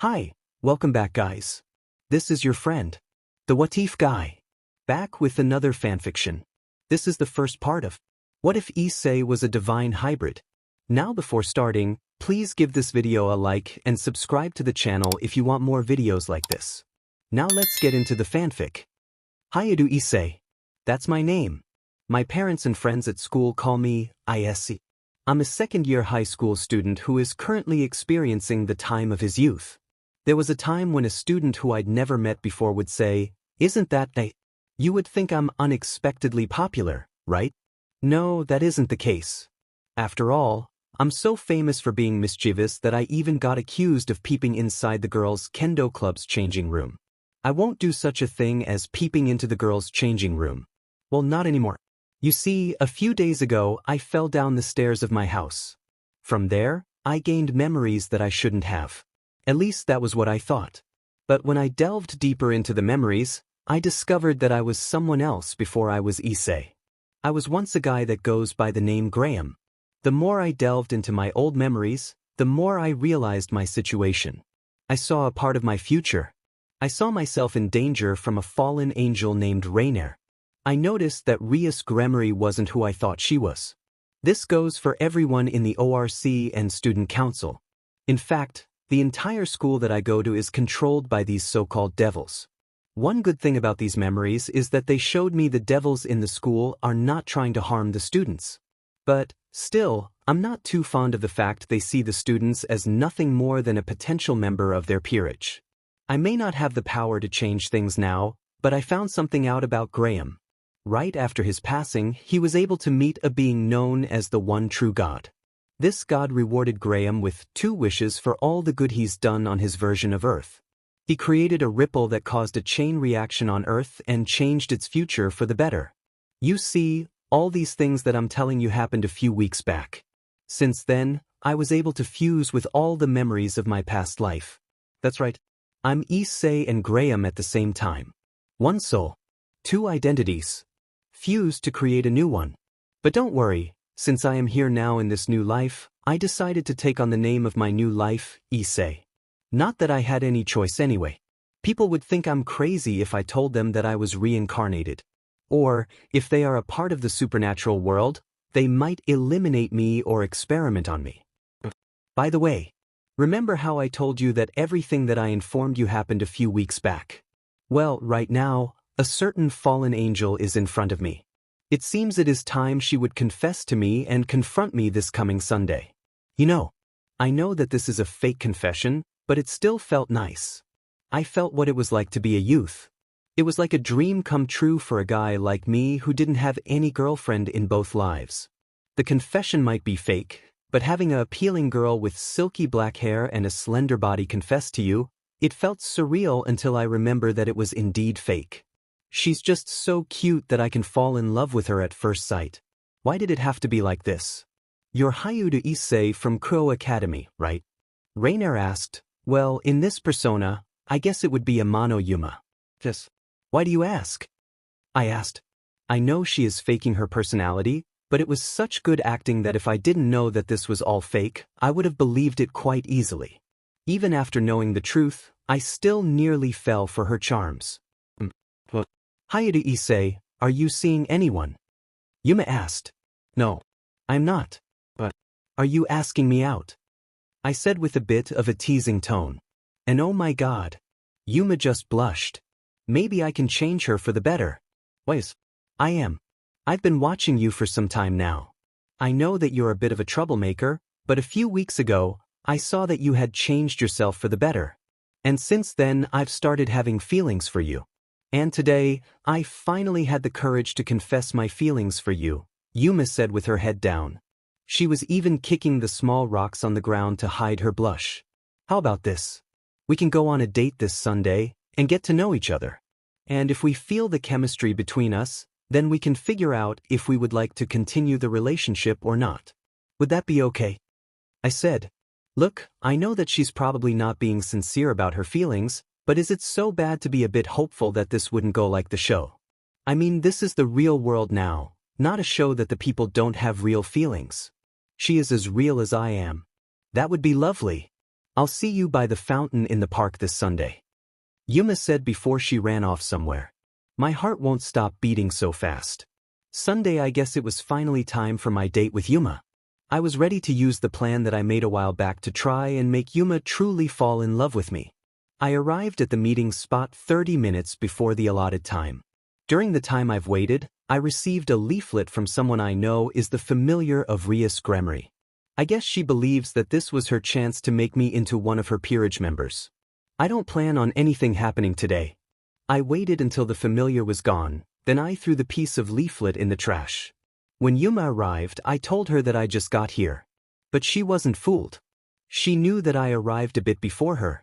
Hi, welcome back guys. This is your friend, the What If guy, back with another fanfiction. This is the first part of What If Issei was a divine hybrid. Now before starting, please give this video a like and subscribe to the channel if you want more videos like this. Now let's get into the fanfic. Hyoudou Issei. That's my name. My parents and friends at school call me Issei. I'm a second-year high school student who is currently experiencing the time of his youth. There was a time when a student who I'd never met before would say, "Isn't that nice?" You would think I'm unexpectedly popular, right? No, that isn't the case. After all, I'm so famous for being mischievous that I even got accused of peeping inside the girls' kendo club's changing room. I won't do such a thing as peeping into the girls' changing room. Well, not anymore. You see, a few days ago I fell down the stairs of my house. From there, I gained memories that I shouldn't have. At least that was what I thought. But when I delved deeper into the memories, I discovered that I was someone else before I was Issei. I was once a guy that goes by the name Graham. The more I delved into my old memories, the more I realized my situation. I saw a part of my future. I saw myself in danger from a fallen angel named Rainier. I noticed that Rias Gremery wasn't who I thought she was. This goes for everyone in the ORC and student council. In fact, the entire school that I go to is controlled by these so-called devils. One good thing about these memories is that they showed me the devils in the school are not trying to harm the students. But, still, I'm not too fond of the fact they see the students as nothing more than a potential member of their peerage. I may not have the power to change things now, but I found something out about Graham. Right after his passing, he was able to meet a being known as the one true God. This God rewarded Graham with 2 wishes for all the good he's done on his version of Earth. He created a ripple that caused a chain reaction on Earth and changed its future for the better. You see, all these things that I'm telling you happened a few weeks back. Since then, I was able to fuse with all the memories of my past life. That's right. I'm Issei and Graham at the same time. One soul. 2 identities. Fused to create a new one. But don't worry. Since I am here now in this new life, I decided to take on the name of my new life, Issei. Not that I had any choice anyway. People would think I'm crazy if I told them that I was reincarnated. Or, if they are a part of the supernatural world, they might eliminate me or experiment on me. By the way, remember how I told you that everything that I informed you happened a few weeks back? Well, right now, a certain fallen angel is in front of me. It seems it is time she would confess to me and confront me this coming Sunday. You know, I know that this is a fake confession, but it still felt nice. I felt what it was like to be a youth. It was like a dream come true for a guy like me who didn't have any girlfriend in both lives. The confession might be fake, but having an appealing girl with silky black hair and a slender body confess to you, it felt surreal until I remember that it was indeed fake. She's just so cute that I can fall in love with her at first sight. Why did it have to be like this? You're Hyoudou Issei from Kuro Academy, right? Rainier asked. Well, in this persona, I guess it would be Amano Yuma. Yes. Why do you ask? I asked. I know she is faking her personality, but it was such good acting that if I didn't know that this was all fake, I would have believed it quite easily. Even after knowing the truth, I still nearly fell for her charms. Hyoudou Issei, are you seeing anyone? Yuma asked. No, I'm not. But are you asking me out? I said with a bit of a teasing tone. And oh my God. Yuma just blushed. Maybe I can change her for the better. Wait, I am. I've been watching you for some time now. I know that you're a bit of a troublemaker, but a few weeks ago, I saw that you had changed yourself for the better. And since then I've started having feelings for you. And today, I finally had the courage to confess my feelings for you, Yuma said with her head down. She was even kicking the small rocks on the ground to hide her blush. How about this? We can go on a date this Sunday and get to know each other. And if we feel the chemistry between us, then we can figure out if we would like to continue the relationship or not. Would that be okay? I said. Look, I know that she's probably not being sincere about her feelings, but is it so bad to be a bit hopeful that this wouldn't go like the show? I mean, this is the real world now, not a show that the people don't have real feelings. She is as real as I am. That would be lovely. I'll see you by the fountain in the park this Sunday. Yuma said before she ran off somewhere. My heart won't stop beating so fast. Sunday, I guess it was finally time for my date with Yuma. I was ready to use the plan that I made a while back to try and make Yuma truly fall in love with me. I arrived at the meeting spot 30 minutes before the allotted time. During the time I've waited, I received a leaflet from someone I know is the familiar of Rias Gremory. I guess she believes that this was her chance to make me into one of her peerage members. I don't plan on anything happening today. I waited until the familiar was gone, then I threw the piece of leaflet in the trash. When Yuma arrived, I told her that I just got here. But she wasn't fooled. She knew that I arrived a bit before her.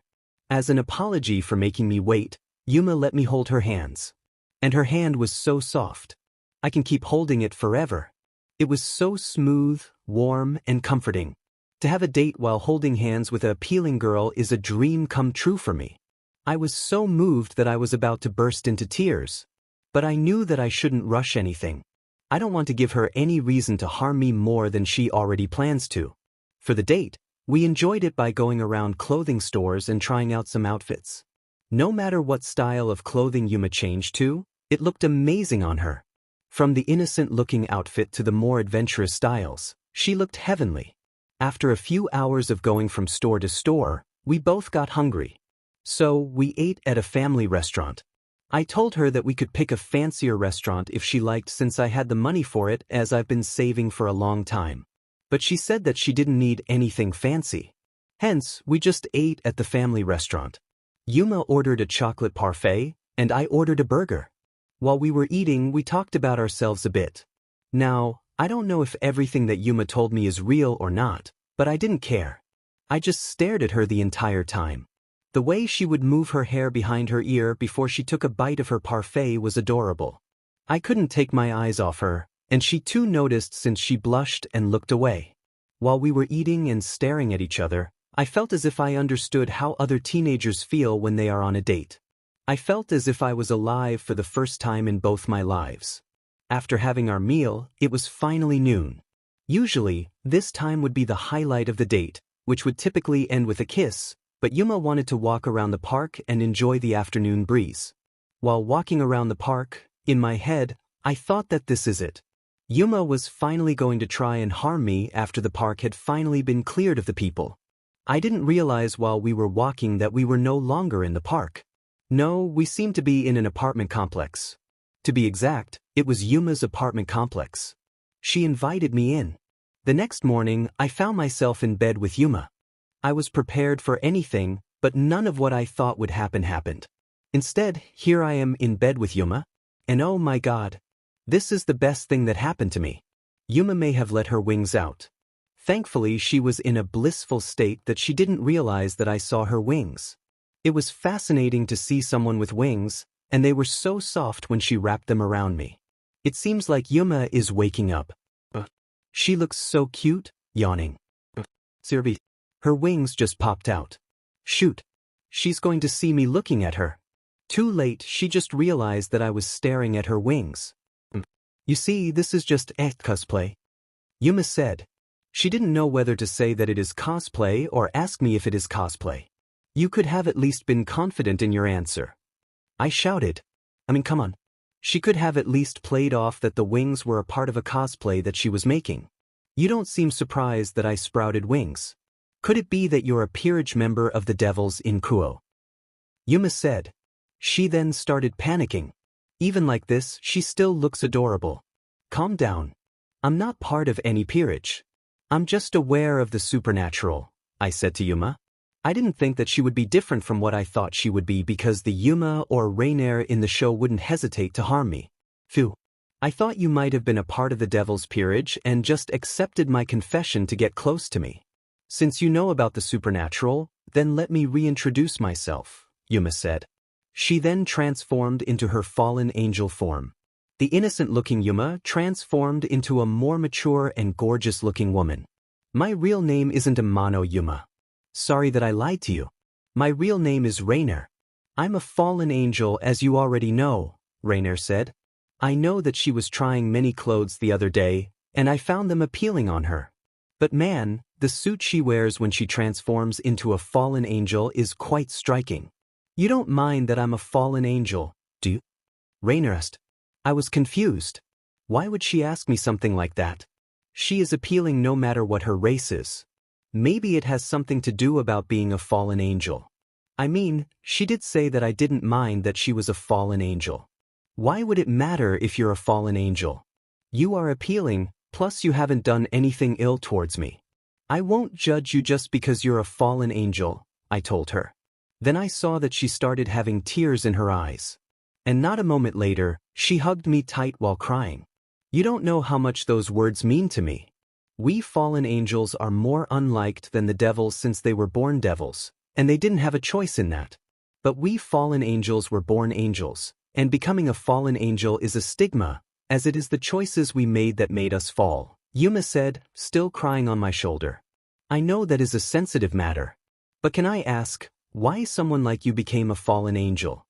As an apology for making me wait, Yuma let me hold her hands. And her hand was so soft. I can keep holding it forever. It was so smooth, warm, and comforting. To have a date while holding hands with an appealing girl is a dream come true for me. I was so moved that I was about to burst into tears. But I knew that I shouldn't rush anything. I don't want to give her any reason to harm me more than she already plans to. For the date, we enjoyed it by going around clothing stores and trying out some outfits. No matter what style of clothing Yuma changed to, it looked amazing on her. From the innocent-looking outfit to the more adventurous styles, she looked heavenly. After a few hours of going from store to store, we both got hungry. So, we ate at a family restaurant. I told her that we could pick a fancier restaurant if she liked since I had the money for it as I've been saving for a long time. But she said that she didn't need anything fancy. Hence, we just ate at the family restaurant. Yuma ordered a chocolate parfait, and I ordered a burger. While we were eating, we talked about ourselves a bit. Now, I don't know if everything that Yuma told me is real or not, but I didn't care. I just stared at her the entire time. The way she would move her hair behind her ear before she took a bite of her parfait was adorable. I couldn't take my eyes off her, and she too noticed since she blushed and looked away. While we were eating and staring at each other, I felt as if I understood how other teenagers feel when they are on a date. I felt as if I was alive for the first time in both my lives. After having our meal, it was finally noon. Usually, this time would be the highlight of the date, which would typically end with a kiss, but Yuma wanted to walk around the park and enjoy the afternoon breeze. While walking around the park, in my head, I thought that this is it. Yuma was finally going to try and harm me after the park had finally been cleared of the people. I didn't realize while we were walking that we were no longer in the park. No, we seemed to be in an apartment complex. To be exact, it was Yuma's apartment complex. She invited me in. The next morning, I found myself in bed with Yuma. I was prepared for anything, but none of what I thought would happen happened. Instead, here I am in bed with Yuma, and oh my God, this is the best thing that happened to me. Yuma may have let her wings out. Thankfully, she was in a blissful state that she didn't realize that I saw her wings. It was fascinating to see someone with wings, and they were so soft when she wrapped them around me. It seems like Yuma is waking up. She looks so cute, yawning. Sirvi. Her wings just popped out. Shoot. She's going to see me looking at her. Too late, she just realized that I was staring at her wings. You see, this is just cosplay. Yuma said. She didn't know whether to say that it is cosplay or ask me if it is cosplay. You could have at least been confident in your answer. I shouted. Come on. She could have at least played off that the wings were a part of a cosplay that she was making. You don't seem surprised that I sprouted wings. Could it be that you're a peerage member of the Devils in Kuo? Yuma said. She then started panicking. Even like this, she still looks adorable. Calm down. I'm not part of any peerage. I'm just aware of the supernatural, I said to Yuma. I didn't think that she would be different from what I thought she would be because the Yuma or Rainier in the show wouldn't hesitate to harm me. Phew. I thought you might have been a part of the Devil's peerage and just accepted my confession to get close to me. Since you know about the supernatural, then let me reintroduce myself, Yuma said. She then transformed into her fallen angel form. The innocent-looking Yuma transformed into a more mature and gorgeous-looking woman. My real name isn't Amano Yuma. Sorry that I lied to you. My real name is Rainier. I'm a fallen angel as you already know, Rainier said. I know that she was trying many clothes the other day, and I found them appealing on her. But man, the suit she wears when she transforms into a fallen angel is quite striking. You don't mind that I'm a fallen angel, do you? Rainer asked. I was confused. Why would she ask me something like that? She is appealing no matter what her race is. Maybe it has something to do about being a fallen angel. I mean, she did say that I didn't mind that she was a fallen angel. Why would it matter if you're a fallen angel? You are appealing, plus you haven't done anything ill towards me. I won't judge you just because you're a fallen angel, I told her. Then I saw that she started having tears in her eyes. And not a moment later, she hugged me tight while crying. You don't know how much those words mean to me. We fallen angels are more unliked than the devils since they were born devils, and they didn't have a choice in that. But we fallen angels were born angels, and becoming a fallen angel is a stigma, as it is the choices we made that made us fall, Yuma said, still crying on my shoulder. I know that is a sensitive matter. But can I ask, why someone like you became a fallen angel?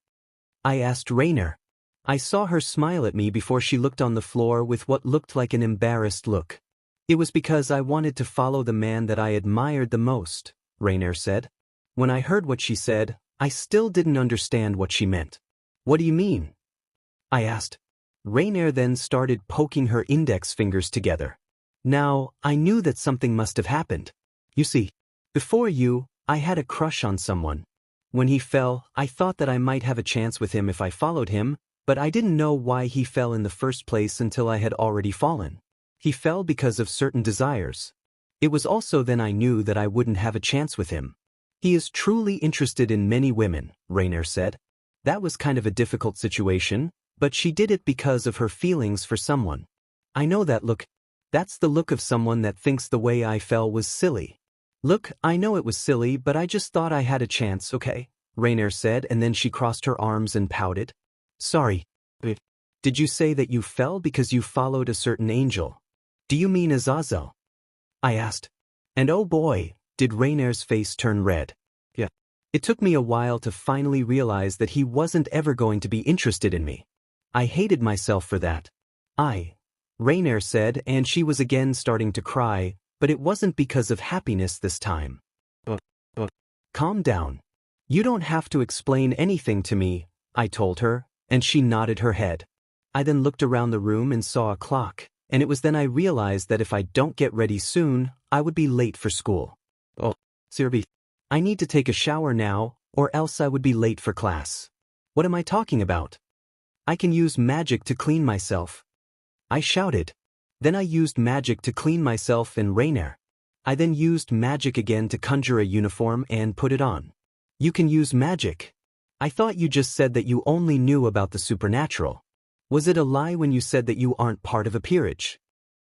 I asked Rainer. I saw her smile at me before she looked on the floor with what looked like an embarrassed look. It was because I wanted to follow the man that I admired the most, Rainer said. When I heard what she said, I still didn't understand what she meant. What do you mean? I asked. Rainer then started poking her index fingers together. Now, I knew that something must have happened. You see, before you, I had a crush on someone. When he fell, I thought that I might have a chance with him if I followed him, but I didn't know why he fell in the first place until I had already fallen. He fell because of certain desires. It was also then I knew that I wouldn't have a chance with him. He is truly interested in many women, Rainer said. That was kind of a difficult situation, but she did it because of her feelings for someone. I know that look. That's the look of someone that thinks the way I fell was silly. Look, I know it was silly, but I just thought I had a chance, okay? Rainer said, and then she crossed her arms and pouted. Sorry. Did you say that you fell because you followed a certain angel? Do you mean Azazel? I asked. And oh boy, did Rainer's face turn red. Yeah. It took me a while to finally realize that he wasn't ever going to be interested in me. I hated myself for that. Rainer said, and she was again starting to cry, but it wasn't because of happiness this time. Calm down. You don't have to explain anything to me, I told her, and she nodded her head. I then looked around the room and saw a clock, and it was then I realized that if I don't get ready soon, I would be late for school. Oh, Sirbi, I need to take a shower now, or else I would be late for class. What am I talking about? I can use magic to clean myself. I shouted. Then I used magic to clean myself and Rainer. I then used magic again to conjure a uniform and put it on. You can use magic. I thought you just said that you only knew about the supernatural. Was it a lie when you said that you aren't part of a peerage?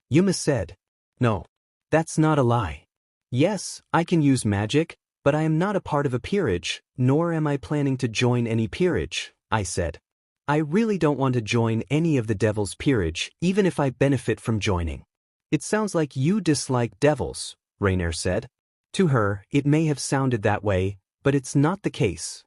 Yuma said. No. That's not a lie. Yes, I can use magic, but I am not a part of a peerage, nor am I planning to join any peerage, I said. I really don't want to join any of the devil's peerage, even if I benefit from joining. It sounds like you dislike devils, Rainer said. To her, it may have sounded that way, but it's not the case.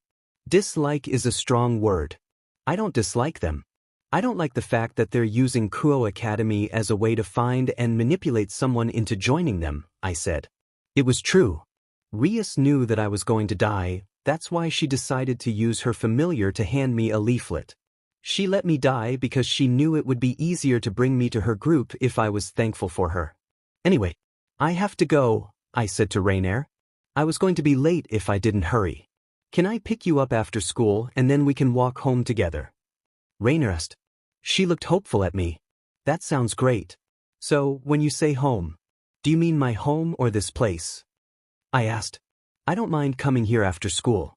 Dislike is a strong word. I don't dislike them. I don't like the fact that they're using Kuo Academy as a way to find and manipulate someone into joining them, I said. It was true. Rias knew that I was going to die, that's why she decided to use her familiar to hand me a leaflet. She let me die because she knew it would be easier to bring me to her group if I was thankful for her. Anyway, I have to go, I said to Rainer. I was going to be late if I didn't hurry. Can I pick you up after school and then we can walk home together? Rainer asked. She looked hopeful at me. That sounds great. So, when you say home, do you mean my home or this place? I asked. I don't mind coming here after school.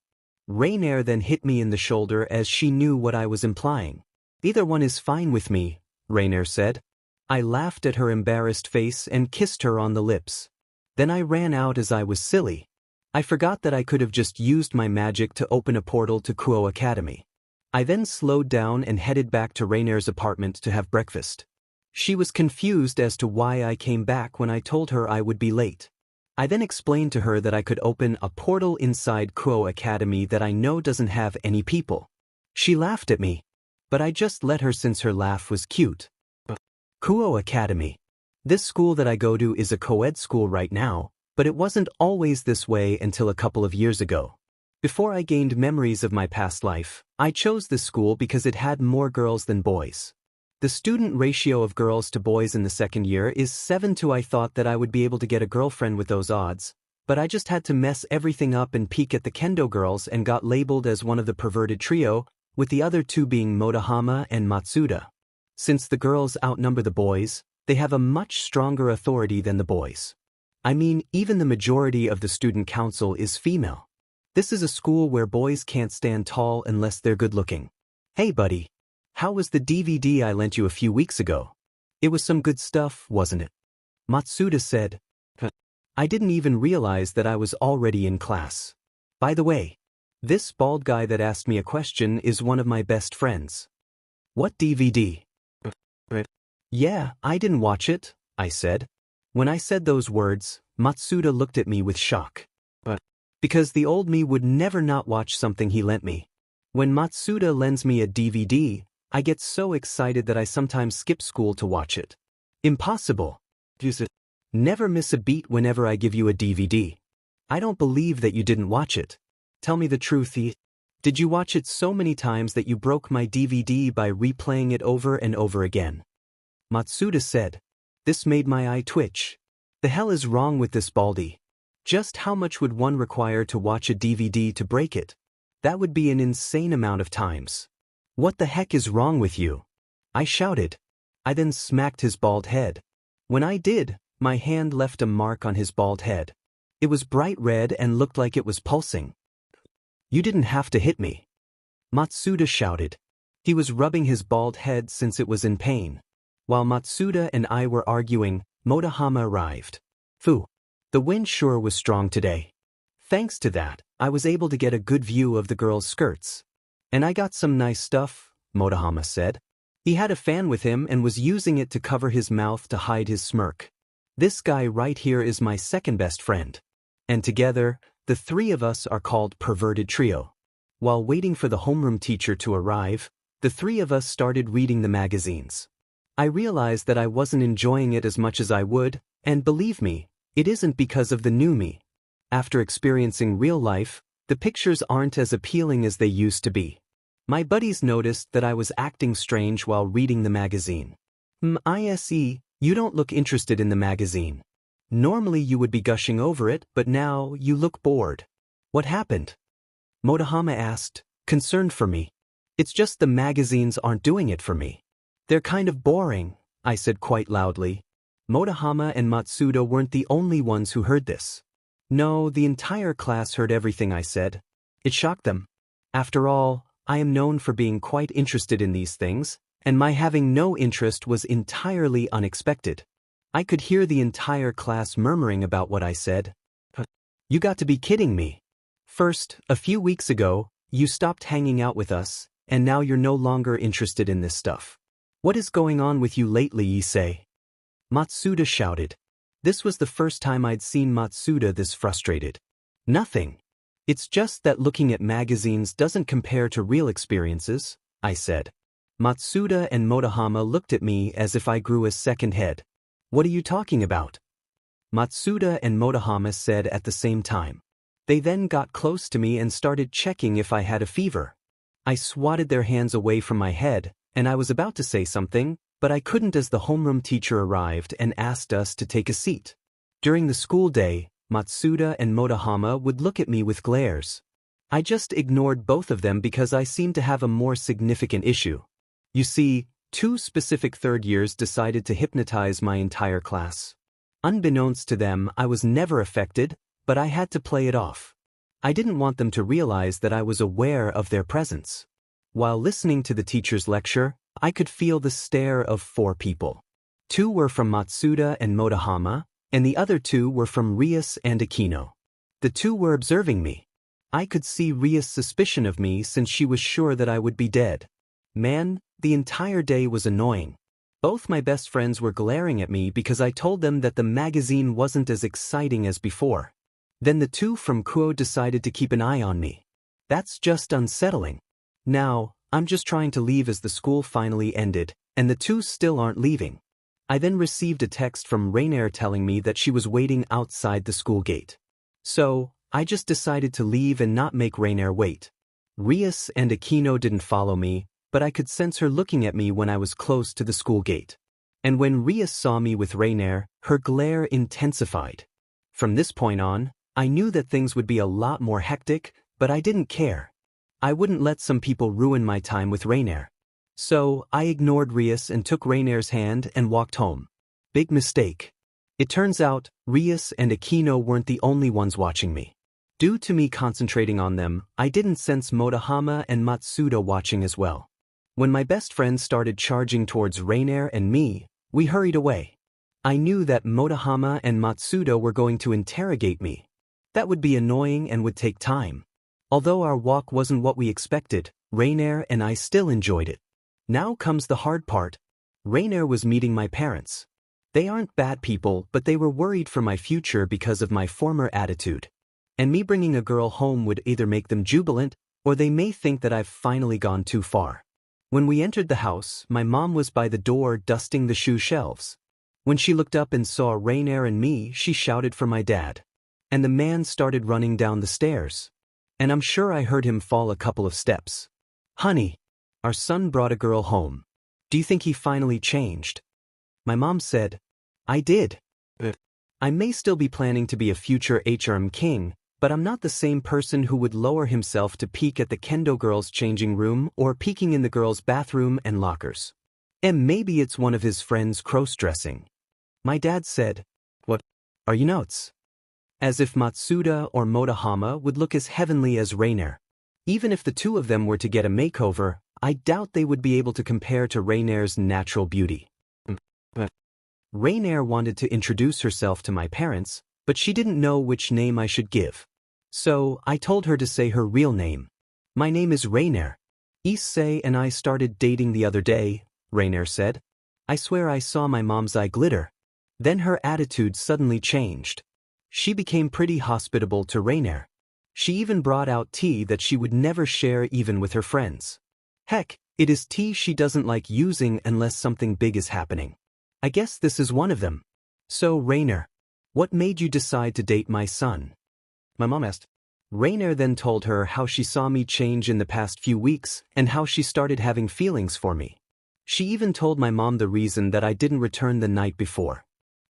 Rainer then hit me in the shoulder as she knew what I was implying. Either one is fine with me, Rainer said. I laughed at her embarrassed face and kissed her on the lips. Then I ran out as I was silly. I forgot that I could have just used my magic to open a portal to Kuo Academy. I then slowed down and headed back to Rainer's apartment to have breakfast. She was confused as to why I came back when I told her I would be late. I then explained to her that I could open a portal inside Kuo Academy that I know doesn't have any people. She laughed at me, but I just let her since her laugh was cute. Kuo Academy. This school that I go to is a co-ed school right now, but it wasn't always this way until a couple of years ago. Before I gained memories of my past life, I chose this school because it had more girls than boys. The student ratio of girls to boys in the second year is 7 to. I thought that I would be able to get a girlfriend with those odds, but I just had to mess everything up and peek at the kendo girls and got labeled as one of the perverted trio, with the other two being Motohama and Matsuda. Since the girls outnumber the boys, they have a much stronger authority than the boys. I mean, even the majority of the student council is female. This is a school where boys can't stand tall unless they're good-looking. Hey buddy, how was the DVD I lent you a few weeks ago? It was some good stuff, wasn't it? Matsuda said. I didn't even realize that I was already in class. By the way, this bald guy that asked me a question is one of my best friends. What DVD? Yeah, I didn't watch it, I said. When I said those words, Matsuda looked at me with shock. Because the old me would never not watch something he lent me. When Matsuda lends me a DVD, I get so excited that I sometimes skip school to watch it. Impossible. Never miss a beat whenever I give you a DVD. I don't believe that you didn't watch it. Tell me the truth. Did you watch it so many times that you broke my DVD by replaying it over and over again? Matsuda said. This made my eye twitch. The hell is wrong with this baldy? Just how much would one require to watch a DVD to break it? That would be an insane amount of times. What the heck is wrong with you? I shouted. I then smacked his bald head. When I did, my hand left a mark on his bald head. It was bright red and looked like it was pulsing. You didn't have to hit me. Matsuda shouted. He was rubbing his bald head since it was in pain. While Matsuda and I were arguing, Motohama arrived. Phew. The wind sure was strong today. Thanks to that, I was able to get a good view of the girls' skirts. And I got some nice stuff, Motohama said. He had a fan with him and was using it to cover his mouth to hide his smirk. This guy right here is my second best friend. And together, the three of us are called Perverted Trio. While waiting for the homeroom teacher to arrive, the three of us started reading the magazines. I realized that I wasn't enjoying it as much as I would, and believe me, it isn't because of the new me. After experiencing real life, the pictures aren't as appealing as they used to be. My buddies noticed that I was acting strange while reading the magazine. Ise, you don't look interested in the magazine. Normally you would be gushing over it, but now you look bored. What happened? Motohama asked, concerned for me. It's just the magazines aren't doing it for me. They're kind of boring, I said quite loudly. Motohama and Matsuda weren't the only ones who heard this. No, the entire class heard everything I said. It shocked them. After all, I am known for being quite interested in these things, and my having no interest was entirely unexpected. I could hear the entire class murmuring about what I said. You got to be kidding me. First, a few weeks ago, you stopped hanging out with us, and now you're no longer interested in this stuff. What is going on with you lately, Issei? Matsuda shouted. This was the first time I'd seen Matsuda this frustrated. Nothing. It's just that looking at magazines doesn't compare to real experiences, I said. Matsuda and Motohama looked at me as if I grew a second head. What are you talking about? Matsuda and Motohama said at the same time. They then got close to me and started checking if I had a fever. I swatted their hands away from my head, and I was about to say something, but I couldn't as the homeroom teacher arrived and asked us to take a seat. During the school day, Matsuda and Motohama would look at me with glares. I just ignored both of them because I seemed to have a more significant issue. You see, 2 specific third years decided to hypnotize my entire class. Unbeknownst to them, I was never affected, but I had to play it off. I didn't want them to realize that I was aware of their presence. While listening to the teacher's lecture, I could feel the stare of 4 people. 2 were from Matsuda and Motohama, and the other 2 were from Rias and Aquino. The 2 were observing me. I could see Rias' suspicion of me since she was sure that I would be dead. Man, the entire day was annoying. Both my best friends were glaring at me because I told them that the magazine wasn't as exciting as before. Then the 2 from Kuo decided to keep an eye on me. That's just unsettling. Now, I'm just trying to leave as the school finally ended, and the 2 still aren't leaving. I then received a text from Rainier telling me that she was waiting outside the school gate. So, I just decided to leave and not make Rainier wait. Rias and Aquino didn't follow me, but I could sense her looking at me when I was close to the school gate. And when Rias saw me with Rainier, her glare intensified. From this point on, I knew that things would be a lot more hectic, but I didn't care. I wouldn't let some people ruin my time with Rainier. So, I ignored Rias and took Rainier's hand and walked home. Big mistake. It turns out, Rias and Aquino weren't the only ones watching me. Due to me concentrating on them, I didn't sense Motohama and Matsuda watching as well. When my best friend started charging towards Rainier and me, we hurried away. I knew that Motohama and Matsuda were going to interrogate me. That would be annoying and would take time. Although our walk wasn't what we expected, Rainier and I still enjoyed it. Now comes the hard part. Rainier was meeting my parents. They aren't bad people, but they were worried for my future because of my former attitude. And me bringing a girl home would either make them jubilant, or they may think that I've finally gone too far. When we entered the house, my mom was by the door dusting the shoe shelves. When she looked up and saw Rainier and me, she shouted for my dad. And the man started running down the stairs. And I'm sure I heard him fall a couple of steps. Honey, our son brought a girl home. Do you think he finally changed? My mom said, I did. I may still be planning to be a future HRM king, but I'm not the same person who would lower himself to peek at the kendo girls' changing room or peeking in the girls' bathroom and lockers. And maybe it's one of his friends cross-dressing. My dad said, What? Are you nuts? As if Matsuda or Motohama would look as heavenly as Rainier. Even if the two of them were to get a makeover, I doubt they would be able to compare to Rainier's natural beauty. Rainier wanted to introduce herself to my parents, but she didn't know which name I should give. So, I told her to say her real name. My name is Rainier. Issei and I started dating the other day, Rainier said. I swear I saw my mom's eye glitter. Then her attitude suddenly changed. She became pretty hospitable to Rainier. She even brought out tea that she would never share even with her friends. Heck, it is tea she doesn't like using unless something big is happening. I guess this is one of them. So, Rainier, what made you decide to date my son? My mom asked. Rainier then told her how she saw me change in the past few weeks and how she started having feelings for me. She even told my mom the reason that I didn't return the night before.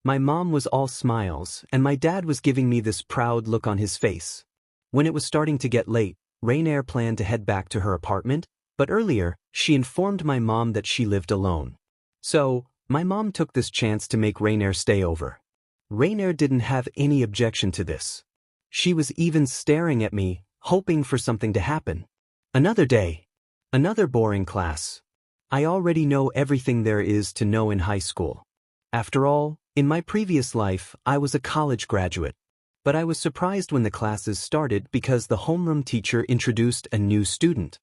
My mom was all smiles and my dad was giving me this proud look on his face. When it was starting to get late, Rainier planned to head back to her apartment, but earlier, she informed my mom that she lived alone. So, my mom took this chance to make Rainier stay over. Rainier didn't have any objection to this. She was even staring at me, hoping for something to happen. Another day. Another boring class. I already know everything there is to know in high school. After all, in my previous life, I was a college graduate. But I was surprised when the classes started because the homeroom teacher introduced a new student.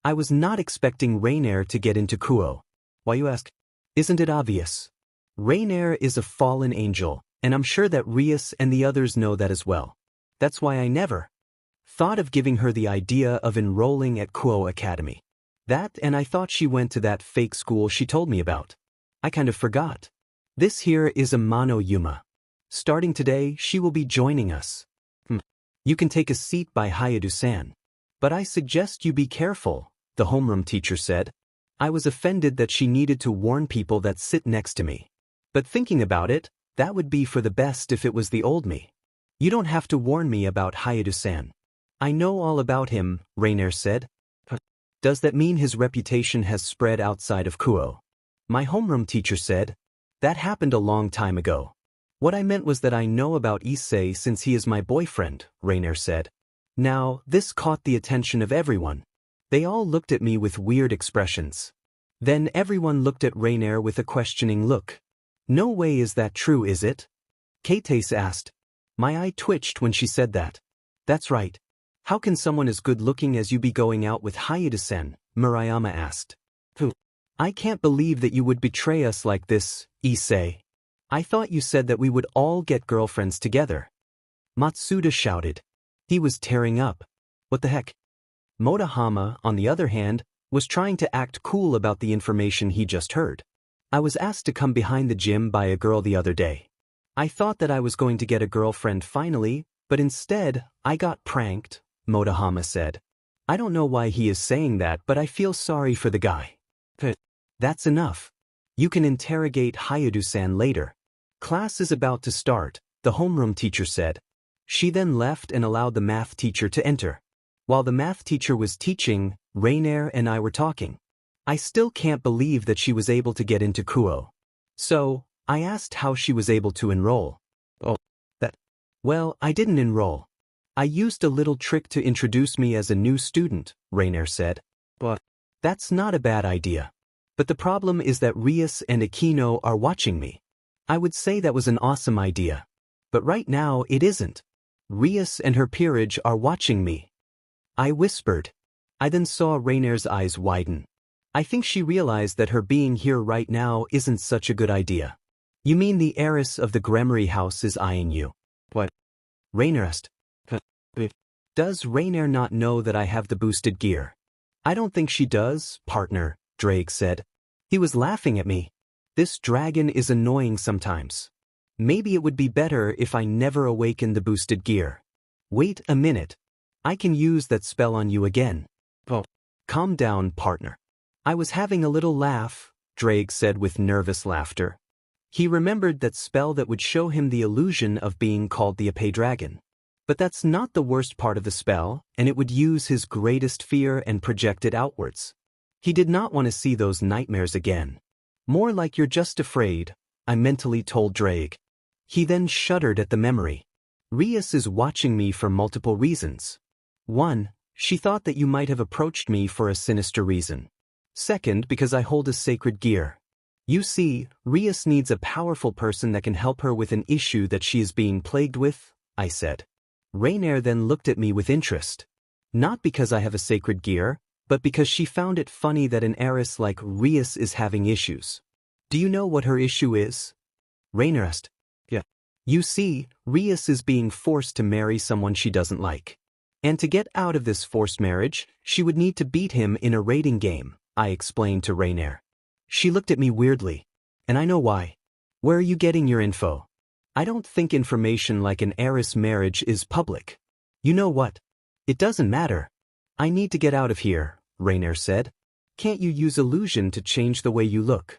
I was not expecting Rainier to get into Kuo. Why, you ask? Isn't it obvious? Rainier is a fallen angel, and I'm sure that Rias and the others know that as well. That's why I never thought of giving her the idea of enrolling at Kuo Academy. That and I thought she went to that fake school she told me about. I kind of forgot. This here is Amano Yuma. Starting today, she will be joining us. You can take a seat by Hyoudou-san. But I suggest you be careful, the homeroom teacher said. I was offended that she needed to warn people that sit next to me. But thinking about it, that would be for the best if it was the old me. You don't have to warn me about Hyoudou-san. I know all about him, Rainier said. Does that mean his reputation has spread outside of Kuo? My homeroom teacher said. That happened a long time ago. What I meant was that I know about Issei since he is my boyfriend, Rainier said. Now, this caught the attention of everyone. They all looked at me with weird expressions. Then everyone looked at Rainier with a questioning look. No way is that true, is it? Kates asked. My eye twitched when she said that. That's right. How can someone as good-looking as you be going out with Hyoudou-san? Murayama asked. Who? I can't believe that you would betray us like this, Issei. I thought you said that we would all get girlfriends together. Matsuda shouted. He was tearing up. What the heck? Motohama, on the other hand, was trying to act cool about the information he just heard. I was asked to come behind the gym by a girl the other day. I thought that I was going to get a girlfriend finally, but instead, I got pranked, Motohama said. I don't know why he is saying that, but I feel sorry for the guy. That's enough. You can interrogate Hyoudou-san later. Class is about to start, the homeroom teacher said. She then left and allowed the math teacher to enter. While the math teacher was teaching, Rainier and I were talking. I still can't believe that she was able to get into Kuo. So, I asked how she was able to enroll. Well, I didn't enroll. I used a little trick to introduce me as a new student, Rainier said. But that's not a bad idea. But the problem is that Rias and Aquino are watching me. I would say that was an awesome idea. But right now it isn't. Rias and her peerage are watching me. I whispered. I then saw Rainier's eyes widen. I think she realized that her being here right now isn't such a good idea. You mean the heiress of the Gremory house is eyeing you? What? Rainier asked. Does Rainier not know that I have the boosted gear? I don't think she does, partner, Drake said. He was laughing at me. This dragon is annoying sometimes. Maybe it would be better if I never awakened the boosted gear. Wait a minute. I can use that spell on you again. Calm down, partner. I was having a little laugh, Drake said with nervous laughter. He remembered that spell that would show him the illusion of being called the Epee Dragon. But that's not the worst part of the spell, and it would use his greatest fear and project it outwards. He did not want to see those nightmares again. More like you're just afraid, I mentally told Drake. He then shuddered at the memory. Rias is watching me for multiple reasons. 1. She thought that you might have approached me for a sinister reason. 2nd, because I hold a sacred gear. You see, Rias needs a powerful person that can help her with an issue that she is being plagued with, I said. Rainier then looked at me with interest. Not because I have a sacred gear, but because she found it funny that an heiress like Rias is having issues. Do you know what her issue is? Rainier asked. Yeah. You see, Rias is being forced to marry someone she doesn't like. And to get out of this forced marriage, she would need to beat him in a rating game, I explained to Rainier. She looked at me weirdly. And I know why. Where are you getting your info? I don't think information like an heiress marriage is public. You know what? It doesn't matter. I need to get out of here, Rainier said. Can't you use illusion to change the way you look?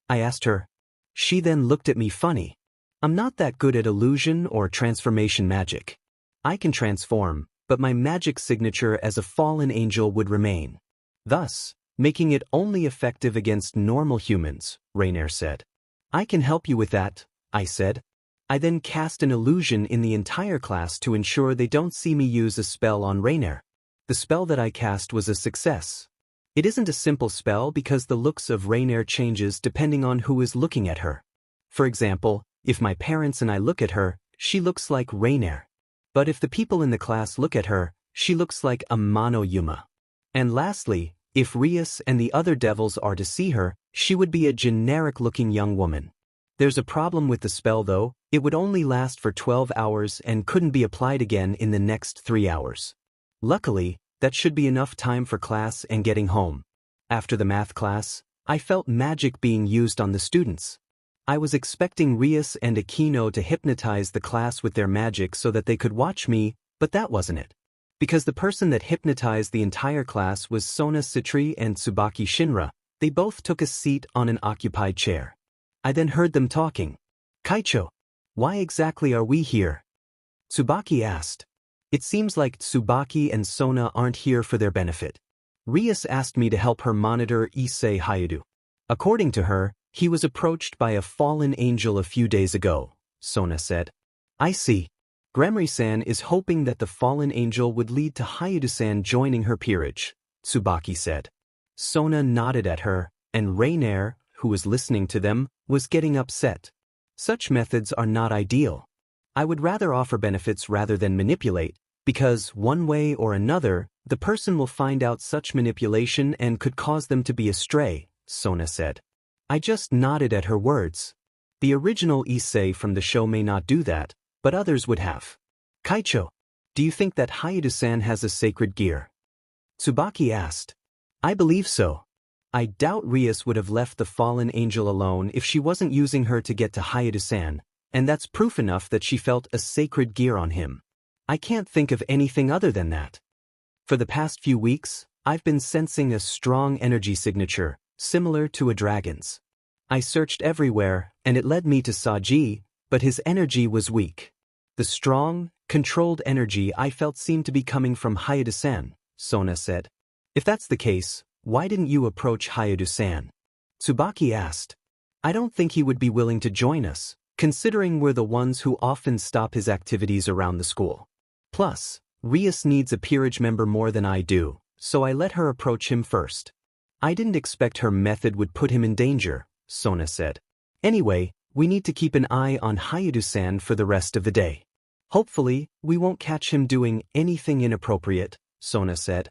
I asked her. She then looked at me funny. I'm not that good at illusion or transformation magic. I can transform, but my magic signature as a fallen angel would remain. Thus, making it only effective against normal humans, Rainier said. I can help you with that, I said. I then cast an illusion in the entire class to ensure they don't see me use a spell on Rainier. The spell that I cast was a success. It isn't a simple spell because the looks of Rainier changes depending on who is looking at her. For example, if my parents and I look at her, she looks like Rainier. But if the people in the class look at her, she looks like a Mono-Yuma. And lastly, if Rias and the other devils are to see her, she would be a generic-looking young woman. There's a problem with the spell though, it would only last for 12 hours and couldn't be applied again in the next 3 hours. Luckily, that should be enough time for class and getting home. After the math class, I felt magic being used on the students. I was expecting Rias and Aquino to hypnotize the class with their magic so that they could watch me, but that wasn't it. Because the person that hypnotized the entire class was Sona Citri and Tsubaki Shinra, they both took a seat on an occupied chair. I then heard them talking. Kaicho, why exactly are we here? Tsubaki asked. It seems like Tsubaki and Sona aren't here for their benefit. Rias asked me to help her monitor Issei Hyoudou. According to her, he was approached by a fallen angel a few days ago, Sona said. I see. Gremory-san is hoping that the fallen angel would lead to Hyoudou-san joining her peerage, Tsubaki said. Sona nodded at her, and Rainier, who was listening to them, was getting upset. Such methods are not ideal. I would rather offer benefits rather than manipulate, because, one way or another, the person will find out such manipulation and could cause them to be astray, Sona said. I just nodded at her words. The original Issei from the show may not do that, but others would have. Kaicho, do you think that Hyoudou-san has a sacred gear? Tsubaki asked. I believe so. I doubt Rias would have left the fallen angel alone if she wasn't using her to get to Hyoudou-san, and that's proof enough that she felt a sacred gear on him. I can't think of anything other than that. For the past few weeks, I've been sensing a strong energy signature, similar to a dragon's. I searched everywhere, and it led me to Saji, but his energy was weak. The strong, controlled energy I felt seemed to be coming from Hyoudou-san, Sona said. If that's the case, why didn't you approach Hyoudou-san? Tsubaki asked. I don't think he would be willing to join us, considering we're the ones who often stop his activities around the school. Plus, Rias needs a peerage member more than I do, so I let her approach him first. I didn't expect her method would put him in danger, Sona said. Anyway, we need to keep an eye on Hyoudou-san for the rest of the day. Hopefully, we won't catch him doing anything inappropriate, Sona said.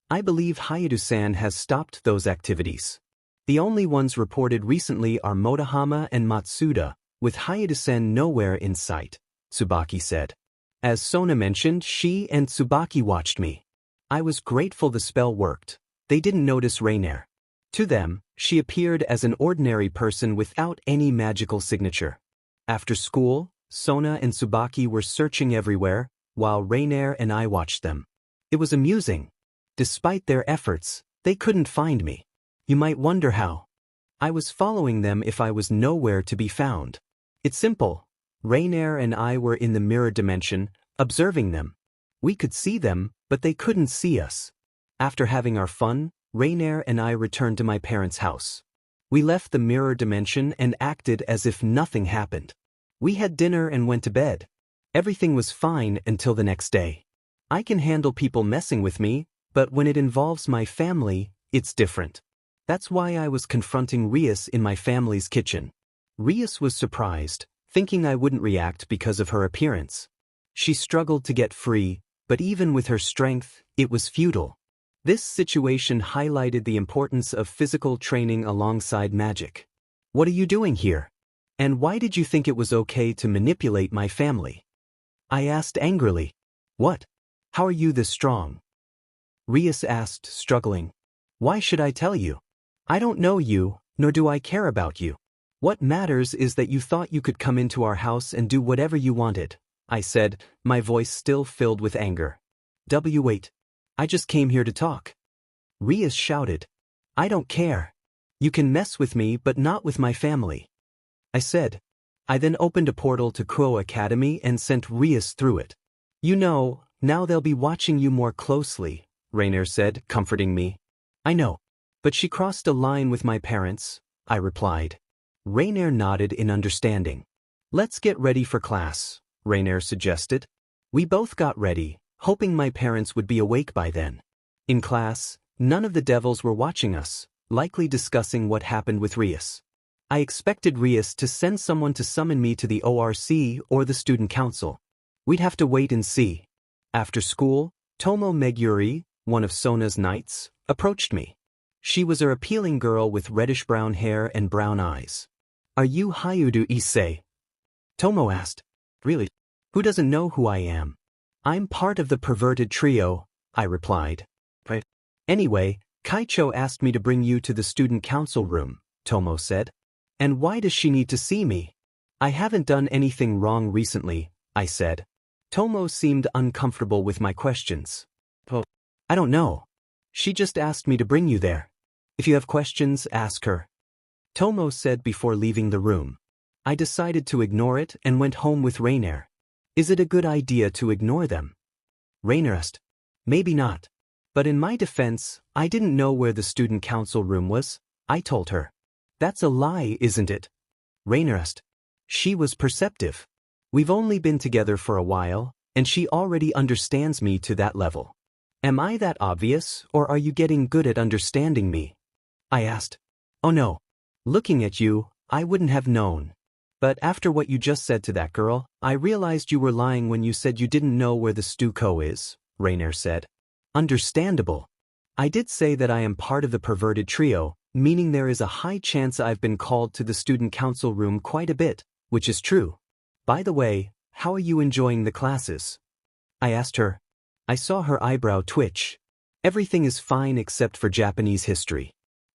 I believe Hyoudou-san has stopped those activities. The only ones reported recently are Motohama and Matsuda, with Hyoudou-san nowhere in sight, Tsubaki said. As Sona mentioned, she and Tsubaki watched me. I was grateful the spell worked. They didn't notice Rainier. To them, she appeared as an ordinary person without any magical signature. After school, Sona and Tsubaki were searching everywhere, while Rainier and I watched them. It was amusing. Despite their efforts, they couldn't find me. You might wonder how. I was following them if I was nowhere to be found. It's simple. Rainier and I were in the mirror dimension, observing them. We could see them, but they couldn't see us. After having our fun, Rainier and I returned to my parents' house. We left the mirror dimension and acted as if nothing happened. We had dinner and went to bed. Everything was fine until the next day. I can handle people messing with me, but when it involves my family, it's different. That's why I was confronting Rias in my family's kitchen. Rias was surprised, thinking I wouldn't react because of her appearance. She struggled to get free, but even with her strength, it was futile. This situation highlighted the importance of physical training alongside magic. What are you doing here? And why did you think it was okay to manipulate my family? I asked angrily. What? How are you this strong? Rias asked, struggling. Why should I tell you? I don't know you, nor do I care about you. What matters is that you thought you could come into our house and do whatever you wanted, I said, my voice still filled with anger. Wait. I just came here to talk. Rias shouted. I don't care. You can mess with me but not with my family. I said. I then opened a portal to Kuo Academy and sent Rias through it. You know, now they'll be watching you more closely, Rainier said, comforting me. I know. But she crossed a line with my parents, I replied. Rainier nodded in understanding. Let's get ready for class, Rainier suggested. We both got ready, hoping my parents would be awake by then. In class, none of the devils were watching us, likely discussing what happened with Rias. I expected Rias to send someone to summon me to the ORC or the student council. We'd have to wait and see. After school, Tomo Meguri, one of Sona's knights, approached me. She was an appealing girl with reddish-brown hair and brown eyes. Are you Hyoudou Issei? Tomo asked. Really? Who doesn't know who I am? I'm part of the perverted trio, I replied. Right. Anyway, Kaicho asked me to bring you to the student council room, Tomo said. And why does she need to see me? I haven't done anything wrong recently, I said. Tomo seemed uncomfortable with my questions. Well, I don't know. She just asked me to bring you there. If you have questions, ask her. Tomo said before leaving the room. I decided to ignore it and went home with Rainier. Is it a good idea to ignore them? Rainier asked. Maybe not. But in my defense, I didn't know where the student council room was, I told her. That's a lie, isn't it? Rainier asked. She was perceptive. We've only been together for a while, and she already understands me to that level. Am I that obvious, or are you getting good at understanding me? I asked. Oh no. Looking at you, I wouldn't have known. But after what you just said to that girl, I realized you were lying when you said you didn't know where the Stuco is, Rainier said. Understandable. I did say that I am part of the perverted trio, meaning there is a high chance I've been called to the student council room quite a bit, which is true. By the way, how are you enjoying the classes? I asked her. I saw her eyebrow twitch. Everything is fine except for Japanese history.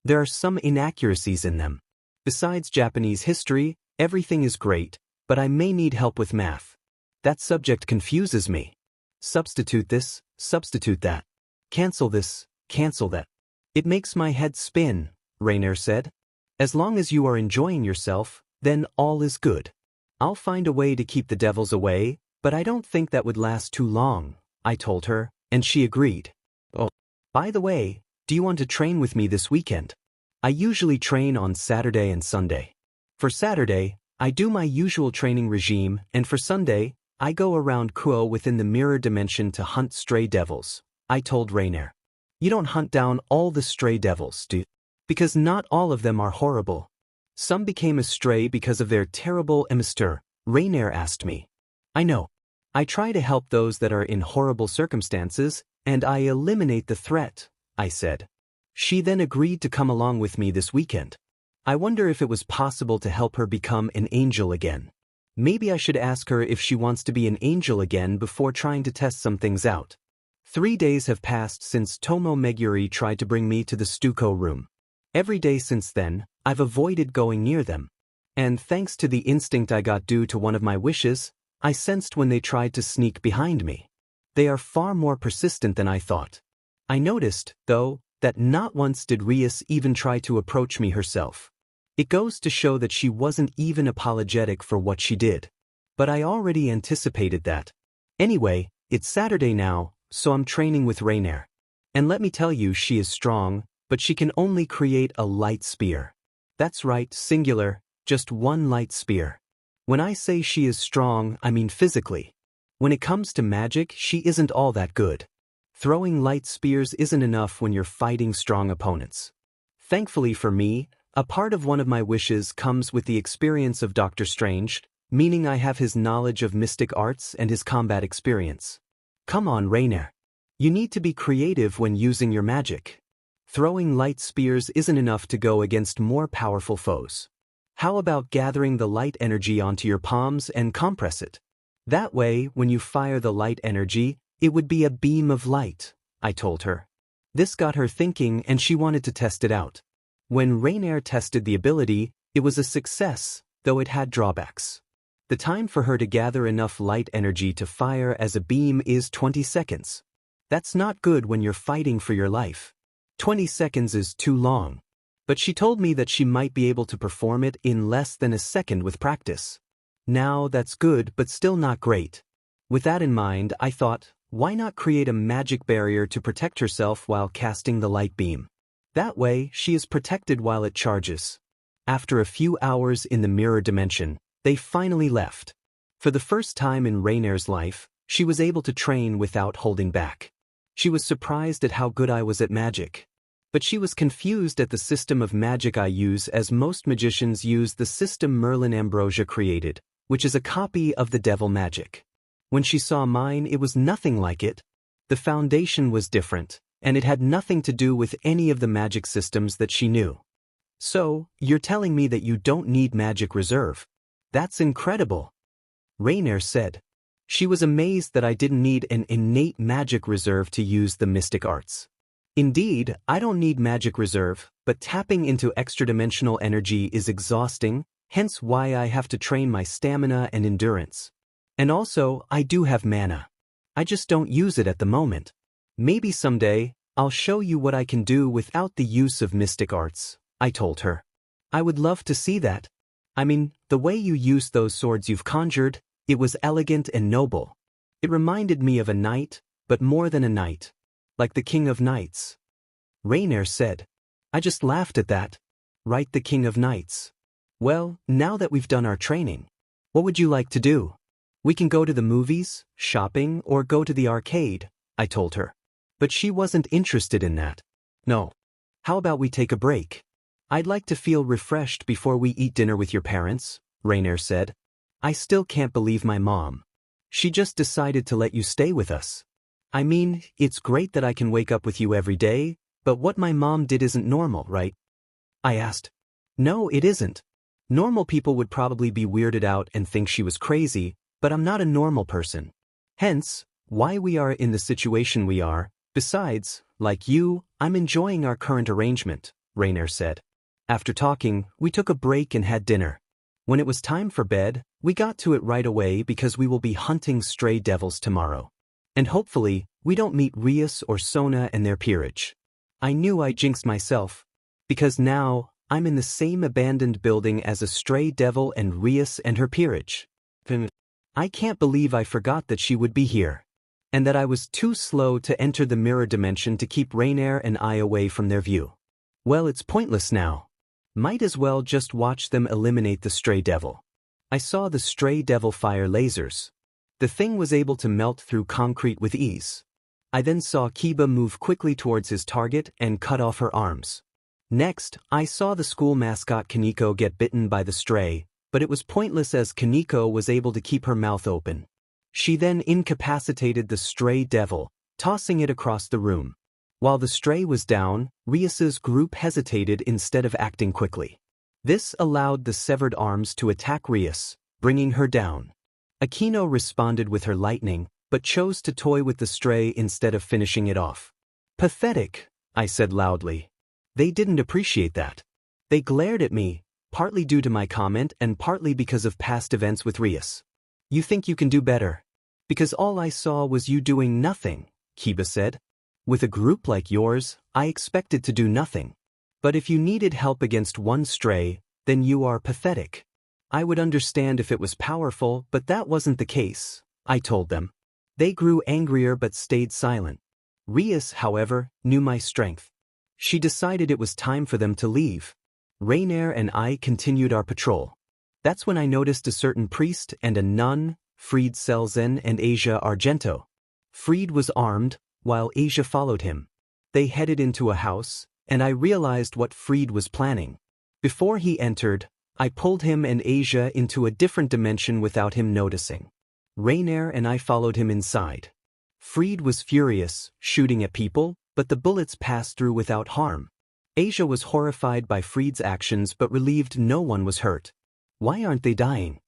There are some inaccuracies in them. Besides Japanese history, everything is great, but I may need help with math. That subject confuses me. Substitute this, substitute that. Cancel this, cancel that. It makes my head spin, Rainier said. As long as you are enjoying yourself, then all is good. I'll find a way to keep the devils away, but I don't think that would last too long, I told her, and she agreed. Oh, by the way, do you want to train with me this weekend? I usually train on Saturday and Sunday. For Saturday, I do my usual training regime, and for Sunday, I go around Kuo within the mirror dimension to hunt stray devils, I told Rainier. You don't hunt down all the stray devils, do you? Because not all of them are horrible. Some became a stray because of their terrible emissure, Rainier asked me. I know. I try to help those that are in horrible circumstances, and I eliminate the threat, I said. She then agreed to come along with me this weekend. I wonder if it was possible to help her become an angel again. Maybe I should ask her if she wants to be an angel again before trying to test some things out. 3 days have passed since Tomo Meguri tried to bring me to the Stuko room. Every day since then, I've avoided going near them. And thanks to the instinct I got due to one of my wishes, I sensed when they tried to sneak behind me. They are far more persistent than I thought. I noticed, though, that not once did Rias even try to approach me herself. It goes to show that she wasn't even apologetic for what she did. But I already anticipated that. Anyway, it's Saturday now, so I'm training with Rainier. And let me tell you, she is strong, but she can only create a light spear. That's right, singular, just one light spear. When I say she is strong, I mean physically. When it comes to magic, she isn't all that good. Throwing light spears isn't enough when you're fighting strong opponents. Thankfully for me, a part of one of my wishes comes with the experience of Doctor Strange, meaning I have his knowledge of mystic arts and his combat experience. Come on, Rainier. You need to be creative when using your magic. Throwing light spears isn't enough to go against more powerful foes. How about gathering the light energy onto your palms and compress it? That way, when you fire the light energy, it would be a beam of light, I told her. This got her thinking and she wanted to test it out. When Rainier tested the ability, it was a success, though it had drawbacks. The time for her to gather enough light energy to fire as a beam is 20 seconds. That's not good when you're fighting for your life. 20 seconds is too long. But she told me that she might be able to perform it in less than a second with practice. Now that's good but still not great. With that in mind, I thought, why not create a magic barrier to protect herself while casting the light beam? That way, she is protected while it charges. After a few hours in the mirror dimension, they finally left. For the first time in Rainier's life, she was able to train without holding back. She was surprised at how good I was at magic. But she was confused at the system of magic I use, as most magicians use the system Merlin Ambrosia created, which is a copy of the devil magic. When she saw mine, it was nothing like it. The foundation was different, and it had nothing to do with any of the magic systems that she knew. So, you're telling me that you don't need magic reserve? That's incredible, Rainier said. She was amazed that I didn't need an innate magic reserve to use the mystic arts. Indeed, I don't need magic reserve, but tapping into extra-dimensional energy is exhausting, hence why I have to train my stamina and endurance. And also, I do have mana. I just don't use it at the moment. Maybe someday, I'll show you what I can do without the use of mystic arts, I told her. I would love to see that. I mean, the way you used those swords you've conjured, it was elegant and noble. It reminded me of a knight, but more than a knight. Like the king of knights. Rainier said. I just laughed at that. Right, the king of knights. Well, now that we've done our training, what would you like to do? We can go to the movies, shopping, or go to the arcade, I told her. But she wasn't interested in that. No. How about we take a break? I'd like to feel refreshed before we eat dinner with your parents, Rainier said. I still can't believe my mom. She just decided to let you stay with us. I mean, it's great that I can wake up with you every day, but what my mom did isn't normal, right? I asked. No, it isn't. Normal people would probably be weirded out and think she was crazy, but I'm not a normal person. Hence, why we are in the situation we are. Besides, like you, I'm enjoying our current arrangement, Rainier said. After talking, we took a break and had dinner. When it was time for bed, we got to it right away because we will be hunting stray devils tomorrow. And hopefully, we don't meet Rias or Sona and their peerage. I knew I jinxed myself, because now, I'm in the same abandoned building as a stray devil and Rias and her peerage. I can't believe I forgot that she would be here. And that I was too slow to enter the mirror dimension to keep Rainier and I away from their view. Well, it's pointless now. Might as well just watch them eliminate the stray devil. I saw the stray devil fire lasers. The thing was able to melt through concrete with ease. I then saw Kiba move quickly towards his target and cut off her arms. Next, I saw the school mascot Kaneko get bitten by the stray, but it was pointless as Kaneko was able to keep her mouth open. She then incapacitated the stray devil, tossing it across the room. While the stray was down, Rias's group hesitated instead of acting quickly. This allowed the severed arms to attack Rias, bringing her down. Akino responded with her lightning, but chose to toy with the stray instead of finishing it off. Pathetic, I said loudly. They didn't appreciate that. They glared at me, partly due to my comment and partly because of past events with Rias. You think you can do better? Because all I saw was you doing nothing, Kiba said. With a group like yours, I expected to do nothing. But if you needed help against one stray, then you are pathetic. I would understand if it was powerful, but that wasn't the case, I told them. They grew angrier but stayed silent. Rias, however, knew my strength. She decided it was time for them to leave. Rainier and I continued our patrol. That's when I noticed a certain priest and a nun, Fried Selzen and Asia Argento. Fried was armed, while Asia followed him. They headed into a house, and I realized what Fried was planning. Before he entered, I pulled him and Asia into a different dimension without him noticing. Rainier and I followed him inside. Fried was furious, shooting at people, but the bullets passed through without harm. Asia was horrified by Fried's actions but relieved no one was hurt. Why aren't they dying?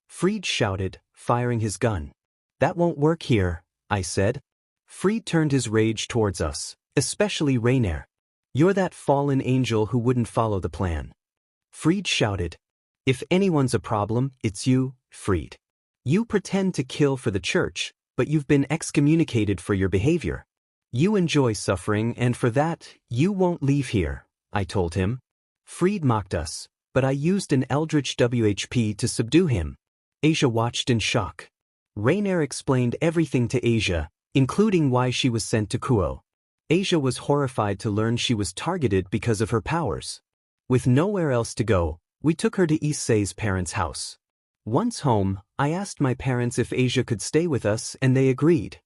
Fried shouted, firing his gun. That won't work here, I said. Fried turned his rage towards us, especially Rainier. You're that fallen angel who wouldn't follow the plan. Fried shouted. If anyone's a problem, it's you, Fried. You pretend to kill for the church, but you've been excommunicated for your behavior. You enjoy suffering and for that, you won't leave here, I told him. Fried mocked us, but I used an Eldritch WHP to subdue him. Asia watched in shock. Rainier explained everything to Asia, including why she was sent to Kuo. Asia was horrified to learn she was targeted because of her powers. With nowhere else to go, we took her to Issei's parents' house. Once home, I asked my parents if Asia could stay with us and they agreed.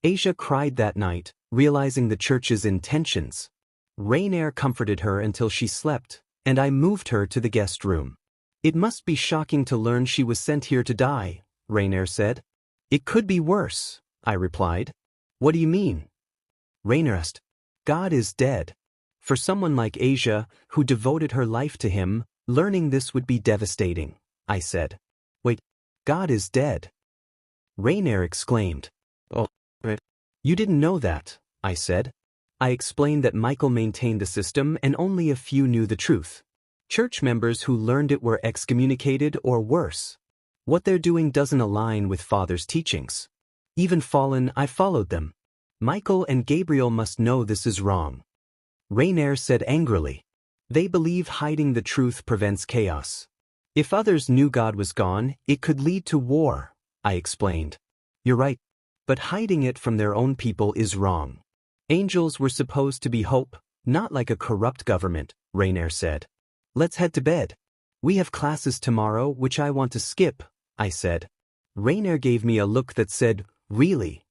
Asia cried that night, realizing the church's intentions. Rainier comforted her until she slept, and I moved her to the guest room. It must be shocking to learn she was sent here to die, Rainier said. It could be worse, I replied. What do you mean? Rainier asked. God is dead. For someone like Asia, who devoted her life to him, learning this would be devastating, I said. Wait, God is dead? Rainier exclaimed. Oh, right. You didn't know that, I said. I explained that Michael maintained the system and only a few knew the truth. Church members who learned it were excommunicated or worse. What they're doing doesn't align with Father's teachings. Even fallen, I followed them. Michael and Gabriel must know this is wrong. Rainier said angrily. They believe hiding the truth prevents chaos. If others knew God was gone, it could lead to war, I explained. You're right. But hiding it from their own people is wrong. Angels were supposed to be hope, not like a corrupt government, Rainier said. Let's head to bed. We have classes tomorrow which I want to skip, I said. Rainier gave me a look that said, really?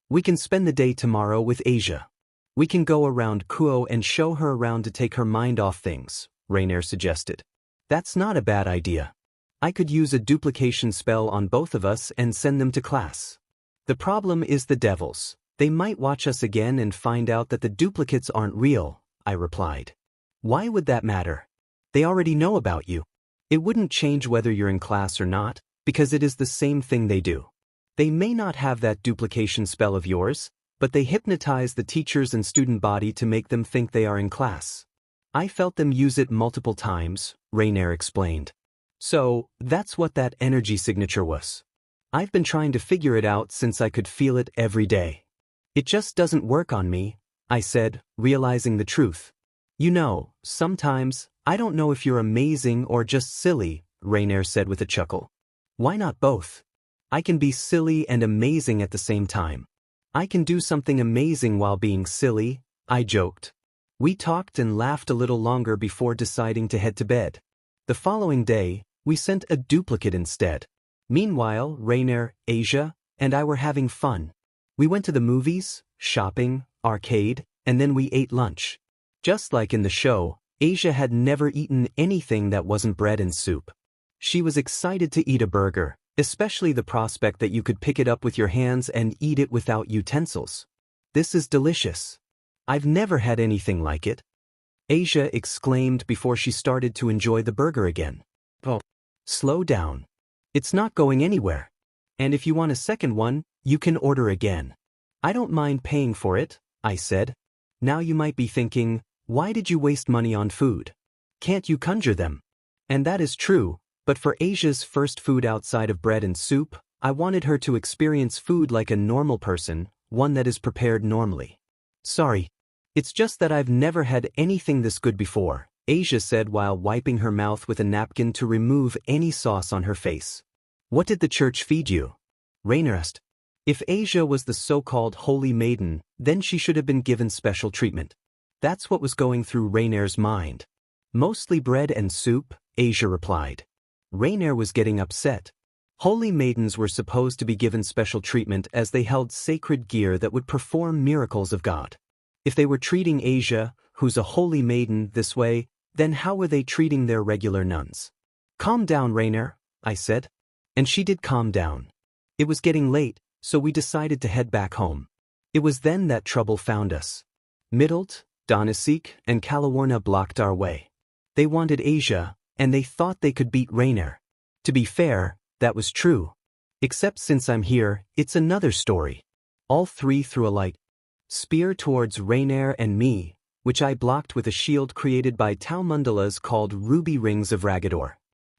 We can spend the day tomorrow with Asia. We can go around Kuo and show her around to take her mind off things, Rainier suggested. That's not a bad idea. I could use a duplication spell on both of us and send them to class. The problem is the devils. They might watch us again and find out that the duplicates aren't real, I replied. Why would that matter? They already know about you. It wouldn't change whether you're in class or not, because it is the same thing they do. They may not have that duplication spell of yours, but they hypnotize the teachers and student body to make them think they are in class. I felt them use it multiple times, Rainier explained. So, that's what that energy signature was. I've been trying to figure it out since I could feel it every day. It just doesn't work on me, I said, realizing the truth. You know, sometimes, I don't know if you're amazing or just silly, Rainier said with a chuckle. Why not both? I can be silly and amazing at the same time. I can do something amazing while being silly, I joked. We talked and laughed a little longer before deciding to head to bed. The following day, we sent a duplicate instead. Meanwhile, Rainier, Asia, and I were having fun. We went to the movies, shopping, arcade, and then we ate lunch. Just like in the show, Asia had never eaten anything that wasn't bread and soup. She was excited to eat a burger, especially the prospect that you could pick it up with your hands and eat it without utensils. This is delicious. I've never had anything like it, Asia exclaimed before she started to enjoy the burger again. Oh, slow down. It's not going anywhere. And if you want a second one, you can order again. I don't mind paying for it, I said. Now you might be thinking, why did you waste money on food? Can't you conjure them? And that is true, but for Asia's first food outside of bread and soup, I wanted her to experience food like a normal person, one that is prepared normally. Sorry. It's just that I've never had anything this good before, Asia said while wiping her mouth with a napkin to remove any sauce on her face. What did the church feed you? Rainier asked. If Asia was the so-called holy maiden, then she should have been given special treatment. That's what was going through Rainier's mind. Mostly bread and soup, Asia replied. Rainier was getting upset. Holy maidens were supposed to be given special treatment as they held sacred gear that would perform miracles of God. If they were treating Asia, who's a holy maiden, this way, then how were they treating their regular nuns? Calm down, Rainier, I said. And she did calm down. It was getting late, so we decided to head back home. It was then that trouble found us. Middlet, Donasik, and Kalawarna blocked our way. They wanted Asia, and they thought they could beat Rainier. To be fair, that was true. Except since I'm here, it's another story. All three threw a light spear towards Rainier and me, which I blocked with a shield created by Tau Mandalas called Ruby Rings of Ragador.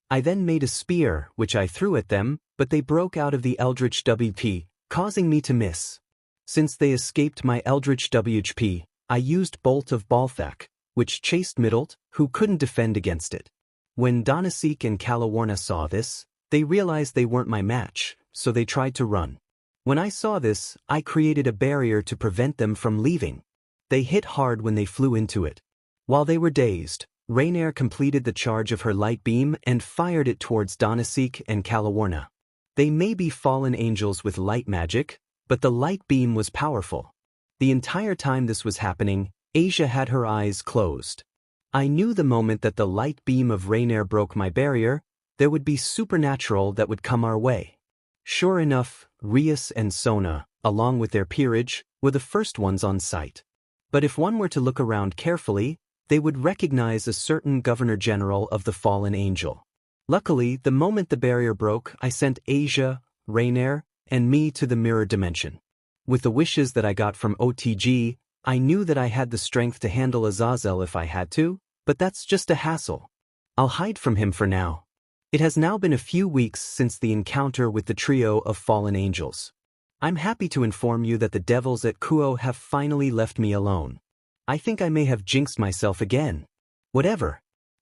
I then made a spear, which I threw at them, but they broke out of the Eldritch WP, causing me to miss. Since they escaped my Eldritch WP, I used Bolt of Balthak, which chased Middlet, who couldn't defend against it. When Donasik and Kalawarna saw this, they realized they weren't my match, so they tried to run. When I saw this, I created a barrier to prevent them from leaving. They hit hard when they flew into it. While they were dazed, Rainier completed the charge of her light beam and fired it towards Donasik and Kalawarna. They may be fallen angels with light magic, but the light beam was powerful. The entire time this was happening, Asia had her eyes closed. I knew the moment that the light beam of Rainier broke my barrier, there would be supernatural that would come our way. Sure enough, Rias and Sona, along with their peerage, were the first ones on site. But if one were to look around carefully, they would recognize a certain Governor-General of the fallen angel. Luckily, the moment the barrier broke, I sent Asia, Rainier, and me to the mirror dimension. With the wishes that I got from OTG, I knew that I had the strength to handle Azazel if I had to, but that's just a hassle. I'll hide from him for now. It has now been a few weeks since the encounter with the trio of fallen angels. I'm happy to inform you that the devils at Kuo have finally left me alone. I think I may have jinxed myself again. Whatever.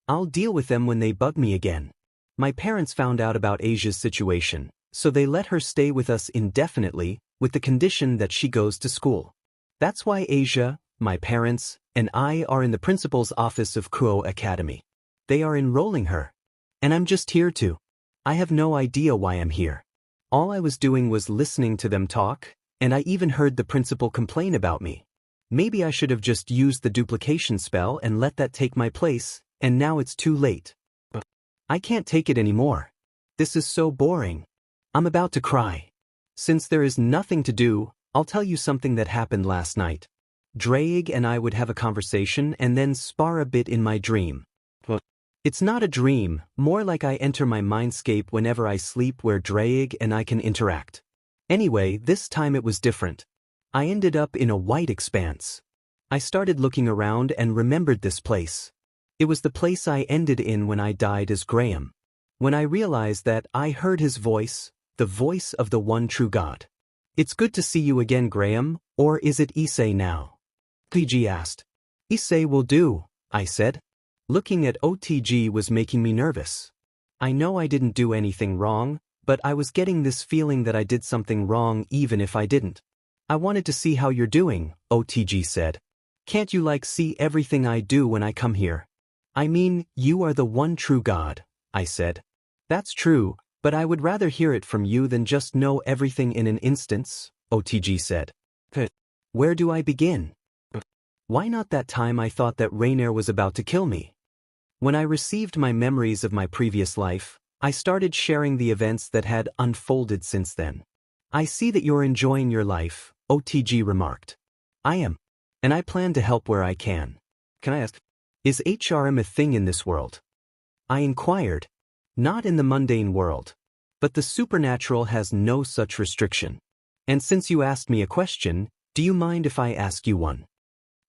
I'll deal with them when they bug me again. My parents found out about Asia's situation, so they let her stay with us indefinitely, with the condition that she goes to school. That's why Asia, my parents, and I are in the principal's office of Kuo Academy. They are enrolling her. And I'm just here to. I have no idea why I'm here. All I was doing was listening to them talk, and I even heard the principal complain about me. Maybe I should have just used the duplication spell and let that take my place, and now it's too late. I can't take it anymore. This is so boring. I'm about to cry. Since there is nothing to do, I'll tell you something that happened last night. Draig and I would have a conversation and then spar a bit in my dream. It's not a dream, more like I enter my mindscape whenever I sleep where Draig and I can interact. Anyway, this time it was different. I ended up in a white expanse. I started looking around and remembered this place. It was the place I ended in when I died as Graham. When I realized that, I heard his voice, the voice of the one true God. "It's good to see you again, Graham, or is it Issei now?" OTG asked. "Issei will do," I said. Looking at OTG was making me nervous. I know I didn't do anything wrong, but I was getting this feeling that I did something wrong even if I didn't. "I wanted to see how you're doing," OTG said. "Can't you see everything I do when I come here?" "I mean, you are the one true God," I said. "That's true, but I would rather hear it from you than just know everything in an instance," OTG said. "Where do I begin? Why not that time I thought that Rainier was about to kill me?" When I received my memories of my previous life, I started sharing the events that had unfolded since then. "I see that you're enjoying your life," OTG remarked. "I am. And I plan to help where I can." "Can I ask, is HRM a thing in this world?" I inquired. "Not in the mundane world. But the supernatural has no such restriction. And since you asked me a question, do you mind if I ask you one?"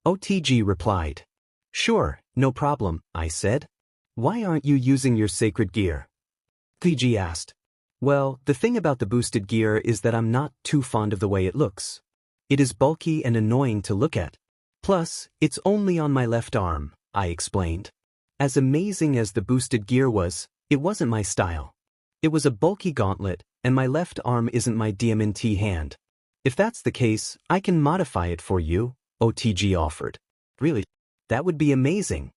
OTG replied. "Sure, no problem," I said. "Why aren't you using your sacred gear?" OTG asked. "Well, the thing about the boosted gear is that I'm not too fond of the way it looks. It is bulky and annoying to look at. Plus, it's only on my left arm," I explained. As amazing as the boosted gear was, it wasn't my style. It was a bulky gauntlet, and my left arm isn't my DMNT hand. "If that's the case, I can modify it for you," OTG offered. "Really? That would be amazing,"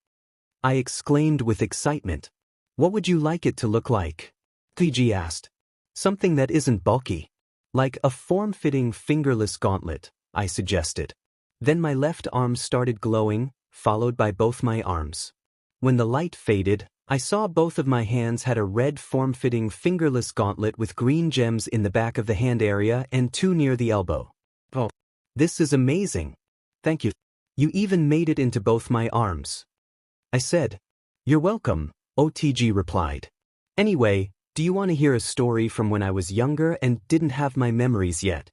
I exclaimed with excitement. "What would you like it to look like?" OTG asked. "Something that isn't bulky. Like a form-fitting fingerless gauntlet," I suggested. Then my left arm started glowing, followed by both my arms. When the light faded, I saw both of my hands had a red form-fitting fingerless gauntlet with green gems in the back of the hand area and 2 near the elbow. "Oh, this is amazing. Thank you. You even made it into both my arms," I said. "You're welcome," OTG replied. "Anyway, do you want to hear a story from when I was younger and didn't have my memories yet?"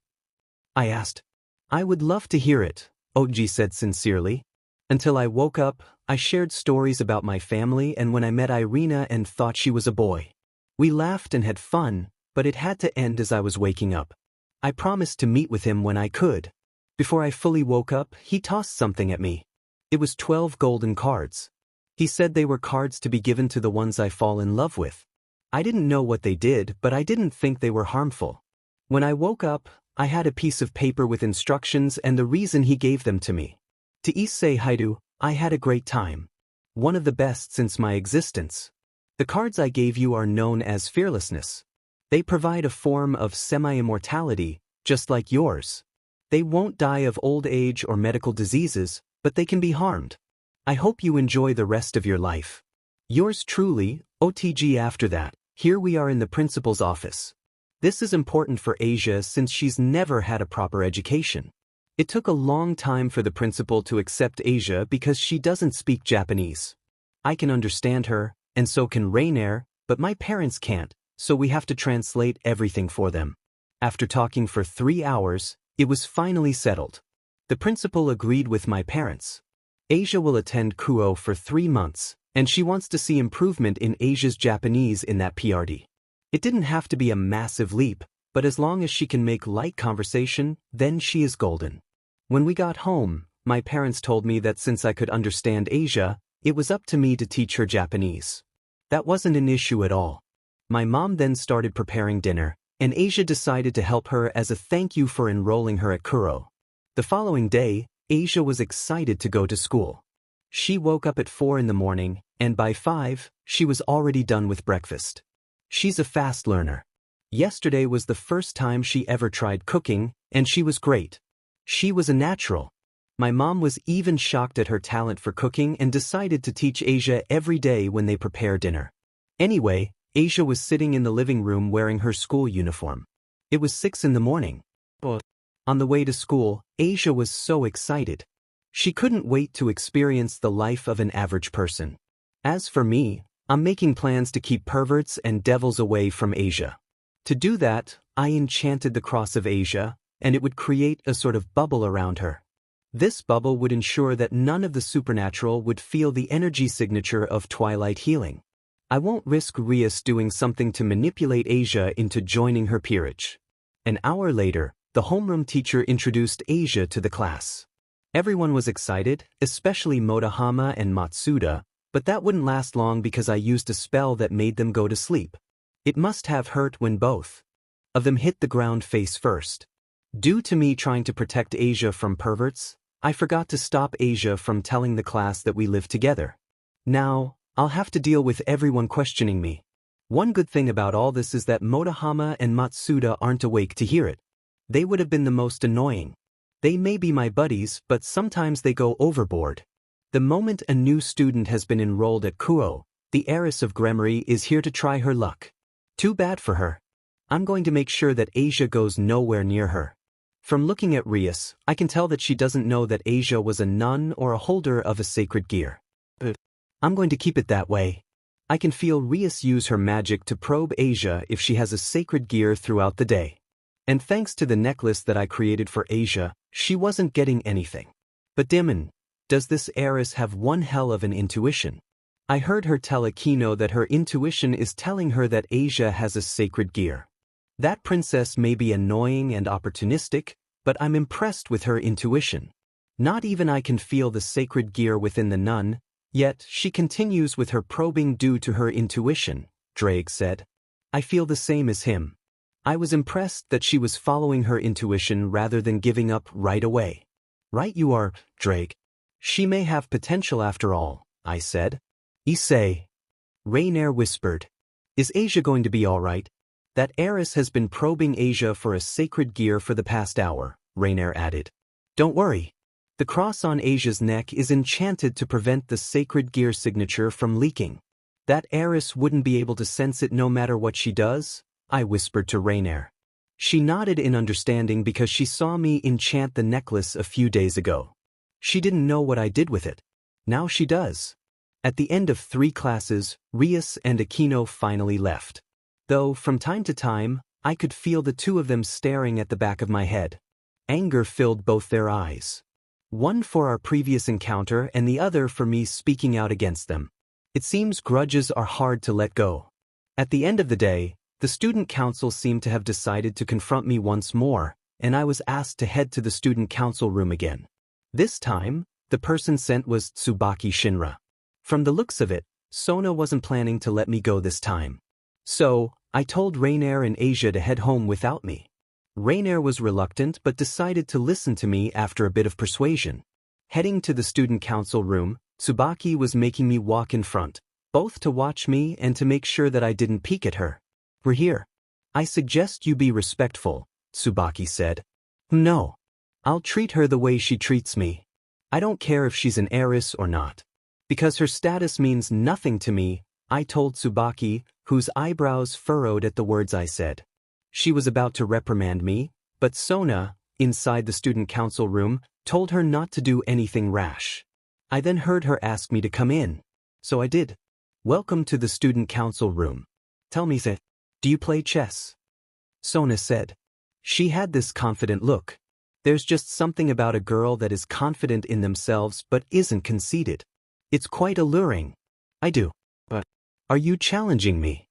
I asked. "I would love to hear it," OTG said sincerely. "Until I woke up, I shared stories about my family and when I met Irina and thought she was a boy. We laughed and had fun, but it had to end as I was waking up. I promised to meet with him when I could. Before I fully woke up, he tossed something at me. It was 12 golden cards. He said they were cards to be given to the ones I fall in love with. I didn't know what they did, but I didn't think they were harmful. When I woke up, I had a piece of paper with instructions and the reason he gave them to me. To Issei Hyoudou, I had a great time. One of the best since my existence. The cards I gave you are known as fearlessness. They provide a form of semi-immortality, just like yours. They won't die of old age or medical diseases, but they can be harmed. I hope you enjoy the rest of your life. Yours truly, OTG." After that, here we are in the principal's office. This is important for Asia since she's never had a proper education. It took a long time for the principal to accept Asia because she doesn't speak Japanese. I can understand her, and so can Rainier, but my parents can't, so we have to translate everything for them. After talking for 3 hours, it was finally settled. The principal agreed with my parents. Asia will attend Kuo for 3 months, and she wants to see improvement in Asia's Japanese in that PRD. It didn't have to be a massive leap, but as long as she can make light conversation, then she is golden. When we got home, my parents told me that since I could understand Asia, it was up to me to teach her Japanese. That wasn't an issue at all. My mom then started preparing dinner, and Asia decided to help her as a thank you for enrolling her at Kuro. The following day, Asia was excited to go to school. She woke up at 4 in the morning, and by 5, she was already done with breakfast. She's a fast learner. Yesterday was the first time she ever tried cooking, and she was great. She was a natural. My mom was even shocked at her talent for cooking and decided to teach Asia every day when they prepare dinner. Anyway, Asia was sitting in the living room wearing her school uniform. It was 6 in the morning. On the way to school, Asia was so excited. She couldn't wait to experience the life of an average person. As for me, I'm making plans to keep perverts and devils away from Asia. To do that, I enchanted the cross of Asia, and it would create a sort of bubble around her. This bubble would ensure that none of the supernatural would feel the energy signature of twilight healing. I won't risk Rias doing something to manipulate Asia into joining her peerage. An hour later, the homeroom teacher introduced Asia to the class. Everyone was excited, especially Motohama and Matsuda, but that wouldn't last long because I used a spell that made them go to sleep. It must have hurt when both of them hit the ground face first. Due to me trying to protect Asia from perverts, I forgot to stop Asia from telling the class that we live together. Now, I'll have to deal with everyone questioning me. One good thing about all this is that Motohama and Matsuda aren't awake to hear it. They would have been the most annoying. They may be my buddies, but sometimes they go overboard. The moment a new student has been enrolled at Kuo, the heiress of Gremory is here to try her luck. Too bad for her. I'm going to make sure that Asia goes nowhere near her. From looking at Rias, I can tell that she doesn't know that Asia was a nun or a holder of a sacred gear. I'm going to keep it that way. I can feel Rias use her magic to probe Asia if she has a sacred gear throughout the day. And thanks to the necklace that I created for Asia, she wasn't getting anything. But Demon, does this heiress have one hell of an intuition? I heard her tell Akino that her intuition is telling her that Asia has a sacred gear. That princess may be annoying and opportunistic, but I'm impressed with her intuition. Not even I can feel the sacred gear within the nun, yet she continues with her probing due to her intuition, Drake said. I feel the same as him. I was impressed that she was following her intuition rather than giving up right away. Right you are, Drake. She may have potential after all, I said. Issei. Rainier whispered. Is Asia going to be all right? That heiress has been probing Asia for a sacred gear for the past hour, Rainier added. Don't worry. The cross on Asia's neck is enchanted to prevent the sacred gear signature from leaking. That heiress wouldn't be able to sense it no matter what she does, I whispered to Rainier. She nodded in understanding because she saw me enchant the necklace a few days ago. She didn't know what I did with it. Now she does. At the end of 3 classes, Rias and Akino finally left. Though, from time to time, I could feel the two of them staring at the back of my head. Anger filled both their eyes. One for our previous encounter and the other for me speaking out against them. It seems grudges are hard to let go. At the end of the day, the student council seemed to have decided to confront me once more, and I was asked to head to the student council room again. This time, the person sent was Tsubaki Shinra. From the looks of it, Sona wasn't planning to let me go this time. So, I told Rainier and Asia to head home without me. Rainier was reluctant but decided to listen to me after a bit of persuasion. Heading to the student council room, Tsubaki was making me walk in front, both to watch me and to make sure that I didn't peek at her. We're here. I suggest you be respectful, Tsubaki said. No. I'll treat her the way she treats me. I don't care if she's an heiress or not. Because her status means nothing to me, I told Tsubaki, whose eyebrows furrowed at the words I said. She was about to reprimand me, but Sona, inside the student council room, told her not to do anything rash. I then heard her ask me to come in. So I did. Welcome to the student council room. Tell me, do you play chess? Sona said. She had this confident look. There's just something about a girl that is confident in themselves but isn't conceited. It's quite alluring. I do. But are you challenging me?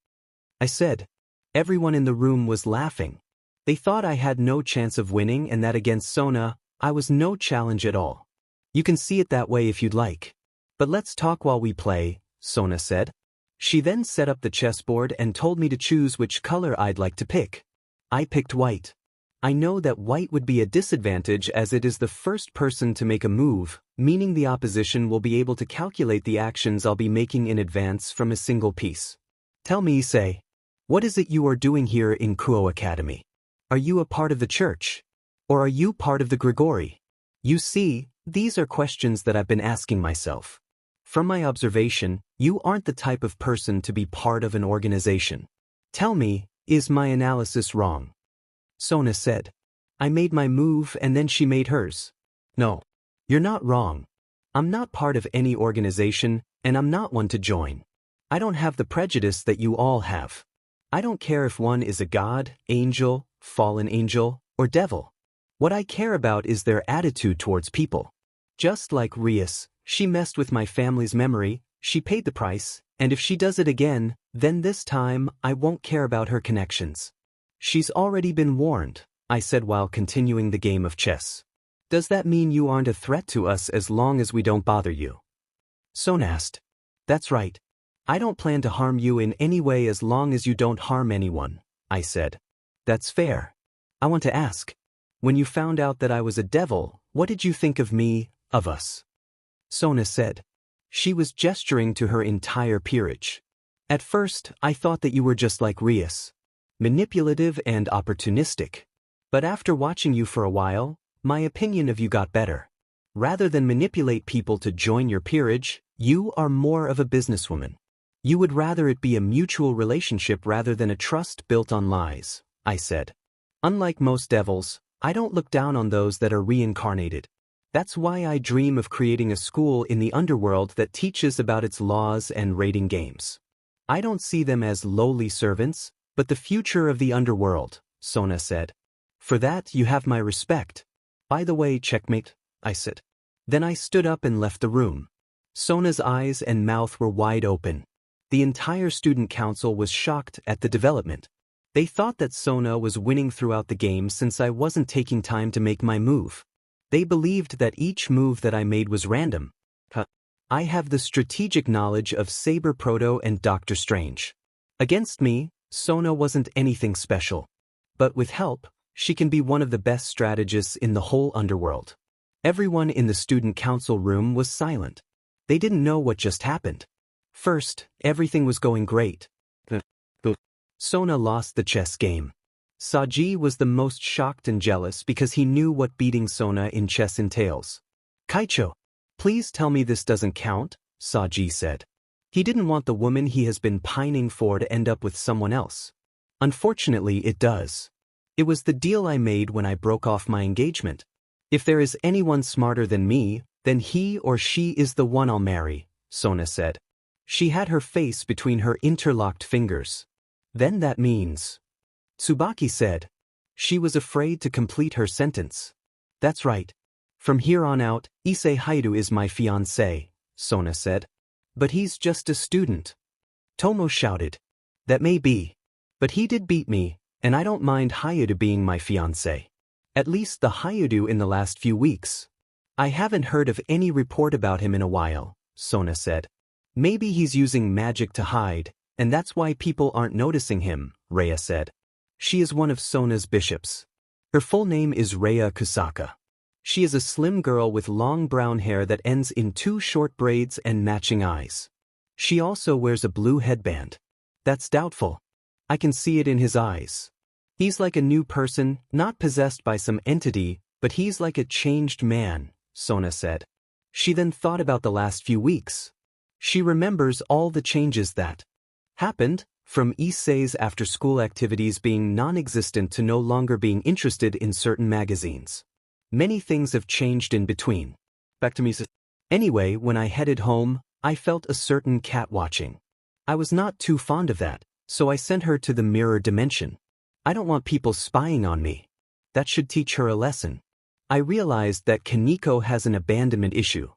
I said. Everyone in the room was laughing. They thought I had no chance of winning and that against Sona, I was no challenge at all. You can see it that way if you'd like. But let's talk while we play, Sona said. She then set up the chessboard and told me to choose which color I'd like to pick. I picked white. I know that white would be a disadvantage as it is the first person to make a move, meaning the opposition will be able to calculate the actions I'll be making in advance from a single piece. Tell me, Issei, what is it you are doing here in Kuo Academy? Are you a part of the church? Or are you part of the Grigori? You see, these are questions that I've been asking myself. From my observation, you aren't the type of person to be part of an organization. Tell me, is my analysis wrong? Sona said. I made my move and then she made hers. No, you're not wrong. I'm not part of any organization, and I'm not one to join. I don't have the prejudice that you all have. I don't care if one is a god, angel, fallen angel, or devil. What I care about is their attitude towards people. Just like Rias, she messed with my family's memory, she paid the price, and if she does it again, then this time I won't care about her connections. She's already been warned, I said while continuing the game of chess. Does that mean you aren't a threat to us as long as we don't bother you? Sona asked. That's right. I don't plan to harm you in any way as long as you don't harm anyone, I said. That's fair. I want to ask. When you found out that I was a devil, what did you think of me, of us? Sona said. She was gesturing to her entire peerage. At first, I thought that you were just like Rias. Manipulative and opportunistic. But after watching you for a while, my opinion of you got better. Rather than manipulate people to join your peerage, you are more of a businesswoman. You would rather it be a mutual relationship rather than a trust built on lies, I said. Unlike most devils, I don't look down on those that are reincarnated. That's why I dream of creating a school in the underworld that teaches about its laws and rating games. I don't see them as lowly servants, but the future of the underworld, Sona said. For that you have my respect. By the way, checkmate, I said. Then I stood up and left the room. Sona's eyes and mouth were wide open. The entire student council was shocked at the development. They thought that Sona was winning throughout the game since I wasn't taking time to make my move. They believed that each move that I made was random. I have the strategic knowledge of Saber Proto and Doctor Strange. Against me, Sona wasn't anything special. But with help, she can be one of the best strategists in the whole underworld. Everyone in the student council room was silent. They didn't know what just happened. First, everything was going great. Sona lost the chess game. Saji was the most shocked and jealous because he knew what beating Sona in chess entails. Kaicho, please tell me this doesn't count, Saji said. He didn't want the woman he has been pining for to end up with someone else. Unfortunately, it does. It was the deal I made when I broke off my engagement. If there is anyone smarter than me, then he or she is the one I'll marry, Sona said. She had her face between her interlocked fingers. Then that means... Tsubaki said. She was afraid to complete her sentence. That's right. From here on out, Issei Hyoudou is my fiancé, Sona said. But he's just a student. Tomo shouted. That may be. But he did beat me, and I don't mind Hyoudou being my fiancé. At least the Hyoudou in the last few weeks. I haven't heard of any report about him in a while, Sona said. Maybe he's using magic to hide, and that's why people aren't noticing him, Rhea said. She is one of Sona's bishops. Her full name is Rhea Kusaka. She is a slim girl with long brown hair that ends in 2 short braids and matching eyes. She also wears a blue headband. That's doubtful. I can see it in his eyes. He's like a new person, not possessed by some entity, but he's like a changed man, Sona said. She then thought about the last few weeks. She remembers all the changes that happened, from Issei's after-school activities being non-existent to no longer being interested in certain magazines. Many things have changed in between. Back to me. Anyway, when I headed home, I felt a certain cat watching. I was not too fond of that, so I sent her to the mirror dimension. I don't want people spying on me. That should teach her a lesson. I realized that Kaneko has an abandonment issue.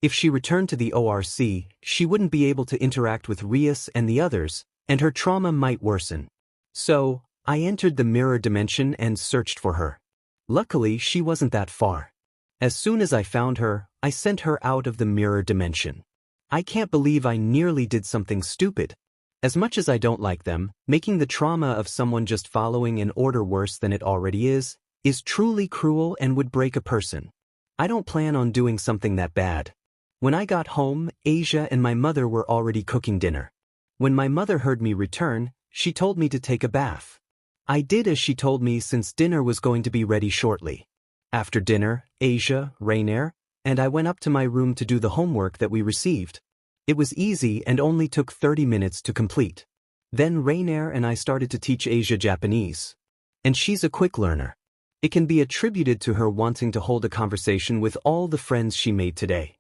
If she returned to the ORC, she wouldn't be able to interact with Rias and the others, and her trauma might worsen. So, I entered the mirror dimension and searched for her. Luckily, she wasn't that far. As soon as I found her, I sent her out of the mirror dimension. I can't believe I nearly did something stupid. As much as I don't like them, making the trauma of someone just following an order worse than it already is truly cruel and would break a person. I don't plan on doing something that bad. When I got home, Asia and my mother were already cooking dinner. When my mother heard me return, she told me to take a bath. I did as she told me since dinner was going to be ready shortly. After dinner, Asia, Rainier, and I went up to my room to do the homework that we received. It was easy and only took 30 minutes to complete. Then Rainier and I started to teach Asia Japanese. And she's a quick learner. It can be attributed to her wanting to hold a conversation with all the friends she made today.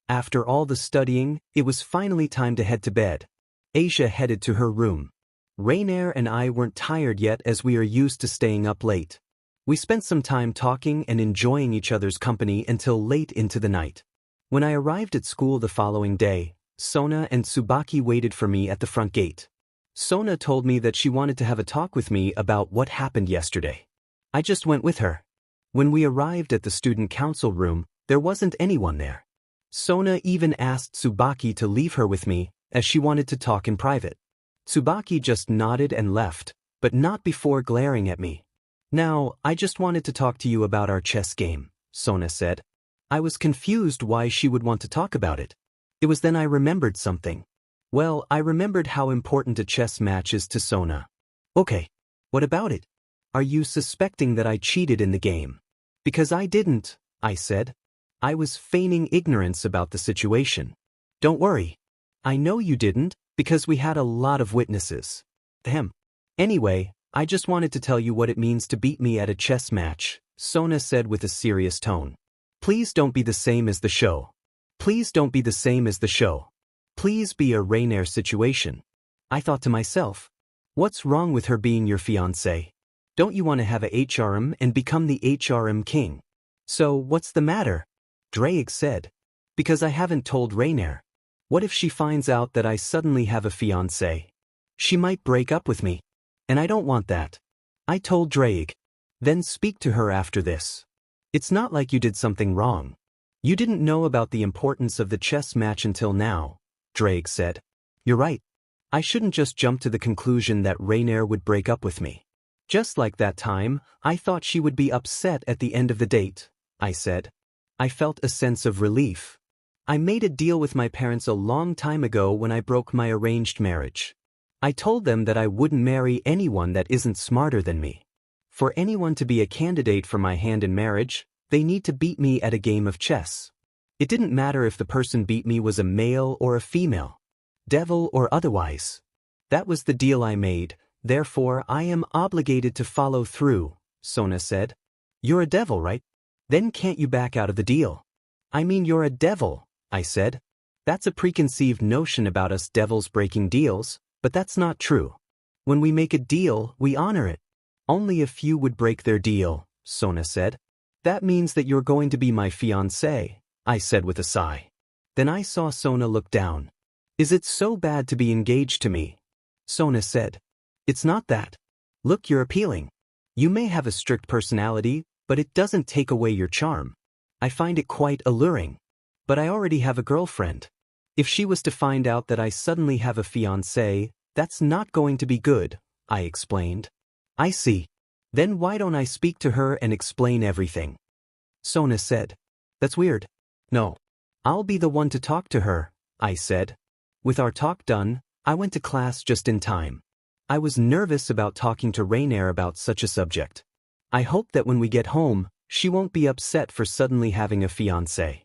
After all the studying, it was finally time to head to bed. Asia headed to her room. Rainier and I weren't tired yet as we are used to staying up late. We spent some time talking and enjoying each other's company until late into the night. When I arrived at school the following day, Sona and Tsubaki waited for me at the front gate. Sona told me that she wanted to have a talk with me about what happened yesterday. I just went with her. When we arrived at the student council room, there wasn't anyone there. Sona even asked Tsubaki to leave her with me, as she wanted to talk in private. Tsubaki just nodded and left, but not before glaring at me. "Now, I just wanted to talk to you about our chess game," Sona said. I was confused why she would want to talk about it. It was then I remembered something. Well, I remembered how important a chess match is to Sona. "Okay. What about it? Are you suspecting that I cheated in the game?" "Because I didn't," I said. I was feigning ignorance about the situation. "Don't worry. I know you didn't, because we had a lot of witnesses." Anyway, I just wanted to tell you what it means to beat me at a chess match," Sona said with a serious tone. "Please don't be the same as the show. Please don't be the same as the show. Please be a Rainier situation." I thought to myself, what's wrong with her being your fiancé? Don't you want to have a HRM and become the HRM king? "So, what's the matter?" Drake said. "Because I haven't told Rainier. What if she finds out that I suddenly have a fiancé? She might break up with me. And I don't want that." I told Drake. "Then speak to her after this. It's not like you did something wrong. You didn't know about the importance of the chess match until now," Drake said. "You're right. I shouldn't just jump to the conclusion that Rainier would break up with me. Just like that time, I thought she would be upset at the end of the date," I said. I felt a sense of relief. I made a deal with my parents a long time ago when I broke my arranged marriage. I told them that I wouldn't marry anyone that isn't smarter than me. For anyone to be a candidate for my hand in marriage, they need to beat me at a game of chess. It didn't matter if the person beat me was a male or a female, devil or otherwise. That was the deal I made, therefore I am obligated to follow through," Sona said. "You're a devil, right? Then can't you back out of the deal?" "I mean, you're a devil," I said. "That's a preconceived notion about us devils breaking deals. But that's not true. When we make a deal, we honor it." "Only a few would break their deal," Sona said. "That means that you're going to be my fiancé," I said with a sigh. Then I saw Sona look down. "Is it so bad to be engaged to me?" Sona said. "It's not that. Look, you're appealing. You may have a strict personality, but it doesn't take away your charm. I find it quite alluring. But I already have a girlfriend. If she was to find out that I suddenly have a fiancé, that's not going to be good," I explained. "I see. Then why don't I speak to her and explain everything?" Sona said. "That's weird." "No. I'll be the one to talk to her," I said. With our talk done, I went to class just in time. I was nervous about talking to Rainier about such a subject. I hope that when we get home, she won't be upset for suddenly having a fiancé.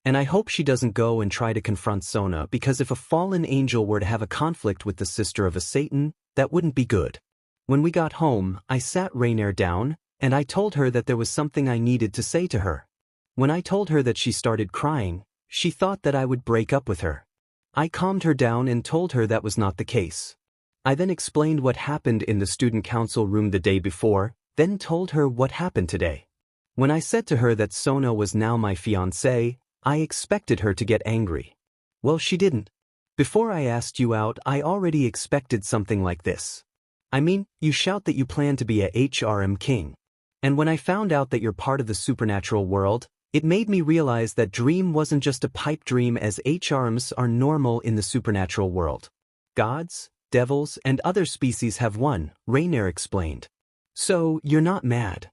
And I hope she doesn't go and try to confront Sona, because if a fallen angel were to have a conflict with the sister of a Satan, that wouldn't be good. When we got home, I sat Rainier down, and I told her that there was something I needed to say to her. When I told her that, she started crying. She thought that I would break up with her. I calmed her down and told her that was not the case. I then explained what happened in the student council room the day before, then told her what happened today. When I said to her that Sona was now my fiancé, I expected her to get angry. Well, she didn't. "Before I asked you out, I already expected something like this. I mean, you shout that you plan to be a HRM king. And when I found out that you're part of the supernatural world, it made me realize that dream wasn't just a pipe dream, as HRMs are normal in the supernatural world. Gods, devils, and other species have one," Rainier explained. "So, you're not mad?"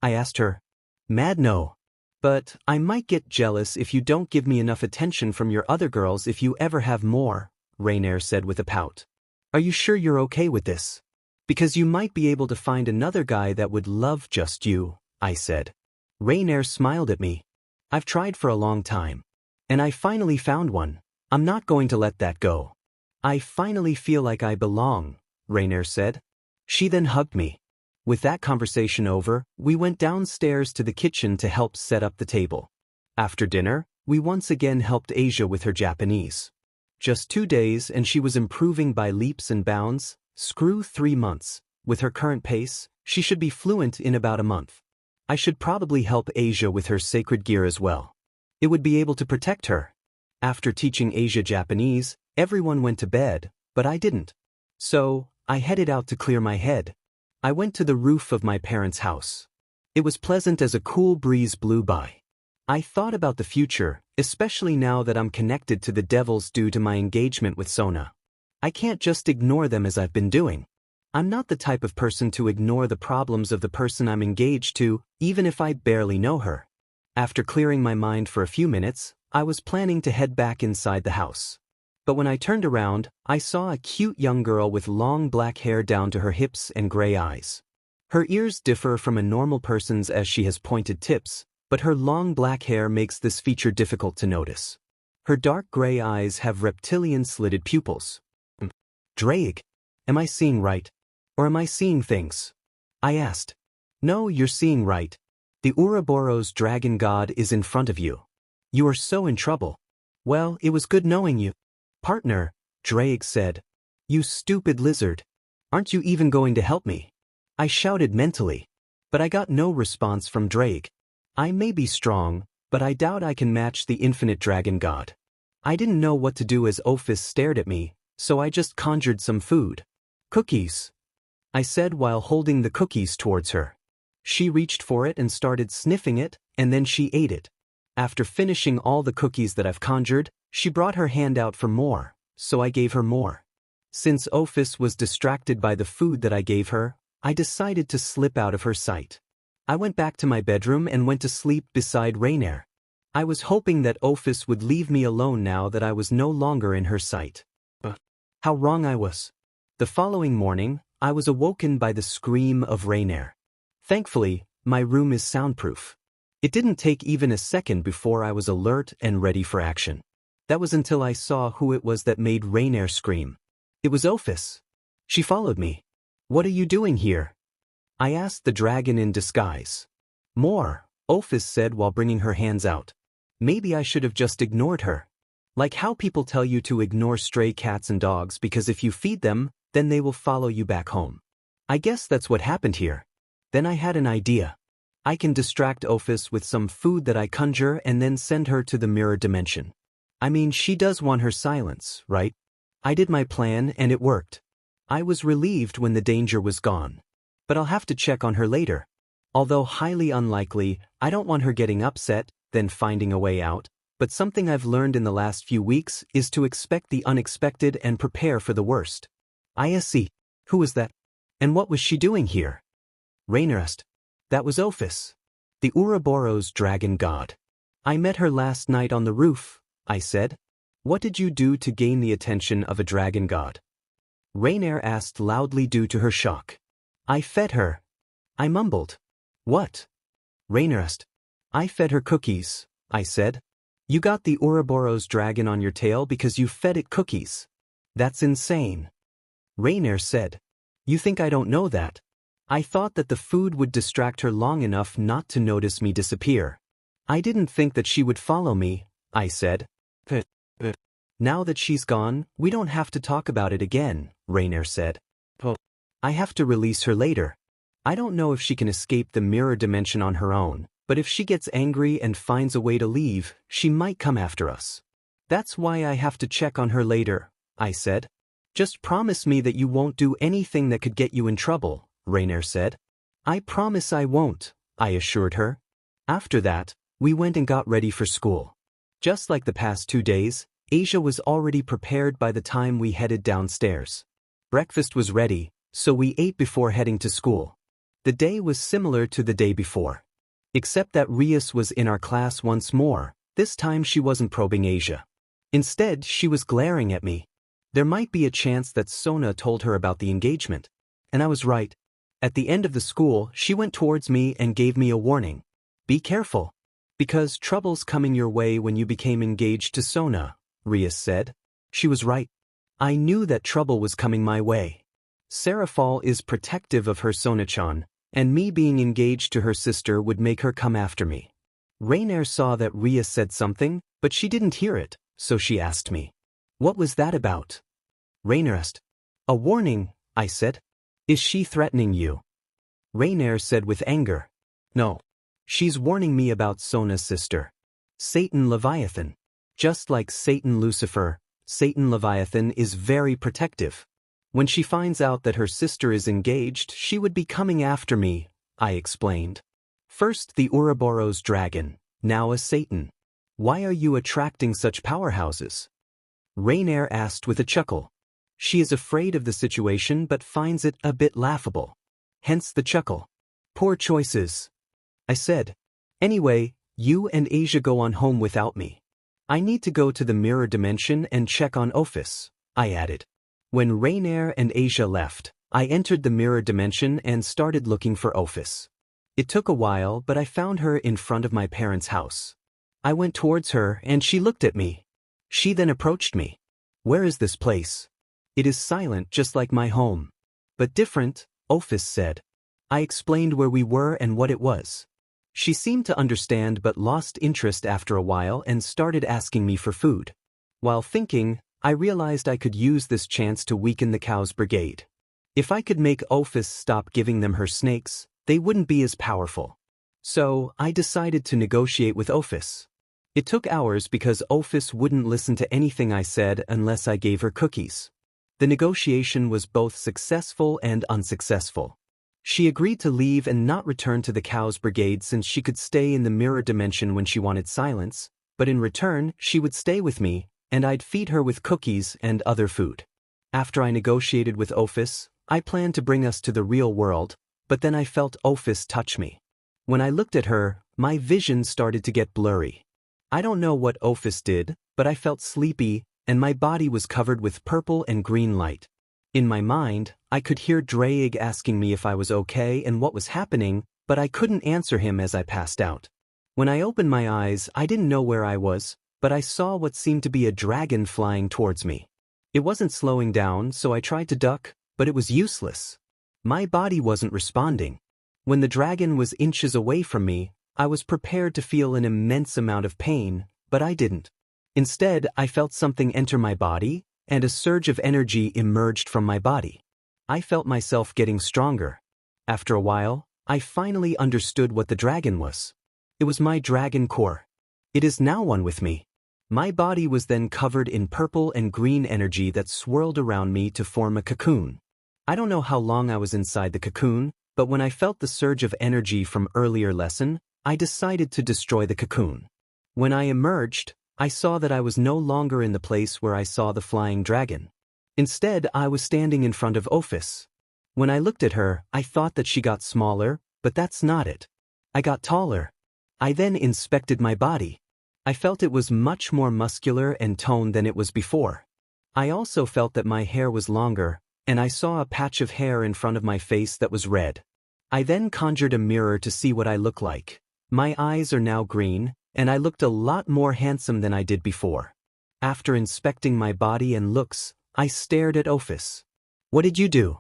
I asked her. "Mad, no. But I might get jealous if you don't give me enough attention from your other girls if you ever have more," Rainier said with a pout. "Are you sure you're okay with this? Because you might be able to find another guy that would love just you," I said. Rainier smiled at me. "I've tried for a long time. And I finally found one. I'm not going to let that go. I finally feel like I belong," Rainier said. She then hugged me. With that conversation over, we went downstairs to the kitchen to help set up the table. After dinner, we once again helped Asia with her Japanese. Just 2 days and she was improving by leaps and bounds. Screw 3 months. With her current pace, She should be fluent in about a month. I should probably help Asia with her sacred gear as well. It would be able to protect her. After teaching Asia Japanese, everyone went to bed, but I didn't. So, I headed out to clear my head. I went to the roof of my parents' house. It was pleasant as a cool breeze blew by. I thought about the future, especially now that I'm connected to the devils due to my engagement with Sona. I can't just ignore them as I've been doing. I'm not the type of person to ignore the problems of the person I'm engaged to, even if I barely know her. After clearing my mind for a few minutes, I was planning to head back inside the house. But when I turned around, I saw a cute young girl with long black hair down to her hips and gray eyes. Her ears differ from a normal person's as she has pointed tips, but her long black hair makes this feature difficult to notice. Her dark gray eyes have reptilian slitted pupils. Drake, am I seeing right? Or am I seeing things? I asked. No, you're seeing right. The Ouroboros dragon god is in front of you. You are so in trouble. Well, it was good knowing you. Partner, Drake said. You stupid lizard. Aren't you even going to help me? I shouted mentally. But I got no response from Drake. I may be strong, but I doubt I can match the infinite dragon god. I didn't know what to do as Ophis stared at me, so I just conjured some food. Cookies, I said while holding the cookies towards her. She reached for it and started sniffing it, and then she ate it. After finishing all the cookies that I've conjured, she brought her hand out for more, so I gave her more. Since Ophis was distracted by the food that I gave her, I decided to slip out of her sight. I went back to my bedroom and went to sleep beside Rainier. I was hoping that Ophis would leave me alone now that I was no longer in her sight. How wrong I was. The following morning, I was awoken by the scream of Rainier. Thankfully, my room is soundproof. It didn't take even a second before I was alert and ready for action. That was until I saw who it was that made Rainier scream. It was Ophis. She followed me. What are you doing here? I asked the dragon in disguise. More, Ophis said while bringing her hands out. Maybe I should have just ignored her. Like how people tell you to ignore stray cats and dogs because if you feed them, then they will follow you back home. I guess that's what happened here. Then I had an idea. I can distract Ophis with some food that I conjure and then send her to the mirror dimension. I mean, she does want her silence, right? I did my plan and it worked. I was relieved when the danger was gone. But I'll have to check on her later. Although highly unlikely, I don't want her getting upset, then finding a way out. But something I've learned in the last few weeks is to expect the unexpected and prepare for the worst. I see. Who was that? And what was she doing here? Rainier. That was Ophis. The Ouroboros dragon god. I met her last night on the roof, I said. What did you do to gain the attention of a dragon god? Rainier asked loudly due to her shock. I fed her. I mumbled. What? Rainier. I fed her cookies, I said. You got the Ouroboros dragon on your tail because you fed it cookies. That's insane. Rainier said. You think I don't know that? I thought that the food would distract her long enough not to notice me disappear. I didn't think that she would follow me, I said. Now that she's gone, we don't have to talk about it again, Rainier said. I have to release her later. I don't know if she can escape the mirror dimension on her own, but if she gets angry and finds a way to leave, she might come after us. That's why I have to check on her later, I said. Just promise me that you won't do anything that could get you in trouble, Rainier said. I promise I won't, I assured her. After that, we went and got ready for school. Just like the past 2 days, Asia was already prepared by the time we headed downstairs. Breakfast was ready, so we ate before heading to school. The day was similar to the day before. Except that Rias was in our class once more. This time she wasn't probing Asia. Instead, she was glaring at me. There might be a chance that Sona told her about the engagement. And I was right. At the end of the school, she went towards me and gave me a warning. Be careful. Because trouble's coming your way when you became engaged to Sona, Rias said. She was right. I knew that trouble was coming my way. Serafal is protective of her Sona-chan, and me being engaged to her sister would make her come after me. Rainier saw that Rias said something, but she didn't hear it, so she asked me. What was that about? Rainier asked. A warning, I said. Is she threatening you? Rainier said with anger. No. She's warning me about Sona's sister. Satan Leviathan. Just like Satan Lucifer, Satan Leviathan is very protective. When she finds out that her sister is engaged, she would be coming after me, I explained. First the Ouroboros dragon, now a Satan. Why are you attracting such powerhouses? Rainier asked with a chuckle. She is afraid of the situation but finds it a bit laughable. Hence the chuckle. Poor choices. I said. Anyway, you and Asia go on home without me. I need to go to the mirror dimension and check on Ophis, I added. When Rainier and Asia left, I entered the mirror dimension and started looking for Ophis. It took a while, but I found her in front of my parents' house. I went towards her and she looked at me. She then approached me. Where is this place? It is silent just like my home. But different, Ophis said. I explained where we were and what it was. She seemed to understand but lost interest after a while and started asking me for food. While thinking, I realized I could use this chance to weaken the Cows Brigade. If I could make Ophis stop giving them her snakes, they wouldn't be as powerful. So, I decided to negotiate with Ophis. It took hours because Ophis wouldn't listen to anything I said unless I gave her cookies. The negotiation was both successful and unsuccessful. She agreed to leave and not return to the Cows Brigade since she could stay in the mirror dimension when she wanted silence, but in return, she would stay with me, and I'd feed her with cookies and other food. After I negotiated with Ophis, I planned to bring us to the real world, but then I felt Ophis touch me. When I looked at her, my vision started to get blurry. I don't know what Ophis did, but I felt sleepy, and my body was covered with purple and green light. In my mind, I could hear Drake asking me if I was okay and what was happening, but I couldn't answer him as I passed out. When I opened my eyes, I didn't know where I was, but I saw what seemed to be a dragon flying towards me. It wasn't slowing down, so I tried to duck, but it was useless. My body wasn't responding. When the dragon was inches away from me, I was prepared to feel an immense amount of pain, but I didn't. Instead, I felt something enter my body, and a surge of energy emerged from my body. I felt myself getting stronger. After a while, I finally understood what the dragon was. It was my dragon core. It is now one with me. My body was then covered in purple and green energy that swirled around me to form a cocoon. I don't know how long I was inside the cocoon, but when I felt the surge of energy from earlier lesson, I decided to destroy the cocoon. When I emerged, I saw that I was no longer in the place where I saw the flying dragon. Instead, I was standing in front of Ophis. When I looked at her, I thought that she got smaller, but that's not it. I got taller. I then inspected my body. I felt it was much more muscular and toned than it was before. I also felt that my hair was longer, and I saw a patch of hair in front of my face that was red. I then conjured a mirror to see what I look like. My eyes are now green, and I looked a lot more handsome than I did before. After inspecting my body and looks, I stared at Ophis. What did you do?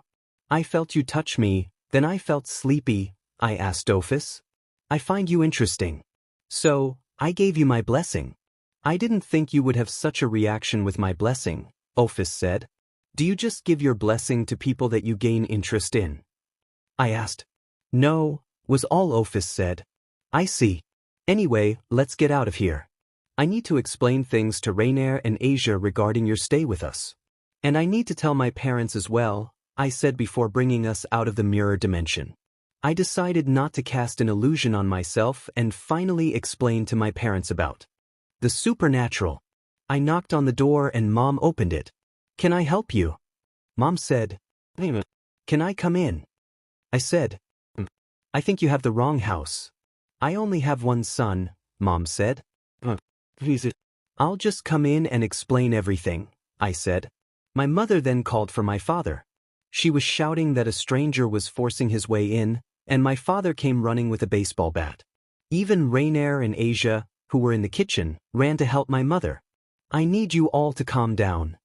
I felt you touch me, then I felt sleepy, I asked Ophis. I find you interesting. So, I gave you my blessing. I didn't think you would have such a reaction with my blessing, Ophis said. Do you just give your blessing to people that you gain interest in? I asked. No, was all Ophis said. I see. Anyway, let's get out of here. I need to explain things to Rainier and Asia regarding your stay with us. And I need to tell my parents as well, I said before bringing us out of the mirror dimension. I decided not to cast an illusion on myself and finally explained to my parents about the supernatural. I knocked on the door and Mom opened it. Can I help you? Mom said, Can I come in? I said, I think you have the wrong house. I only have one son, Mom said. I'll just come in and explain everything, I said. My mother then called for my father. She was shouting that a stranger was forcing his way in, and my father came running with a baseball bat. Even Rainier and Asia, who were in the kitchen, ran to help my mother. I need you all to calm down.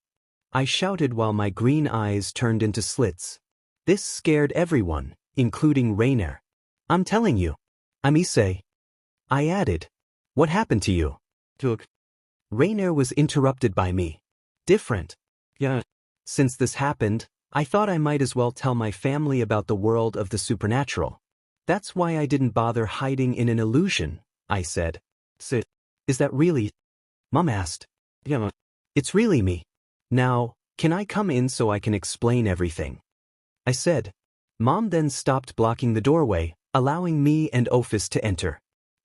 I shouted while my green eyes turned into slits. This scared everyone, including Rainier. I'm telling you. I'm Issei. I added. What happened to you? Rainier was interrupted by me. Different. Yeah. Since this happened, I thought I might as well tell my family about the world of the supernatural. That's why I didn't bother hiding in an illusion, I said. So, is that really? Mom asked. Yeah, it's really me. Now, can I come in so I can explain everything? I said. Mom then stopped blocking the doorway, allowing me and Ophis to enter.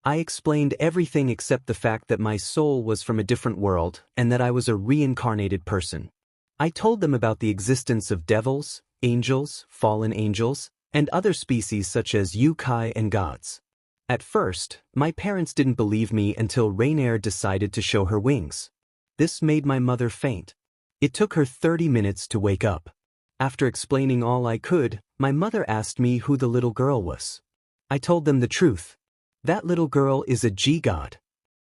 I explained everything except the fact that my soul was from a different world and that I was a reincarnated person. I told them about the existence of devils, angels, fallen angels, and other species such as yokai and gods. At first, my parents didn't believe me until Rainier decided to show her wings. This made my mother faint. It took her 30 minutes to wake up. After explaining all I could, my mother asked me who the little girl was. I told them the truth. That little girl is a G-god.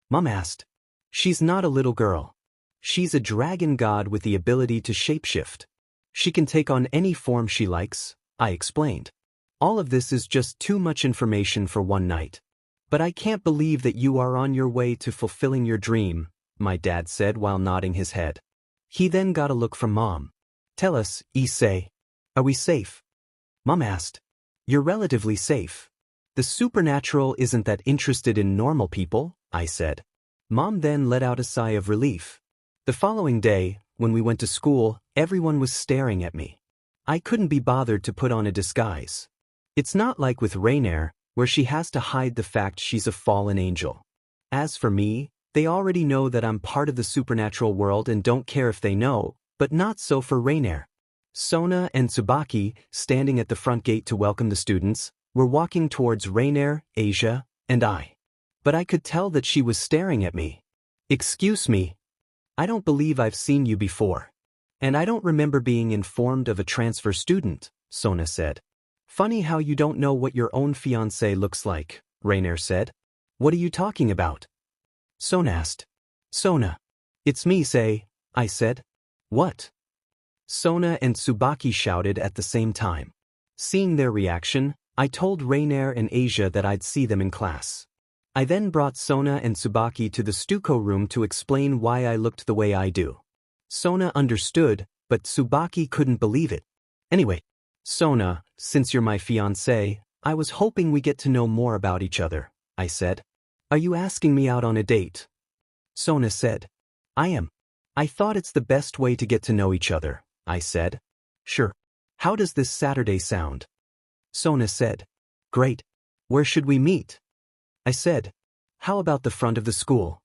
Mom asked. She's not a little girl. She's a dragon god with the ability to shapeshift. She can take on any form she likes, I explained. All of this is just too much information for one night. But I can't believe that you are on your way to fulfilling your dream, my dad said while nodding his head. He then got a look from Mom. Tell us, Issei. Are we safe? Mom asked. You're relatively safe. The supernatural isn't that interested in normal people, I said. Mom then let out a sigh of relief. The following day, when we went to school, everyone was staring at me. I couldn't be bothered to put on a disguise. It's not like with Rainier, where she has to hide the fact she's a fallen angel. As for me, they already know that I'm part of the supernatural world and don't care if they know, but not so for Rainier. Sona and Tsubaki, standing at the front gate to welcome the students, were walking towards Rainier, Asia, and I. But I could tell that she was staring at me. Excuse me. I don't believe I've seen you before. And I don't remember being informed of a transfer student, Sona said. Funny how you don't know what your own fiancé looks like, Rainier said. What are you talking about? Sona asked. Sona. It's me, Issei, I said. What? Sona and Tsubaki shouted at the same time. Seeing their reaction, I told Rainier and Asia that I'd see them in class. I then brought Sona and Tsubaki to the stucco room to explain why I looked the way I do. Sona understood, but Tsubaki couldn't believe it. Anyway, Sona, since you're my fiancé, I was hoping we get to know more about each other, I said. Are you asking me out on a date? Sona said. I am. I thought it's the best way to get to know each other, I said. Sure. How does this Saturday sound? Sona said. Great. Where should we meet? I said. How about the front of the school?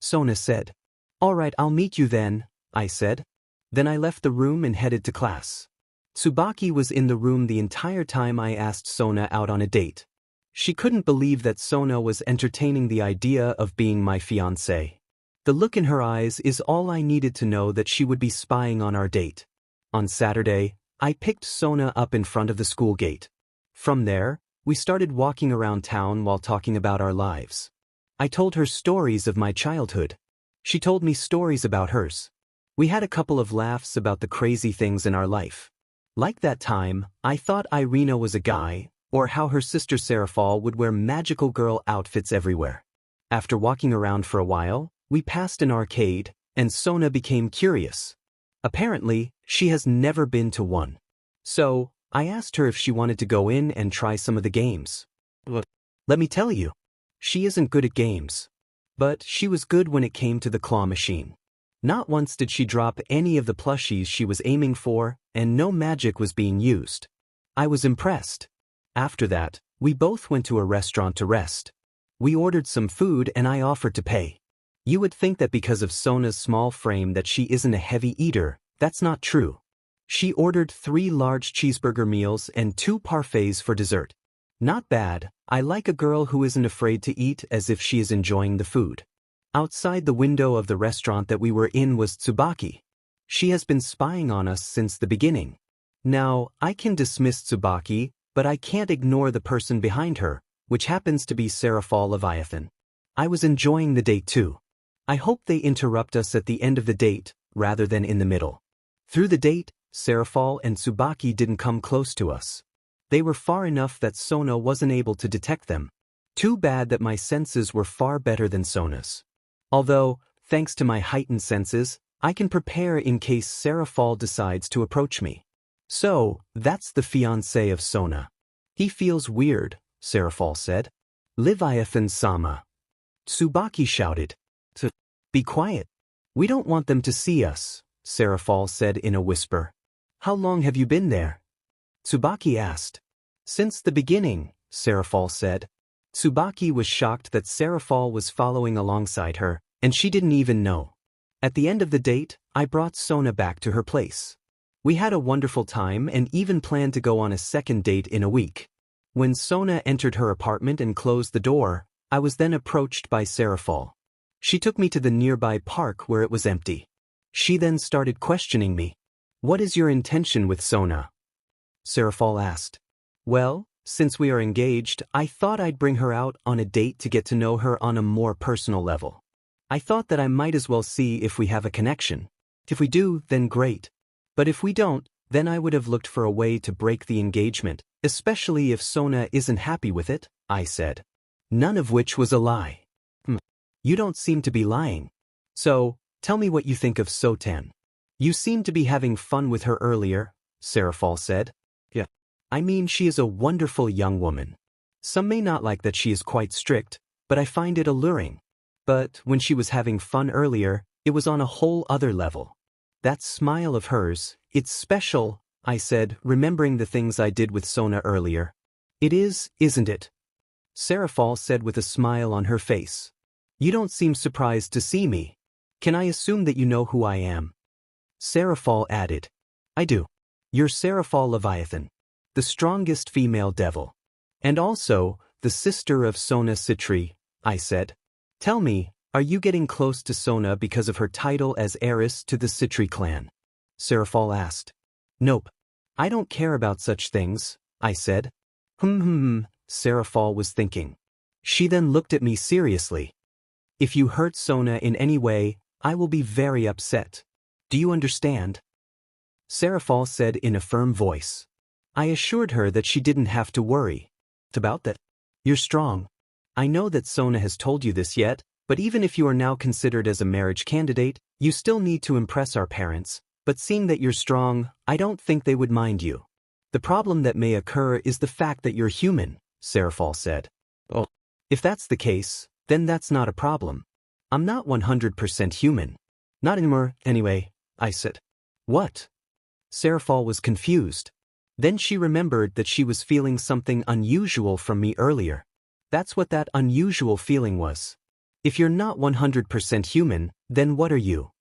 Sona said. All right, I'll meet you then, I said. Then I left the room and headed to class. Tsubaki was in the room the entire time I asked Sona out on a date. She couldn't believe that Sona was entertaining the idea of being my fiancé. The look in her eyes is all I needed to know that she would be spying on our date. On Saturday, I picked Sona up in front of the school gate. From there, we started walking around town while talking about our lives. I told her stories of my childhood. She told me stories about hers. We had a couple of laughs about the crazy things in our life. Like that time, I thought Irina was a guy, or how her sister Serafal would wear magical girl outfits everywhere. After walking around for a while, we passed an arcade, and Sona became curious. Apparently, she has never been to one. So, I asked her if she wanted to go in and try some of the games. Let me tell you, she isn't good at games. But she was good when it came to the claw machine. Not once did she drop any of the plushies she was aiming for, and no magic was being used. I was impressed. After that, we both went to a restaurant to rest. We ordered some food and I offered to pay. You would think that because of Sona's small frame that she isn't a heavy eater. That's not true. She ordered 3 large cheeseburger meals and 2 parfaits for dessert. Not bad. I like a girl who isn't afraid to eat as if she is enjoying the food. Outside the window of the restaurant that we were in was Tsubaki. She has been spying on us since the beginning. Now, I can dismiss Tsubaki, but I can't ignore the person behind her, which happens to be Serafal Leviathan. I was enjoying the date too. I hope they interrupt us at the end of the date, rather than in the middle. Through the date, Serafal and Tsubaki didn't come close to us. They were far enough that Sona wasn't able to detect them. Too bad that my senses were far better than Sona's. Although, thanks to my heightened senses, I can prepare in case Serafal decides to approach me. So, that's the fiancé of Sona. He feels weird, Serafal said. Leviathan-sama. Tsubaki shouted. Be quiet. We don't want them to see us, Serafal said in a whisper. How long have you been there? Tsubaki asked. Since the beginning, Serafal said. Tsubaki was shocked that Serafal was following alongside her, and she didn't even know. At the end of the date, I brought Sona back to her place. We had a wonderful time and even planned to go on a second date in a week. When Sona entered her apartment and closed the door, I was then approached by Serafal. She took me to the nearby park where it was empty. She then started questioning me. What is your intention with Sona? Serafal asked. Well, since we are engaged, I thought I'd bring her out on a date to get to know her on a more personal level. I thought that I might as well see if we have a connection. If we do, then great. But if we don't, then I would have looked for a way to break the engagement, especially if Sona isn't happy with it, I said. None of which was a lie. You don't seem to be lying. So, tell me what you think of Sotan. You seemed to be having fun with her earlier, Serafal said. Yeah. I mean, she is a wonderful young woman. Some may not like that she is quite strict, but I find it alluring. But when she was having fun earlier, it was on a whole other level. That smile of hers, it's special, I said, remembering the things I did with Sona earlier. It is, isn't it? Serafal said with a smile on her face. You don't seem surprised to see me. Can I assume that you know who I am? Serafal added. I do. You're Serafal Leviathan, the strongest female devil. And also, the sister of Sona Citri, I said. Tell me, are you getting close to Sona because of her title as heiress to the Citri clan? Serafal asked. Nope. I don't care about such things, I said. Serafal was thinking. She then looked at me seriously. If you hurt Sona in any way, I will be very upset. Do you understand? Serafal said in a firm voice. I assured her that she didn't have to worry. About that. You're strong. I know that Sona has told you this yet, but even if you are now considered as a marriage candidate, you still need to impress our parents, but seeing that you're strong, I don't think they would mind you. The problem that may occur is the fact that you're human, Serafal said. Oh. If that's the case, then that's not a problem. I'm not 100% human. Not anymore, anyway, I said. What? Serafal was confused. Then she remembered that she was feeling something unusual from me earlier. That's what that unusual feeling was. If you're not 100% human, then what are you?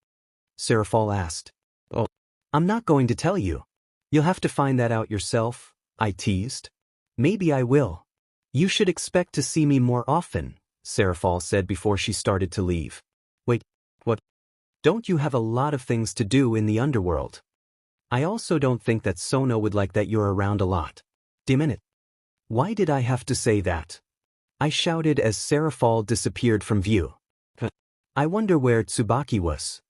Serafal asked. Oh, I'm not going to tell you. You'll have to find that out yourself, I teased. Maybe I will. You should expect to see me more often, Serafal said before she started to leave. Wait, what? Don't you have a lot of things to do in the underworld? I also don't think that Sona would like that you're around a lot. Damn it. Why did I have to say that? I shouted as Serafal disappeared from view. I wonder where Tsubaki was.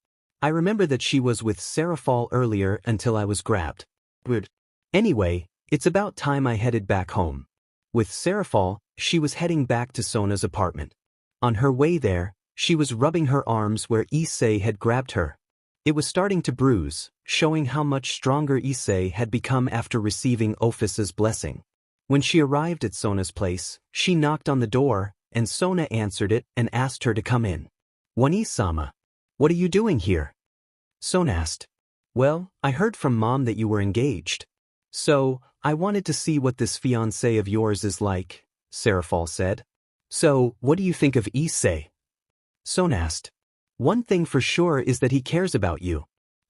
I remember that she was with Serafal earlier until I was grabbed. Weird. Anyway, it's about time I headed back home. With Serafal, she was heading back to Sona's apartment. On her way there, she was rubbing her arms where Issei had grabbed her. It was starting to bruise, showing how much stronger Issei had become after receiving Ophus's blessing. When she arrived at Sona's place, she knocked on the door, and Sona answered it and asked her to come in. Wani-sama, what are you doing here? Sona asked. Well, I heard from Mom that you were engaged. So, I wanted to see what this fiancé of yours is like, Serafal said. So, what do you think of Issei? Sona asked. One thing for sure is that he cares about you.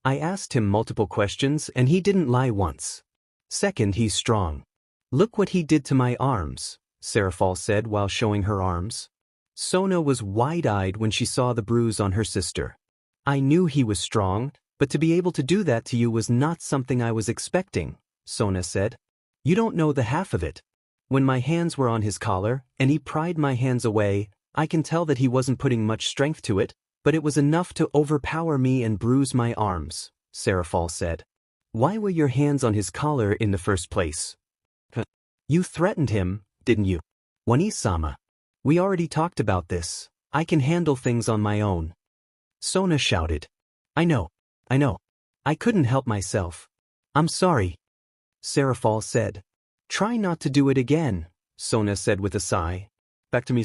I asked him multiple questions and he didn't lie once. Second, he's strong. Look what he did to my arms, Serafal said while showing her arms. Sona was wide-eyed when she saw the bruise on her sister. I knew he was strong, but to be able to do that to you was not something I was expecting, Sona said. You don't know the half of it. When my hands were on his collar and he pried my hands away, I can tell that he wasn't putting much strength to it, but it was enough to overpower me and bruise my arms, Serafal said. Why were your hands on his collar in the first place? You threatened him, didn't you? Wani-sama. We already talked about this. I can handle things on my own. Sona shouted. I know. I couldn't help myself. I'm sorry. Serafal said. Try not to do it again, Sona said with a sigh. Back to me.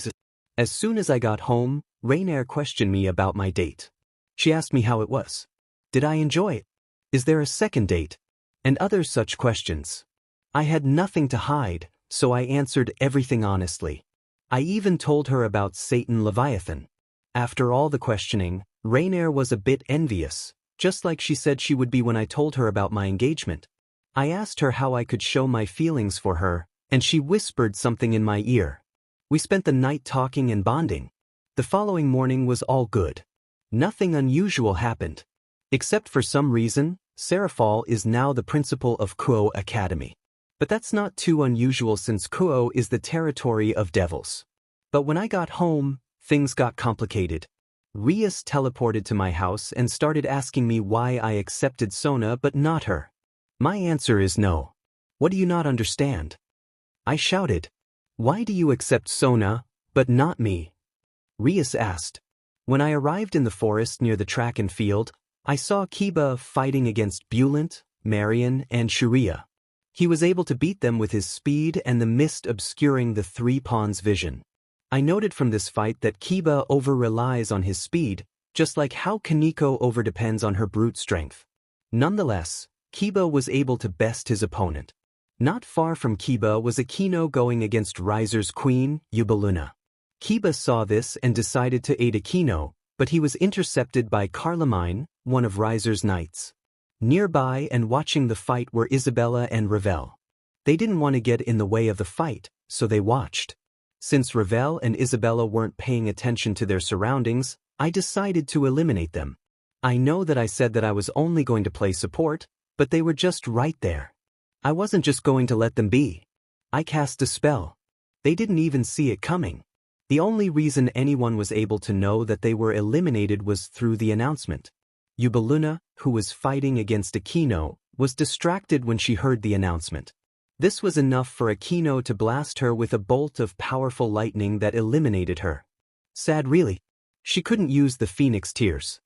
As soon as I got home, Rainier questioned me about my date. She asked me how it was. Did I enjoy it? Is there a second date? And other such questions. I had nothing to hide, so I answered everything honestly. I even told her about Satan Leviathan. After all the questioning, Rainier was a bit envious, just like she said she would be when I told her about my engagement. I asked her how I could show my feelings for her, and she whispered something in my ear. We spent the night talking and bonding. The following morning was all good. Nothing unusual happened. Except for some reason, Serafal is now the principal of Kuo Academy. But that's not too unusual since Kuo is the territory of devils. But when I got home, things got complicated. Rias teleported to my house and started asking me why I accepted Sona but not her. My answer is no. What do you not understand? I shouted. Why do you accept Sona, but not me? Rias asked. When I arrived in the forest near the track and field, I saw Kiba fighting against Bulant, Marion, and Shuria. He was able to beat them with his speed and the mist obscuring the three pawns' vision. I noted from this fight that Kiba over-relies on his speed, just like how Kaneko over-depends on her brute strength. Nonetheless, Kiba was able to best his opponent. Not far from Kiba was Akino going against Riser's queen, Yubaluna. Kiba saw this and decided to aid Akino, but he was intercepted by Carlamine, one of Riser's knights. Nearby and watching the fight were Isabella and Ravel. They didn't want to get in the way of the fight, so they watched. Since Ravel and Isabella weren't paying attention to their surroundings, I decided to eliminate them. I know that I said that I was only going to play support, but they were just right there. I wasn't just going to let them be. I cast a spell. They didn't even see it coming. The only reason anyone was able to know that they were eliminated was through the announcement. Yubaluna, who was fighting against Akino, was distracted when she heard the announcement. This was enough for Akino to blast her with a bolt of powerful lightning that eliminated her. Sad really. She couldn't use the Phoenix Tears.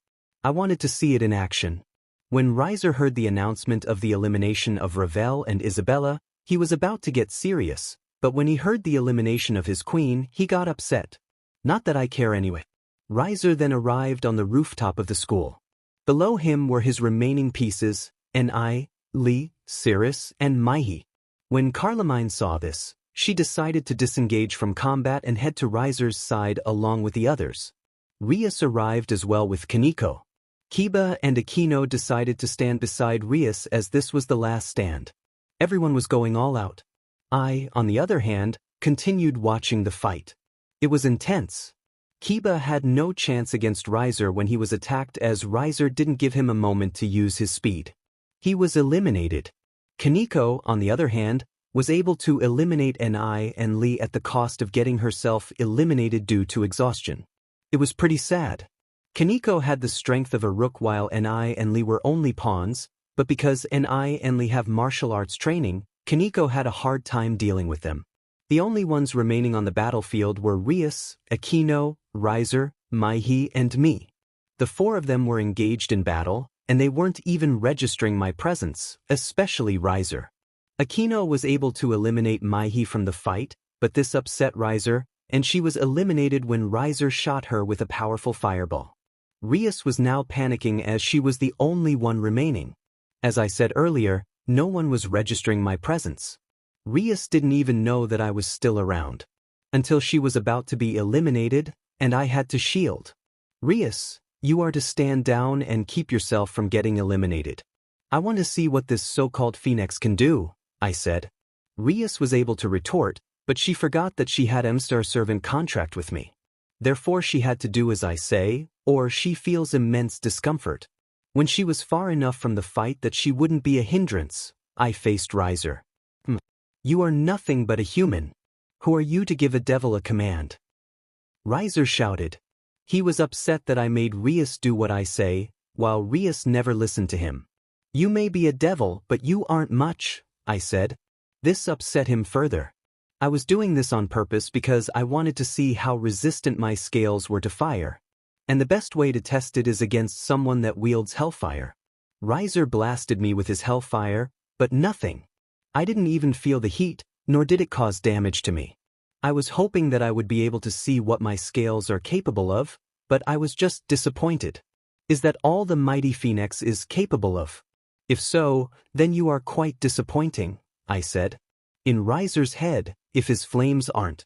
I wanted to see it in action. When Riser heard the announcement of the elimination of Ravel and Isabella, he was about to get serious, but when he heard the elimination of his queen, he got upset. Not that I care anyway. Riser then arrived on the rooftop of the school. Below him were his remaining pieces, Ni, Li, Cirrus, and Maihi. When Carlamine saw this, she decided to disengage from combat and head to Riser's side along with the others. Rias arrived as well with Kaneko. Kiba and Akino decided to stand beside Rias as this was the last stand. Everyone was going all out. I, on the other hand, continued watching the fight. It was intense. Kiba had no chance against Riser when he was attacked as Riser didn't give him a moment to use his speed. He was eliminated. Kaneko, on the other hand, was able to eliminate Ni and Li at the cost of getting herself eliminated due to exhaustion. It was pretty sad. Kaneko had the strength of a rook while Ni and Li were only pawns, but because Ni and Li have martial arts training, Kaneko had a hard time dealing with them. The only ones remaining on the battlefield were Rias, Akino, Riser, Maihi, and me. The four of them were engaged in battle, and they weren't even registering my presence, especially Riser. Akino was able to eliminate Maihi from the fight, but this upset Riser, and she was eliminated when Riser shot her with a powerful fireball. Rias was now panicking as she was the only one remaining. As I said earlier, no one was registering my presence. Rias didn't even know that I was still around. Until she was about to be eliminated, and I had to shield. Rias, you are to stand down and keep yourself from getting eliminated. I want to see what this so-called Phoenix can do, I said. Rias was able to retort, but she forgot that she had M-Star servant contract with me. Therefore she had to do as I say, or she feels immense discomfort. When she was far enough from the fight that she wouldn't be a hindrance, I faced Riser. You are nothing but a human. Who are you to give a devil a command? Riser shouted. He was upset that I made Rias do what I say, while Rias never listened to him. You may be a devil, but you aren't much, I said. This upset him further. I was doing this on purpose because I wanted to see how resistant my scales were to fire. And the best way to test it is against someone that wields hellfire. Riser blasted me with his hellfire, but nothing. I didn't even feel the heat, nor did it cause damage to me. I was hoping that I would be able to see what my scales are capable of, but I was just disappointed. Is that all the mighty Phoenix is capable of? If so, then you are quite disappointing, I said. In Riser's head, if his flames aren't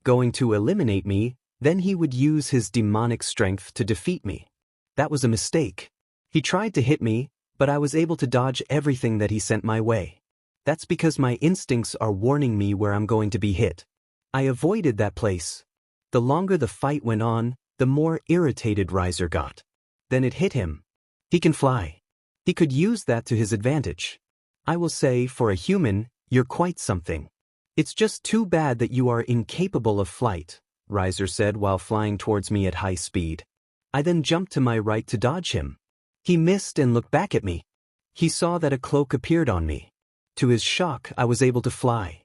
going to eliminate me, then he would use his demonic strength to defeat me. That was a mistake. He tried to hit me, but I was able to dodge everything that he sent my way. That's because my instincts are warning me where I'm going to be hit. I avoided that place. The longer the fight went on, the more irritated Riser got. Then it hit him. He can fly. He could use that to his advantage. I will say, for a human, you're quite something. It's just too bad that you are incapable of flight, Riser said while flying towards me at high speed. I then jumped to my right to dodge him. He missed and looked back at me. He saw that a cloak appeared on me. To his shock, I was able to fly.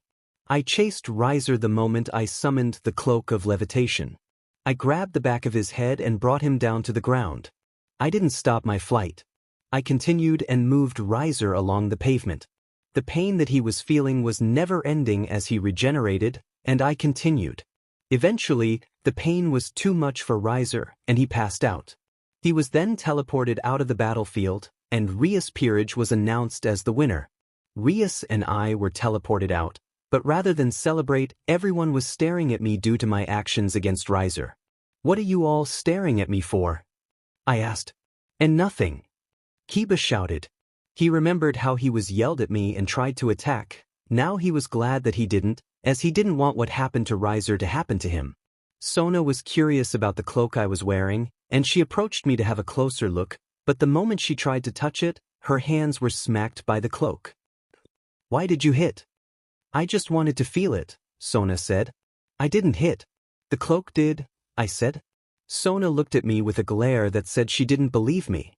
I chased Riser the moment I summoned the cloak of levitation. I grabbed the back of his head and brought him down to the ground. I didn't stop my flight. I continued and moved Riser along the pavement. The pain that he was feeling was never-ending as he regenerated, and I continued. Eventually, the pain was too much for Riser, and he passed out. He was then teleported out of the battlefield, and Rias Peerage was announced as the winner. Rias and I were teleported out, but rather than celebrate, everyone was staring at me due to my actions against Riser. "What are you all staring at me for?" I asked. "And nothing," Kiba shouted. He remembered how he was yelled at me and tried to attack. Now he was glad that he didn't, as he didn't want what happened to Riser to happen to him. Sona was curious about the cloak I was wearing, and she approached me to have a closer look, but the moment she tried to touch it, her hands were smacked by the cloak. "Why did you hit?" "I just wanted to feel it," Sona said. "I didn't hit. The cloak did," I said. Sona looked at me with a glare that said she didn't believe me.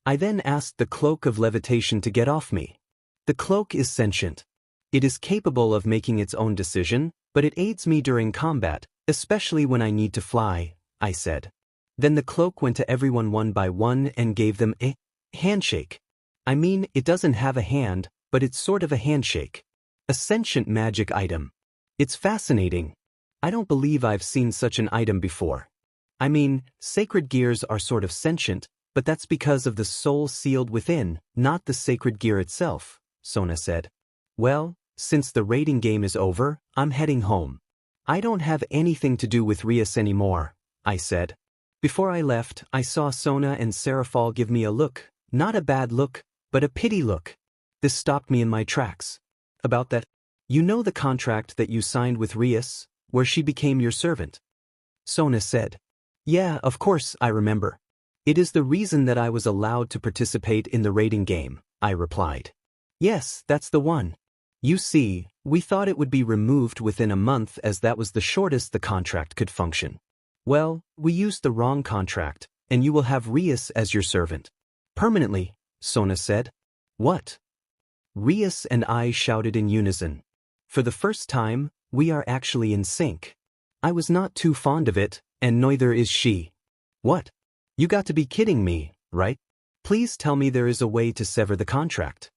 I then asked the cloak of levitation to get off me. The cloak is sentient. It is capable of making its own decision, but it aids me during combat, especially when I need to fly, I said. Then the cloak went to everyone one by one and gave them a handshake. I mean, it doesn't have a hand, but it's sort of a handshake. A sentient magic item. It's fascinating. I don't believe I've seen such an item before. I mean, sacred gears are sort of sentient, but that's because of the soul sealed within, not the sacred gear itself, Sona said. Well, since the raiding game is over, I'm heading home. I don't have anything to do with Rias anymore, I said. Before I left, I saw Sona and Serafal give me a look, not a bad look, but a pity look. This stopped me in my tracks. About that, you know the contract that you signed with Rias, where she became your servant? Sona said. Yeah, of course, I remember. It is the reason that I was allowed to participate in the raiding game, I replied. Yes, that's the one. You see, we thought it would be removed within a month as that was the shortest the contract could function. Well, we used the wrong contract, and you will have Rias as your servant. Permanently, Sona said. What? Rias and I shouted in unison. For the first time, we are actually in sync. I was not too fond of it, and neither is she. What? You got to be kidding me, right? Please tell me there is a way to sever the contract.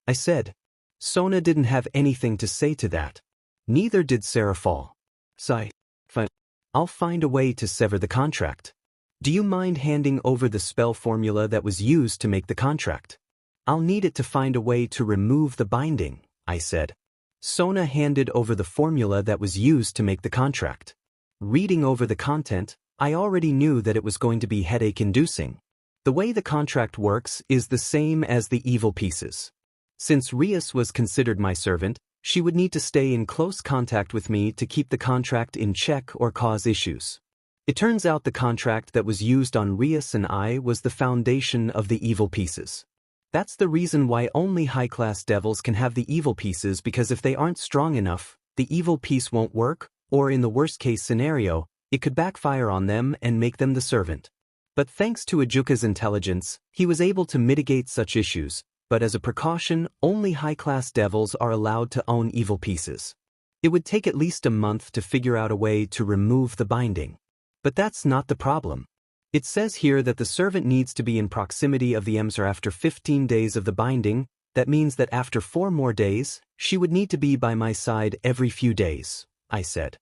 I said. Sona didn't have anything to say to that. Neither did Serafal. Sigh. Fine. I'll find a way to sever the contract. Do you mind handing over the spell formula that was used to make the contract? I'll need it to find a way to remove the binding, I said. Sona handed over the formula that was used to make the contract. Reading over the content, I already knew that it was going to be headache-inducing. The way the contract works is the same as the evil pieces. Since Rias was considered my servant, she would need to stay in close contact with me to keep the contract in check or cause issues. It turns out the contract that was used on Rias and I was the foundation of the evil pieces. That's the reason why only high-class devils can have the evil pieces, because if they aren't strong enough, the evil piece won't work, or in the worst-case scenario, it could backfire on them and make them the servant. But thanks to Ajuka's intelligence, he was able to mitigate such issues, but as a precaution, only high-class devils are allowed to own evil pieces. It would take at least a month to figure out a way to remove the binding. But that's not the problem. It says here that the servant needs to be in proximity of the Emser after 15 days of the binding. That means that after 4 more days, She would need to be by my side every few days, I said.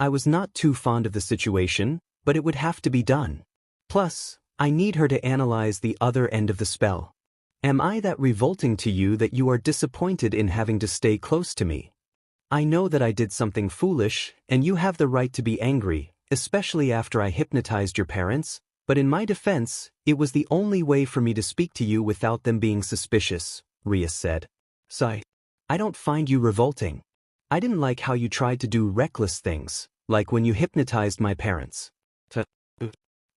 I was not too fond of the situation, but it would have to be done. Plus, I need her to analyze the other end of the spell. Am I that revolting to you that you are disappointed in having to stay close to me? I know that I did something foolish, and you have the right to be angry, especially after I hypnotized your parents, but in my defense, it was the only way for me to speak to you without them being suspicious, Rias said. Sigh. I don't find you revolting. I didn't like how you tried to do reckless things, like when you hypnotized my parents.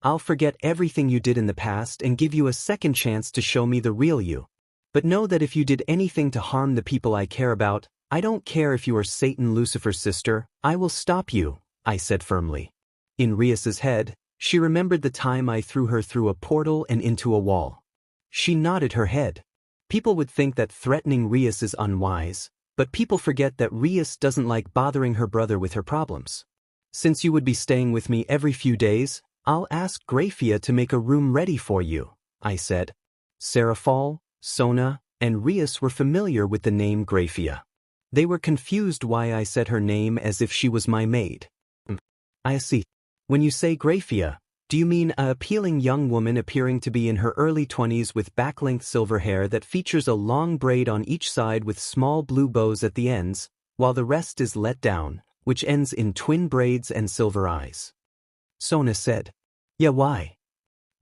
I'll forget everything you did in the past and give you a second chance to show me the real you. But know that if you did anything to harm the people I care about, I don't care if you are Satan Lucifer's sister, I will stop you, I said firmly. In Rias's head, she remembered the time I threw her through a portal and into a wall. She nodded her head. People would think that threatening Rias is unwise, but people forget that Rias doesn't like bothering her brother with her problems. Since you would be staying with me every few days, I'll ask Graphia to make a room ready for you, I said. Serafal, Sona, and Rias were familiar with the name Graphia. They were confused why I said her name as if she was my maid. I see. When you say Graphia, do you mean an appealing young woman appearing to be in her early 20s with back-length silver hair that features a long braid on each side with small blue bows at the ends, while the rest is let down, which ends in twin braids and silver eyes? Sona said. Yeah, why?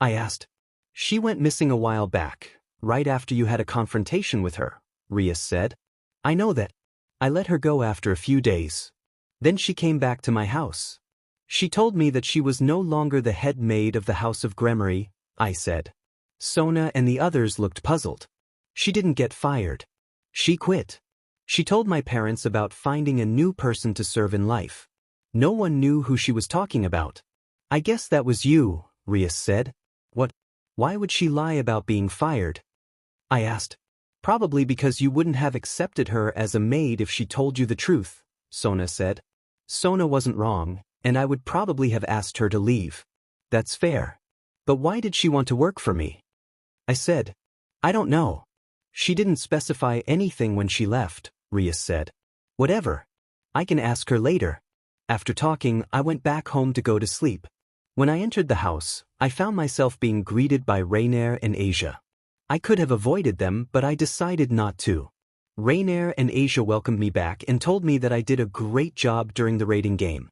I asked. She went missing a while back, right after you had a confrontation with her, Rias said. I know that. I let her go after a few days. Then she came back to my house. She told me that she was no longer the head maid of the House of Gremory, I said. Sona and the others looked puzzled. She didn't get fired. She quit. She told my parents about finding a new person to serve in life. No one knew who she was talking about. I guess that was you, Rias said. What? Why would she lie about being fired? I asked. Probably because you wouldn't have accepted her as a maid if she told you the truth, Sona said. Sona wasn't wrong, and I would probably have asked her to leave. That's fair. But why did she want to work for me? I said. I don't know. She didn't specify anything when she left, Rias said. Whatever. I can ask her later. After talking, I went back home to go to sleep. When I entered the house, I found myself being greeted by Rainier and Asia. I could have avoided them, but I decided not to. Rainier and Asia welcomed me back and told me that I did a great job during the raiding game.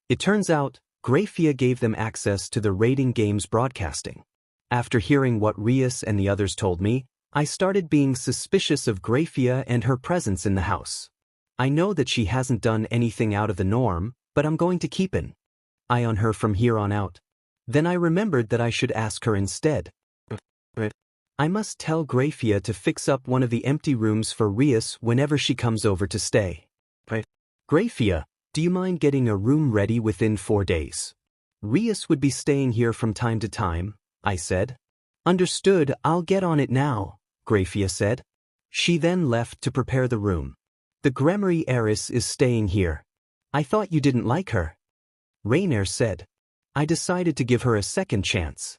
It turns out, Graphia gave them access to the raiding game's broadcasting. After hearing what Rias and the others told me, I started being suspicious of Graphia and her presence in the house. I know that she hasn't done anything out of the norm, but I'm going to keep an eye on her from here on out. Then I remembered that I should ask her instead. I must tell Graphia to fix up one of the empty rooms for Rias whenever she comes over to stay. Graphia, do you mind getting a room ready within 4 days? Rias would be staying here from time to time, I said. Understood, I'll get on it now, Graphia said. She then left to prepare the room. The Gremory heiress is staying here. I thought you didn't like her. Rainier said. I decided to give her a second chance.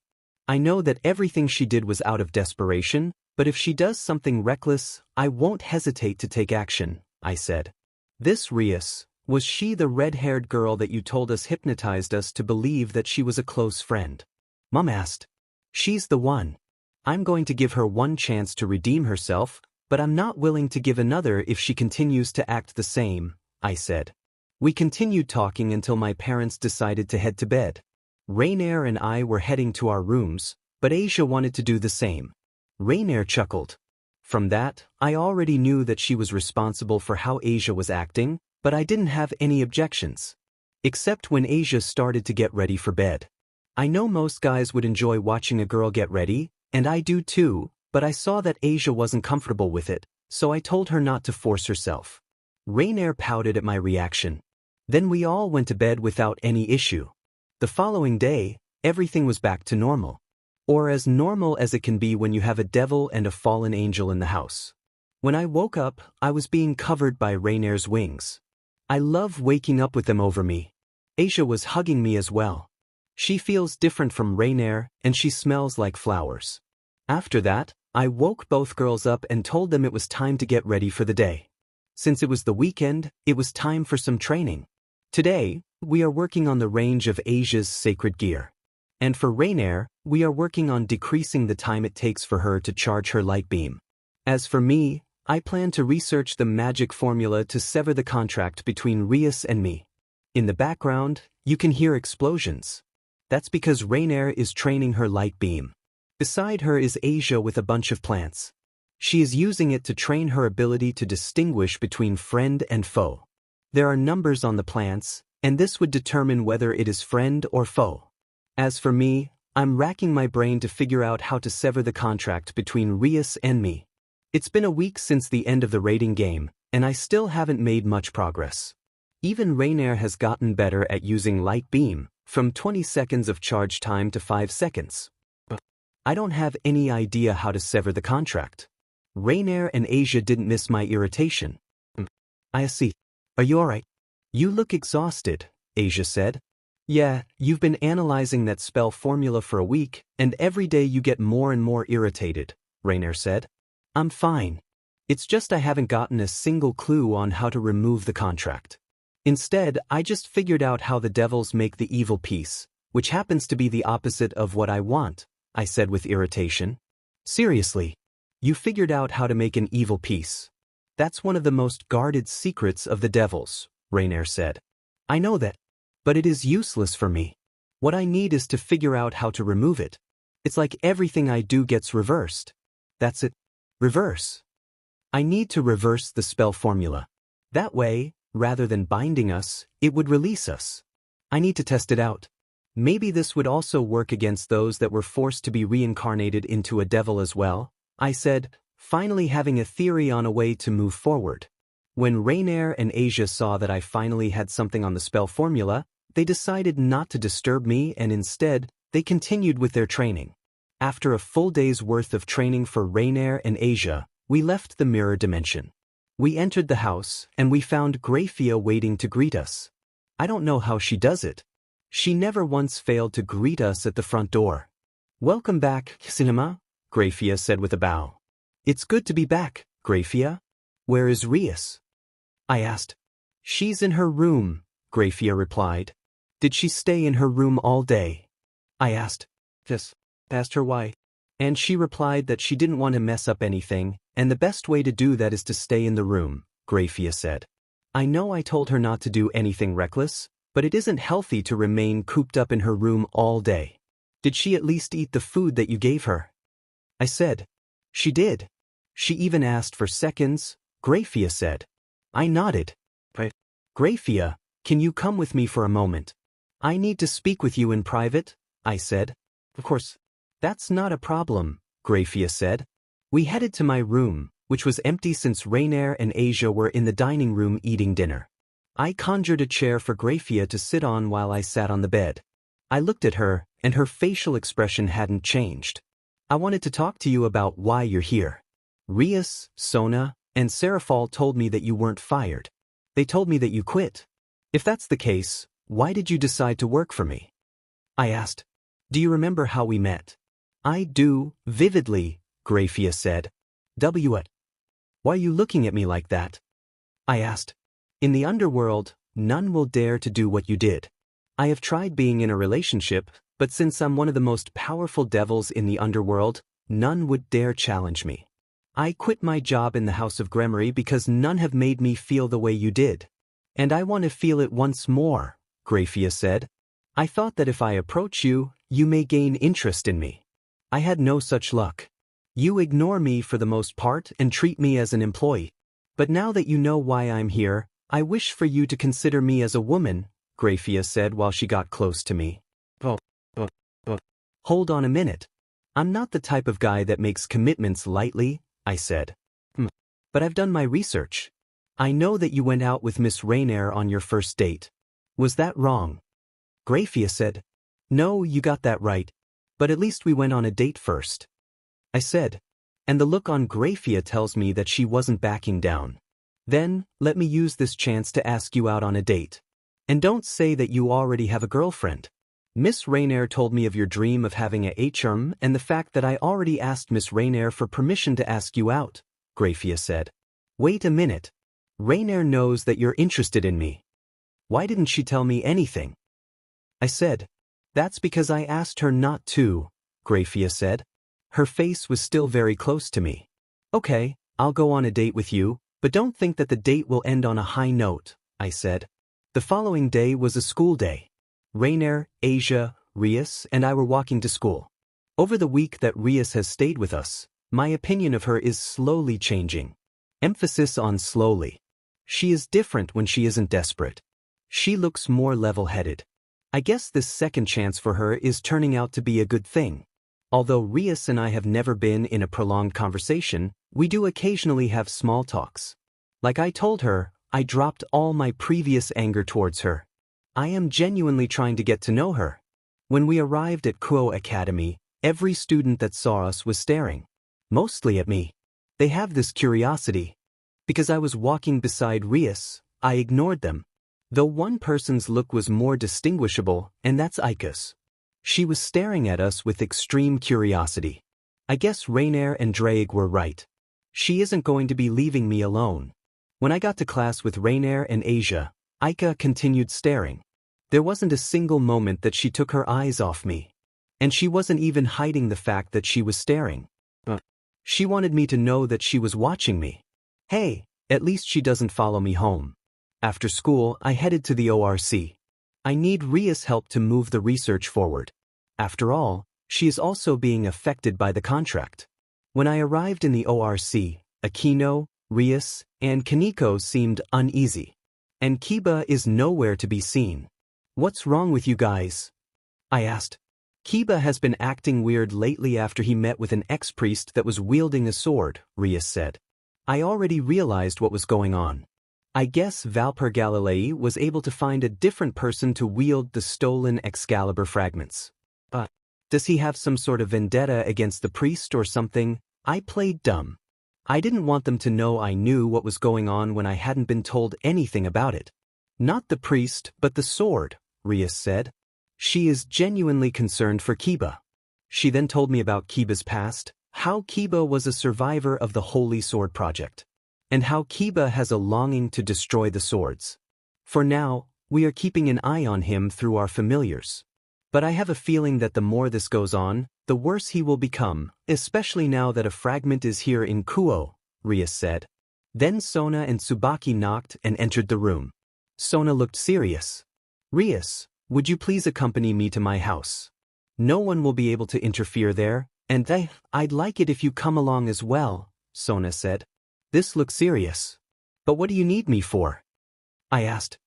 I know that everything she did was out of desperation, but if she does something reckless, I won't hesitate to take action, I said. This Rias, was she the red-haired girl that you told us hypnotized us to believe that she was a close friend? Mom asked. She's the one. I'm going to give her one chance to redeem herself, but I'm not willing to give another if she continues to act the same, I said. We continued talking until my parents decided to head to bed. Rainier and I were heading to our rooms, but Asia wanted to do the same. Rainier chuckled. From that, I already knew that she was responsible for how Asia was acting, but I didn't have any objections. Except when Asia started to get ready for bed. I know most guys would enjoy watching a girl get ready, and I do too, but I saw that Asia wasn't comfortable with it, so I told her not to force herself. Rainier pouted at my reaction. Then we all went to bed without any issue. The following day, everything was back to normal. Or as normal as it can be when you have a devil and a fallen angel in the house. When I woke up, I was being covered by Rainier's wings. I love waking up with them over me. Asia was hugging me as well. She feels different from Rainier, and she smells like flowers. After that, I woke both girls up and told them it was time to get ready for the day. Since it was the weekend, it was time for some training. Today, we are working on the range of Asia's sacred gear. And for Rainier, we are working on decreasing the time it takes for her to charge her light beam. As for me, I plan to research the magic formula to sever the contract between Rias and me. In the background, you can hear explosions. That's because Rainier is training her light beam. Beside her is Asia with a bunch of plants. She is using it to train her ability to distinguish between friend and foe. There are numbers on the plants, and this would determine whether it is friend or foe. As for me, I'm racking my brain to figure out how to sever the contract between Rias and me. It's been a week since the end of the raiding game, and I still haven't made much progress. Even Rainier has gotten better at using light beam, from 20 seconds of charge time to 5 seconds. But I don't have any idea how to sever the contract. Rainier and Asia didn't miss my irritation. I see. Are you alright? You look exhausted, Asia said. Yeah, you've been analyzing that spell formula for a week, and every day you get more and more irritated, Rainier said. I'm fine. It's just I haven't gotten a single clue on how to remove the contract. Instead, I just figured out how the devils make the evil peace, which happens to be the opposite of what I want, I said with irritation. Seriously? You figured out how to make an evil peace. That's one of the most guarded secrets of the devils, Rainier said. I know that. But it is useless for me. What I need is to figure out how to remove it. It's like everything I do gets reversed. That's it. Reverse. I need to reverse the spell formula. That way, rather than binding us, it would release us. I need to test it out. Maybe this would also work against those that were forced to be reincarnated into a devil as well, I said, finally having a theory on a way to move forward. When Rainier and Asia saw that I finally had something on the spell formula, they decided not to disturb me and instead, they continued with their training. After a full day's worth of training for Rainier and Asia, we left the mirror dimension. We entered the house, and we found Graphia waiting to greet us. I don't know how she does it. She never once failed to greet us at the front door. Welcome back, Cinema, Graphia said with a bow. It's good to be back, Graphia. Where is Rias? I asked. She's in her room, Graphia replied. Did she stay in her room all day? I asked. Yes. Asked her why. And she replied that she didn't want to mess up anything, and the best way to do that is to stay in the room, Graphia said. I know I told her not to do anything reckless, but it isn't healthy to remain cooped up in her room all day. Did she at least eat the food that you gave her? I said. She did. She even asked for seconds, Graphia said. I nodded. Graphia, can you come with me for a moment? I need to speak with you in private, I said. Of course. That's not a problem, Graphia said. We headed to my room, which was empty since Rainier and Asia were in the dining room eating dinner. I conjured a chair for Graphia to sit on while I sat on the bed. I looked at her, and her facial expression hadn't changed. I wanted to talk to you about why you're here. Rias, Sona, and Serafal told me that you weren't fired. They told me that you quit. If that's the case, why did you decide to work for me? I asked. Do you remember how we met? I do, vividly, Graphia said. What? Why are you looking at me like that? I asked. In the underworld, none will dare to do what you did. I have tried being in a relationship, but since I'm one of the most powerful devils in the underworld, none would dare challenge me. I quit my job in the House of Gremory because none have made me feel the way you did. And I want to feel it once more, Graphia said. I thought that if I approach you, you may gain interest in me. I had no such luck. You ignore me for the most part and treat me as an employee. But now that you know why I'm here, I wish for you to consider me as a woman, Graphia said while she got close to me. Hold on a minute. I'm not the type of guy that makes commitments lightly, I said. But I've done my research. I know that you went out with Miss Rainier on your first date. Was that wrong? Graphia said. No, you got that right. But at least we went on a date first. I said. And the look on Graphia tells me that she wasn't backing down. Then, let me use this chance to ask you out on a date. And don't say that you already have a girlfriend. Miss Rainier told me of your dream of having a HRM and the fact that I already asked Miss Rainier for permission to ask you out, Graphia said. Wait a minute. Rainier knows that you're interested in me. Why didn't she tell me anything? I said. That's because I asked her not to, Grafia said. Her face was still very close to me. Okay, I'll go on a date with you, but don't think that the date will end on a high note, I said. The following day was a school day. Rainier, Asia, Rias, and I were walking to school. Over the week that Rias has stayed with us, my opinion of her is slowly changing. Emphasis on slowly. She is different when she isn't desperate. She looks more level-headed. I guess this second chance for her is turning out to be a good thing. Although Rias and I have never been in a prolonged conversation, we do occasionally have small talks. Like I told her, I dropped all my previous anger towards her. I am genuinely trying to get to know her. When we arrived at Kuo Academy, every student that saw us was staring. Mostly at me. They have this curiosity. Because I was walking beside Rias, I ignored them. Though one person's look was more distinguishable, and that's Aika's. She was staring at us with extreme curiosity. I guess Rainier and Drake were right. She isn't going to be leaving me alone. When I got to class with Rainier and Asia, Aika continued staring. There wasn't a single moment that she took her eyes off me. And she wasn't even hiding the fact that she was staring. She wanted me to know that she was watching me. Hey, at least she doesn't follow me home. After school, I headed to the ORC. I need Ria's help to move the research forward. After all, she is also being affected by the contract. When I arrived in the ORC, Aquino, Rias, and Kaneko seemed uneasy. And Kiba is nowhere to be seen. What's wrong with you guys? I asked. Kiba has been acting weird lately after he met with an ex-priest that was wielding a sword, Rias said. I already realized what was going on. I guess Valper Galilei was able to find a different person to wield the stolen Excalibur fragments. Does he have some sort of vendetta against the priest or something? I played dumb. I didn't want them to know I knew what was going on when I hadn't been told anything about it. Not the priest, but the sword, Rias said. She is genuinely concerned for Kiba. She then told me about Kiba's past, how Kiba was a survivor of the Holy Sword Project. And how Kiba has a longing to destroy the swords. For now, we are keeping an eye on him through our familiars. But I have a feeling that the more this goes on, the worse he will become, especially now that a fragment is here in Kuo, Rias said. Then Sona and Tsubaki knocked and entered the room. Sona looked serious. Rias, would you please accompany me to my house? No one will be able to interfere there, and I'd like it if you come along as well, Sona said. This looks serious. But what do you need me for? I asked.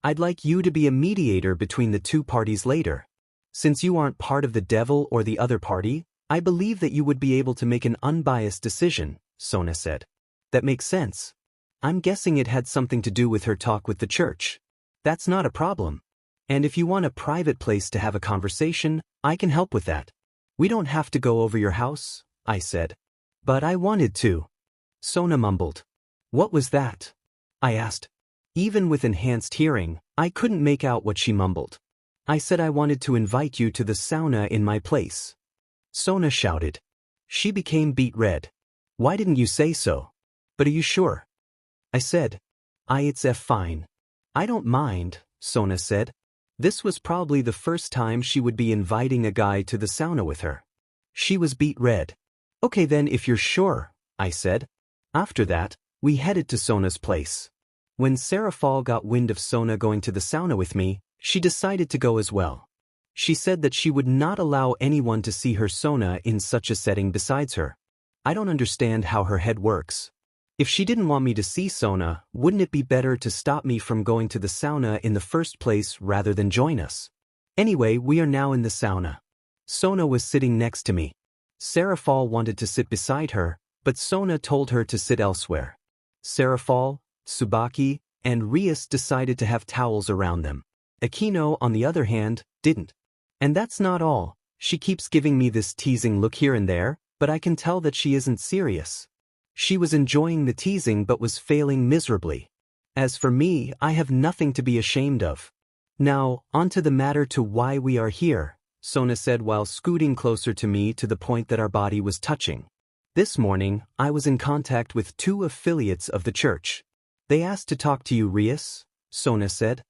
I'd like you to be a mediator between the two parties later. Since you aren't part of the devil or the other party, I believe that you would be able to make an unbiased decision, Sona said. That makes sense. I'm guessing it had something to do with her talk with the church. That's not a problem. And if you want a private place to have a conversation, I can help with that. We don't have to go over your house, I said. But I wanted to. Sona mumbled. What was that? I asked. Even with enhanced hearing, I couldn't make out what she mumbled. I said I wanted to invite you to the sauna in my place. Sona shouted. She became beet red. Why didn't you say so? But are you sure? I said. It's fine. I don't mind, Sona said. This was probably the first time she would be inviting a guy to the sauna with her. She was beet red. Okay then if you're sure, I said. After that, we headed to Sona's place. When Serafal got wind of Sona going to the sauna with me, she decided to go as well. She said that she would not allow anyone to see her Sona in such a setting besides her. I don't understand how her head works. If she didn't want me to see Sona, wouldn't it be better to stop me from going to the sauna in the first place rather than join us? Anyway, we are now in the sauna. Sona was sitting next to me. Serafal wanted to sit beside her, but Sona told her to sit elsewhere. Serafal, Tsubaki, and Rias decided to have towels around them. Aquino, on the other hand, didn't. And that's not all. She keeps giving me this teasing look here and there, but I can tell that she isn't serious. She was enjoying the teasing but was failing miserably. As for me, I have nothing to be ashamed of. Now, onto the matter to why we are here, Sona said while scooting closer to me to the point that our body was touching. This morning, I was in contact with 2 affiliates of the church. They asked to talk to you, Rias, Sona said.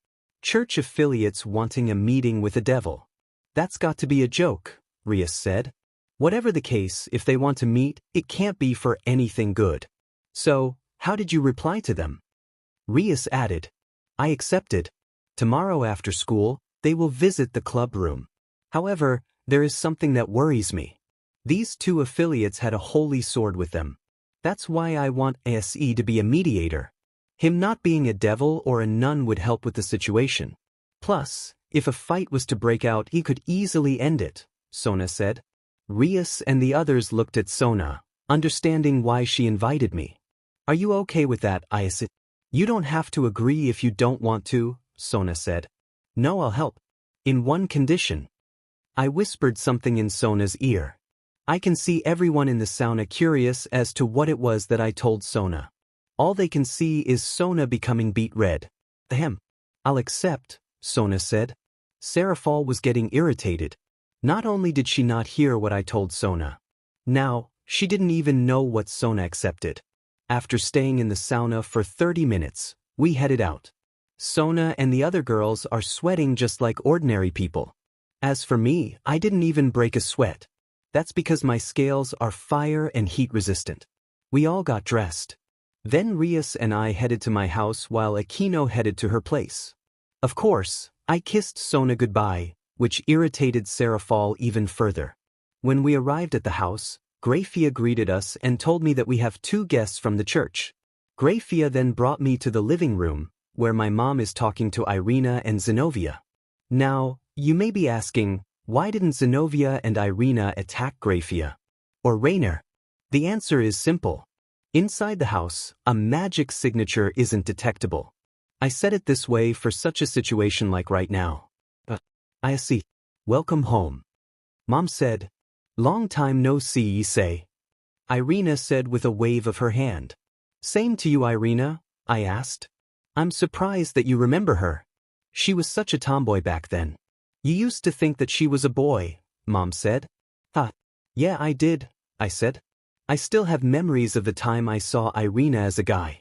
Church affiliates wanting a meeting with a devil. That's got to be a joke, Rias said. Whatever the case, if they want to meet, it can't be for anything good. So, how did you reply to them? Rias added. I accepted. Tomorrow after school, they will visit the club room. However, there is something that worries me. These two affiliates had a holy sword with them. That's why I want Ise to be a mediator. Him not being a devil or a nun would help with the situation. Plus, if a fight was to break out, he could easily end it, Sona said. Rias and the others looked at Sona, understanding why she invited me. Are you okay with that, Ise? You don't have to agree if you don't want to, Sona said. No, I'll help. In one condition. I whispered something in Sona's ear. I can see everyone in the sauna curious as to what it was that I told Sona. All they can see is Sona becoming beet red. Ahem. I'll accept, Sona said. Serafal was getting irritated. Not only did she not hear what I told Sona. Now, she didn't even know what Sona accepted. After staying in the sauna for 30 minutes, we headed out. Sona and the other girls are sweating just like ordinary people. As for me, I didn't even break a sweat. That's because my scales are fire and heat resistant. We all got dressed. Then Rias and I headed to my house while Aquino headed to her place. Of course, I kissed Sona goodbye, which irritated Serafal even further. When we arrived at the house, Grafia greeted us and told me that we have 2 guests from the church. Grafia then brought me to the living room, where my mom is talking to Irina and Zenobia. Now, you may be asking, why didn't Zenobia and Irina attack Grafia? Or Rainer? The answer is simple. Inside the house, a magic signature isn't detectable. I said it this way for such a situation like right now. I see. Welcome home. Mom said. Long time no see, Issei. Irina said with a wave of her hand. Same to you, Irina, I asked. I'm surprised that you remember her. She was such a tomboy back then. You used to think that she was a boy, Mom said. Yeah, I did, I said. I still have memories of the time I saw Irina as a guy.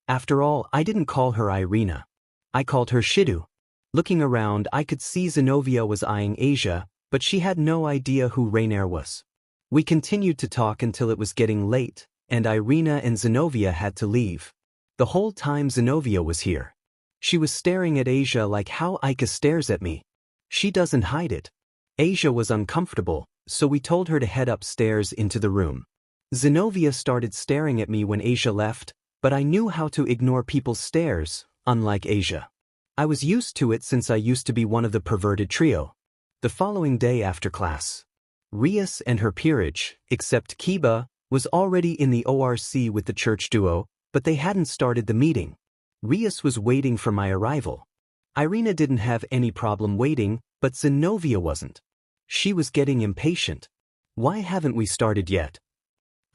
After all, I didn't call her Irina. I called her Hyoudou. Looking around, I could see Zenobia was eyeing Asia, but she had no idea who Rainer was. We continued to talk until it was getting late, and Irina and Zenobia had to leave. The whole time Zenobia was here. She was staring at Asia like how Ika stares at me. She doesn't hide it. Asia was uncomfortable, so we told her to head upstairs into the room. Zenobia started staring at me when Asia left, but I knew how to ignore people's stares, unlike Asia. I was used to it since I used to be one of the perverted trio. The following day after class, Rias and her peerage, except Kiba, was already in the ORC with the church duo, but they hadn't started the meeting. Rias was waiting for my arrival. Irina didn't have any problem waiting, but Zenobia wasn't. She was getting impatient. Why haven't we started yet?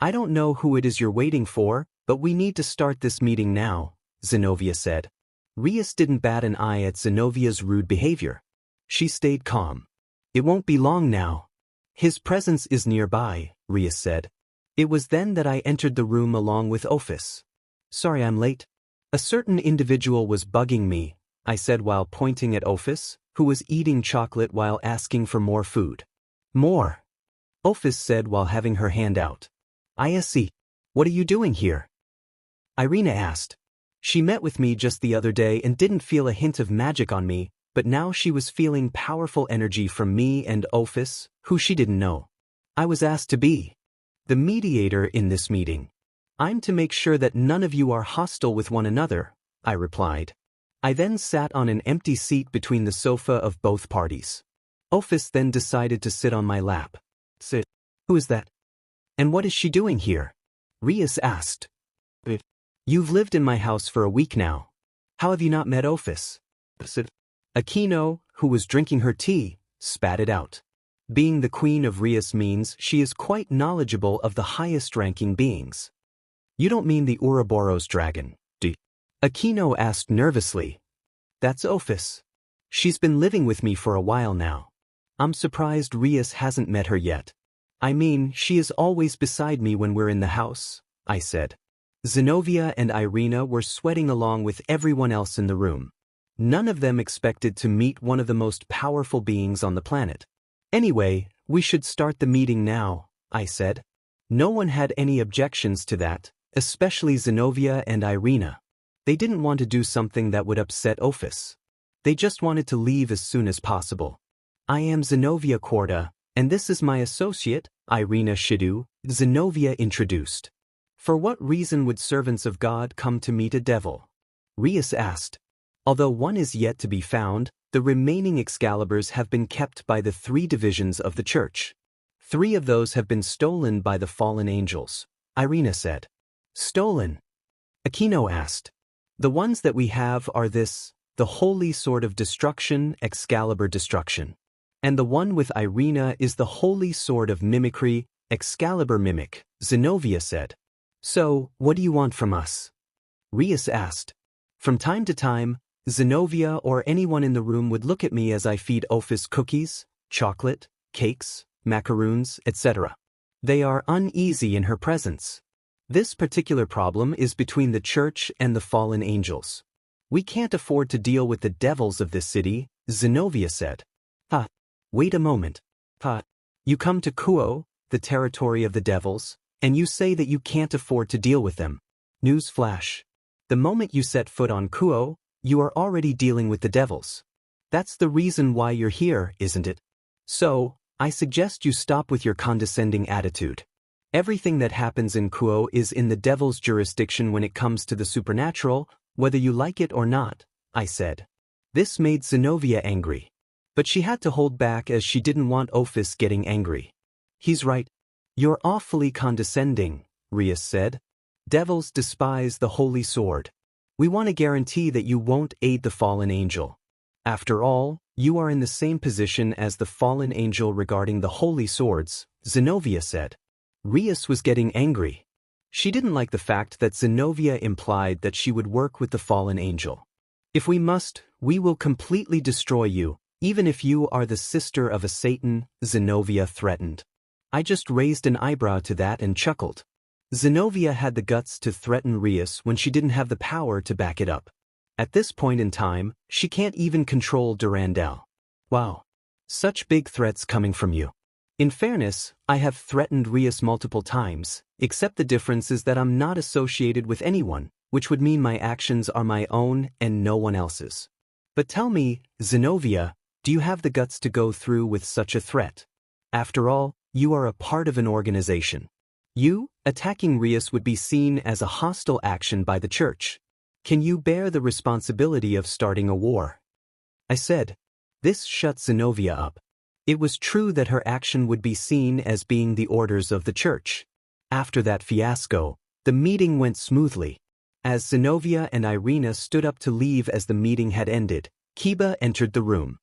I don't know who it is you're waiting for, but we need to start this meeting now, Zenobia said. Rias didn't bat an eye at Zenovia's rude behavior. She stayed calm. It won't be long now. His presence is nearby, Rias said. It was then that I entered the room along with Ophis. Sorry I'm late. A certain individual was bugging me, I said while pointing at Ophis, who was eating chocolate while asking for more food. More. Ophis said while having her hand out. Ise, what are you doing here? Irina asked. She met with me just the other day and didn't feel a hint of magic on me, but now she was feeling powerful energy from me and Ophis, who she didn't know. I was asked to be the mediator in this meeting. I'm to make sure that none of you are hostile with one another, I replied. I then sat on an empty seat between the sofa of both parties. Ophis then decided to sit on my lap. Sit. Who is that? And what is she doing here? Rias asked. You've lived in my house for a week now. How have you not met Ophis? Aquino, who was drinking her tea, spat it out. Being the queen of Rias means she is quite knowledgeable of the highest-ranking beings. You don't mean the Ouroboros dragon, do you? Aquino asked nervously. That's Ophis. She's been living with me for a while now. I'm surprised Rias hasn't met her yet. I mean, she is always beside me when we're in the house, I said. Zenobia and Irina were sweating along with everyone else in the room. None of them expected to meet one of the most powerful beings on the planet. Anyway, we should start the meeting now, I said. No one had any objections to that, especially Zenobia and Irina. They didn't want to do something that would upset Ophis. They just wanted to leave as soon as possible. I am Zenobia Korda, and this is my associate, Irina Hyoudou, Zenobia introduced. For what reason would servants of God come to meet a devil? Rias asked. Although one is yet to be found, the remaining Excaliburs have been kept by the 3 divisions of the church. 3 of those have been stolen by the fallen angels, Irina said. Stolen? Aquino asked. The ones that we have are this, the Holy Sword of Destruction, Excalibur Destruction. And the one with Irina is the Holy Sword of Mimicry, Excalibur Mimic, Zenobia said. So, what do you want from us? Rias asked. From time to time, Zenobia or anyone in the room would look at me as I feed Ophis cookies, chocolate, cakes, macaroons, etc. They are uneasy in her presence. This particular problem is between the church and the fallen angels. We can't afford to deal with the devils of this city, Zenobia said. Wait a moment. You come to Kuo, the territory of the devils, and you say that you can't afford to deal with them. Newsflash. The moment you set foot on Kuo, you are already dealing with the devils. That's the reason why you're here, isn't it? So, I suggest you stop with your condescending attitude. Everything that happens in Kuo is in the devil's jurisdiction when it comes to the supernatural, whether you like it or not, I said. This made Zenobia angry. But she had to hold back as she didn't want Ophis getting angry. He's right. You're awfully condescending, Rias said. Devils despise the holy sword. We want to guarantee that you won't aid the fallen angel. After all, you are in the same position as the fallen angel regarding the holy swords, Zenobia said. Rias was getting angry. She didn't like the fact that Zenobia implied that she would work with the fallen angel. If we must, we will completely destroy you, even if you are the sister of a Satan, Zenobia threatened. I just raised an eyebrow to that and chuckled. Zenobia had the guts to threaten Rias when she didn't have the power to back it up. At this point in time, she can't even control Durandal. Wow. Such big threats coming from you. In fairness, I have threatened Rias multiple times, except the difference is that I'm not associated with anyone, which would mean my actions are my own and no one else's. But tell me, Zenobia, do you have the guts to go through with such a threat? After all, you are a part of an organization. You, attacking Rias would be seen as a hostile action by the church. Can you bear the responsibility of starting a war? I said. This shut Zenobia up. It was true that her action would be seen as being the orders of the church. After that fiasco, the meeting went smoothly. As Zenobia and Irina stood up to leave as the meeting had ended, Kiba entered the room.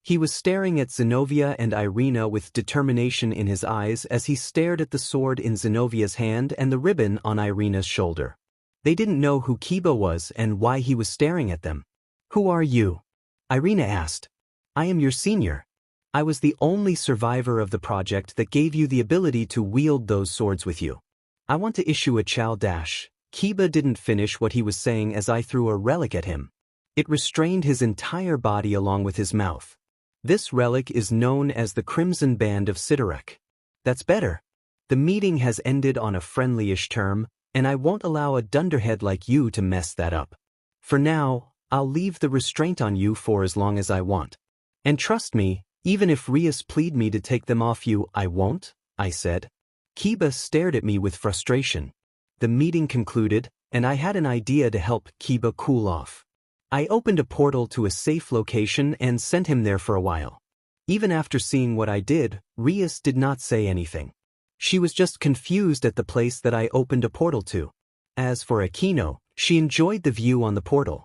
He was staring at Zenobia and Irina with determination in his eyes as he stared at the sword in Zenovia's hand and the ribbon on Irina's shoulder. They didn't know who Kiba was and why he was staring at them. Who are you? Irina asked. I am your senior. I was the only survivor of the project that gave you the ability to wield those swords with you. I want to issue a chow dash. Kiba didn't finish what he was saying as I threw a relic at him. It restrained his entire body along with his mouth. This relic is known as the Crimson Band of Sidorak. That's better. The meeting has ended on a friendly-ish term, and I won't allow a dunderhead like you to mess that up. For now, I'll leave the restraint on you for as long as I want. And trust me, even if Rias plead me to take them off you, I won't, I said. Kiba stared at me with frustration. The meeting concluded, and I had an idea to help Kiba cool off. I opened a portal to a safe location and sent him there for a while. Even after seeing what I did, Rias did not say anything. She was just confused at the place that I opened a portal to. As for Aquino, she enjoyed the view on the portal.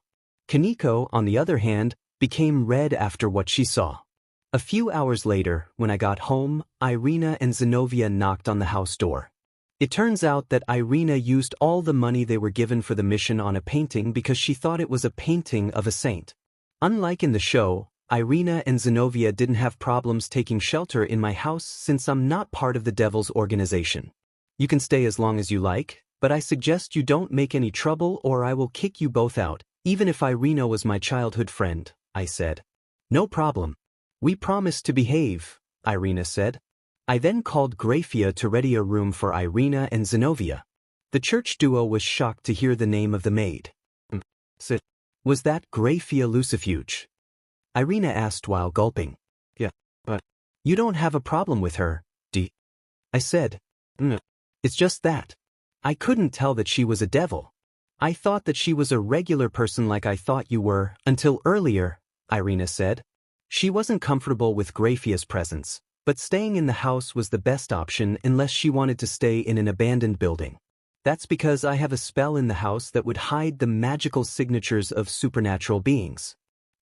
Kaneko, on the other hand, became red after what she saw. A few hours later, when I got home, Irina and Zenobia knocked on the house door. It turns out that Irina used all the money they were given for the mission on a painting because she thought it was a painting of a saint. Unlike in the show, Irina and Zenobia didn't have problems taking shelter in my house since I'm not part of the Devil's organization. You can stay as long as you like, But I suggest you don't make any trouble or I will kick you both out, even if Irina was my childhood friend, I said. No problem. We promise to behave, Irina said. I then called Grafia to ready a room for Irina and Zinovia. The church duo was shocked to hear the name of the maid. So, was that Grafia Lucifuge? Irina asked while gulping. Yeah, but you don't have a problem with her, do? I said. It's just that. I couldn't tell that she was a devil. I thought that she was a regular person like I thought you were, until earlier, Irina said. She wasn't comfortable with Grafia's presence, but staying in the house was the best option unless she wanted to stay in an abandoned building. That's because I have a spell in the house that would hide the magical signatures of supernatural beings.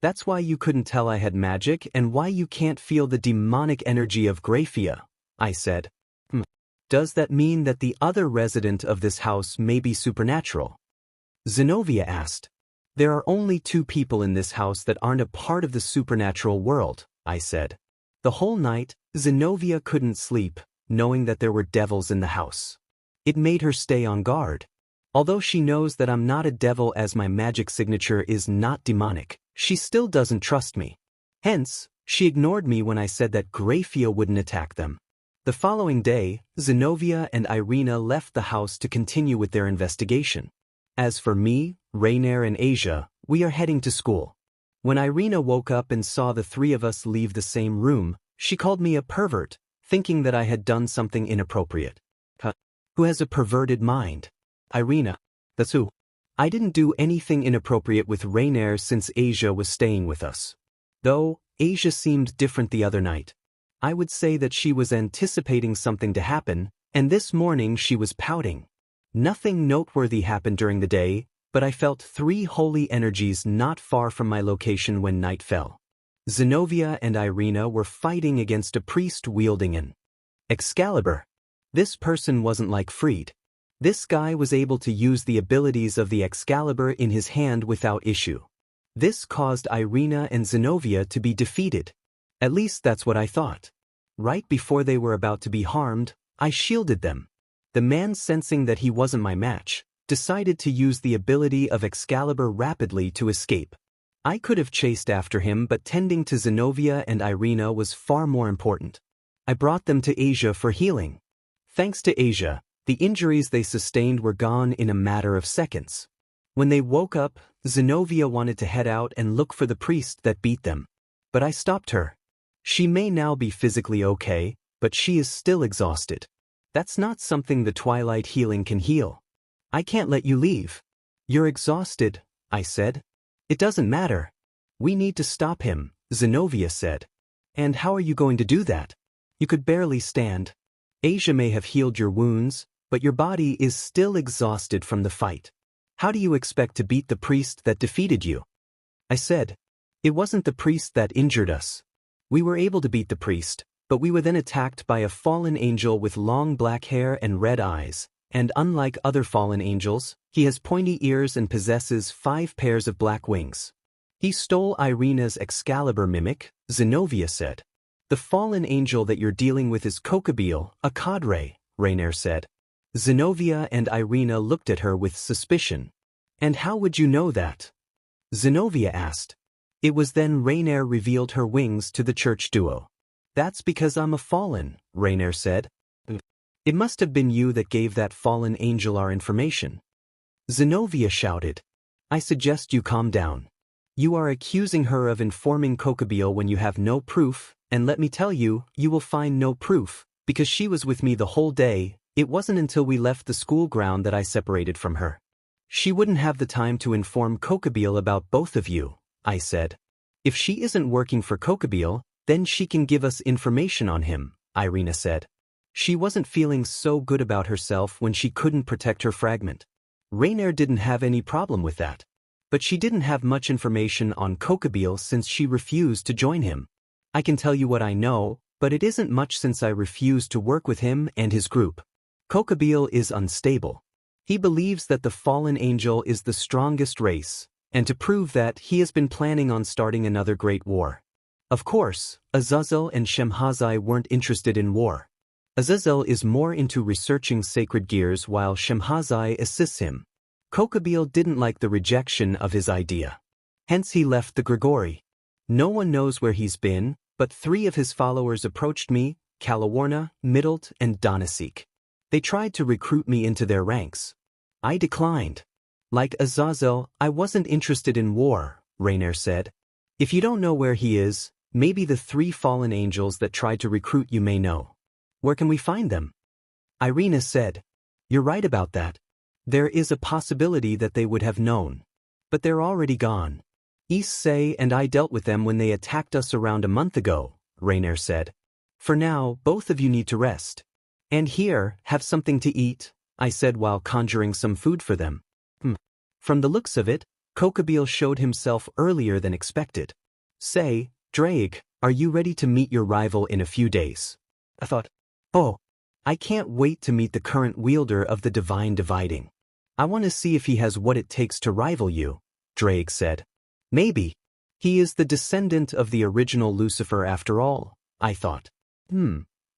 That's why you couldn't tell I had magic and why you can't feel the demonic energy of Grafia, I said. Does that mean that the other resident of this house may be supernatural? Zinovia asked. There are only 2 people in this house that aren't a part of the supernatural world, I said. The whole night, Zinovia couldn't sleep, knowing that there were devils in the house. It made her stay on guard. Although she knows that I'm not a devil as my magic signature is not demonic, she still doesn't trust me. Hence, she ignored me when I said that Grafia wouldn't attack them. The following day, Zinovia and Irina left the house to continue with their investigation. As for me, Rainier and Asia, we are heading to school. When Irina woke up and saw the 3 of us leave the same room, she called me a pervert, thinking that I had done something inappropriate. Who has a perverted mind? Irina. That's who. I didn't do anything inappropriate with Rainier since Asia was staying with us. Though, Asia seemed different the other night. I would say that she was anticipating something to happen, and this morning she was pouting. Nothing noteworthy happened during the day, but I felt 3 holy energies not far from my location when night fell. Zinovia and Irina were fighting against a priest wielding an Excalibur. This person wasn't like Fried. This guy was able to use the abilities of the Excalibur in his hand without issue. This caused Irina and Zinovia to be defeated. At least that's what I thought. Right before they were about to be harmed, I shielded them. The man, sensing that he wasn't my match, decided to use the ability of Excalibur rapidly to escape. I could have chased after him, but tending to Zinovia and Irina was far more important. I brought them to Asia for healing. Thanks to Asia, the injuries they sustained were gone in a matter of seconds. When they woke up, Zinovia wanted to head out and look for the priest that beat them. But I stopped her. She may now be physically okay, but she is still exhausted. That's not something the Twilight healing can heal. I can't let you leave. You're exhausted, I said. It doesn't matter. We need to stop him, Zinovia said. And how are you going to do that? You could barely stand. Asia may have healed your wounds, but your body is still exhausted from the fight. How do you expect to beat the priest that defeated you? I said. It wasn't the priest that injured us. We were able to beat the priest, but we were then attacked by a fallen angel with long black hair and red eyes, and unlike other fallen angels, he has pointy ears and possesses 5 pairs of black wings. He stole Irina's Excalibur mimic, Zinovia said. The fallen angel that you're dealing with is Kokabeel, a cadre, Rainier said. Zinovia and Irina looked at her with suspicion. And how would you know that? Zinovia asked. It was then Rainier revealed her wings to the church duo. That's because I'm a fallen, Rainier said. It must have been you that gave that fallen angel our information. Zinovia shouted. I suggest you calm down. You are accusing her of informing Kokabeel when you have no proof, and let me tell you, you will find no proof, because she was with me the whole day. It wasn't until we left the school ground that I separated from her. She wouldn't have the time to inform Kokabeel about both of you, I said. If she isn't working for Kokabeel, then she can give us information on him, Irina said. She wasn't feeling so good about herself when she couldn't protect her fragment. Rainier didn't have any problem with that. But she didn't have much information on Kokabeel since she refused to join him. I can tell you what I know, but it isn't much since I refused to work with him and his group. Kokabeel is unstable. He believes that the fallen angel is the strongest race, and to prove that, he has been planning on starting another great war. Of course, Azazel and Shemhazai weren't interested in war. Azazel is more into researching sacred gears while Shemhazai assists him. Kokabeel didn't like the rejection of his idea. Hence he left the Grigori. No one knows where he's been, but 3 of his followers approached me, Kalawarna, Middlet, and Donasik. They tried to recruit me into their ranks. I declined. Like Azazel, I wasn't interested in war, Rainier said. If you don't know where he is, maybe the 3 fallen angels that tried to recruit you may know. Where can we find them? Irina said. You're right about that. There is a possibility that they would have known. But they're already gone. Issei and I dealt with them when they attacked us around a month ago, Rainier said. For now, both of you need to rest. And here, have something to eat, I said while conjuring some food for them. From the looks of it, Kokabeel showed himself earlier than expected. Say, Drake, are you ready to meet your rival in a few days? I thought, oh, I can't wait to meet the current wielder of the Divine Dividing. I want to see if he has what it takes to rival you, Drake said. Maybe. He is the descendant of the original Lucifer after all, I thought.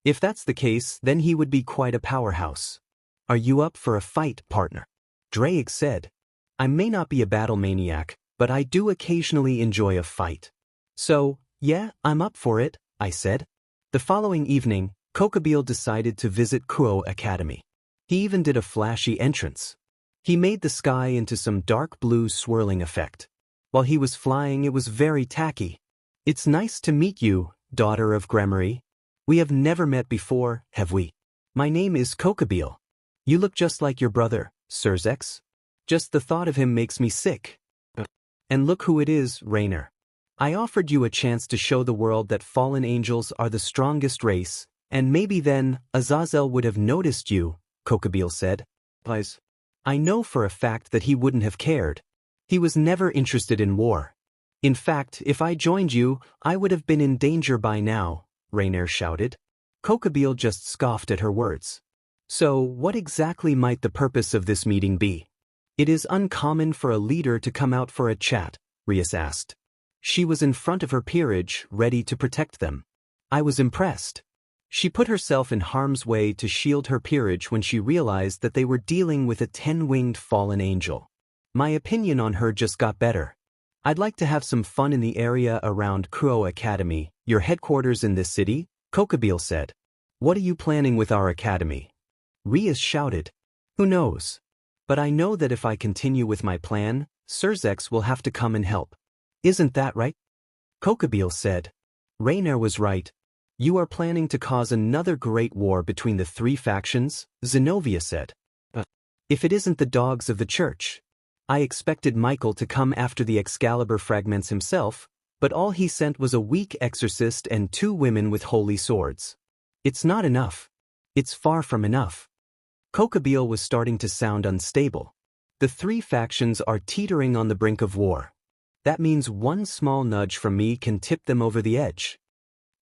If that's the case, then he would be quite a powerhouse. Are you up for a fight, partner? Drake said. I may not be a battle maniac, but I do occasionally enjoy a fight. So, yeah, I'm up for it, I said. The following evening, Kokabeel decided to visit Kuo Academy. He even did a flashy entrance. He made the sky into some dark blue swirling effect. While he was flying, it was very tacky. It's nice to meet you, daughter of Gremory. We have never met before, have we? My name is Kokabeel. You look just like your brother, Surzex. Just the thought of him makes me sick. And look who it is, Rainier. I offered you a chance to show the world that fallen angels are the strongest race, and maybe then Azazel would have noticed you, Kokabeel said. I know for a fact that he wouldn't have cared. He was never interested in war. In fact, if I joined you, I would have been in danger by now, Rainier shouted. Kokabeel just scoffed at her words. So, what exactly might the purpose of this meeting be? It is uncommon for a leader to come out for a chat, Rias asked. She was in front of her peerage, ready to protect them. I was impressed. She put herself in harm's way to shield her peerage when she realized that they were dealing with a 10-winged fallen angel. My opinion on her just got better. I'd like to have some fun in the area around Kuo Academy, your headquarters in this city, Kokabeel said. What are you planning with our academy? Rias shouted. Who knows? But I know that if I continue with my plan, Surzex will have to come and help. Isn't that right? Kokabeel said. Rainier was right. You are planning to cause another great war between the 3 factions, Zenobia said. If it isn't the dogs of the church. I expected Michael to come after the Excalibur fragments himself, but all he sent was a weak exorcist and 2 women with holy swords. It's not enough. It's far from enough. Kokabeel was starting to sound unstable. The 3 factions are teetering on the brink of war. That means one small nudge from me can tip them over the edge.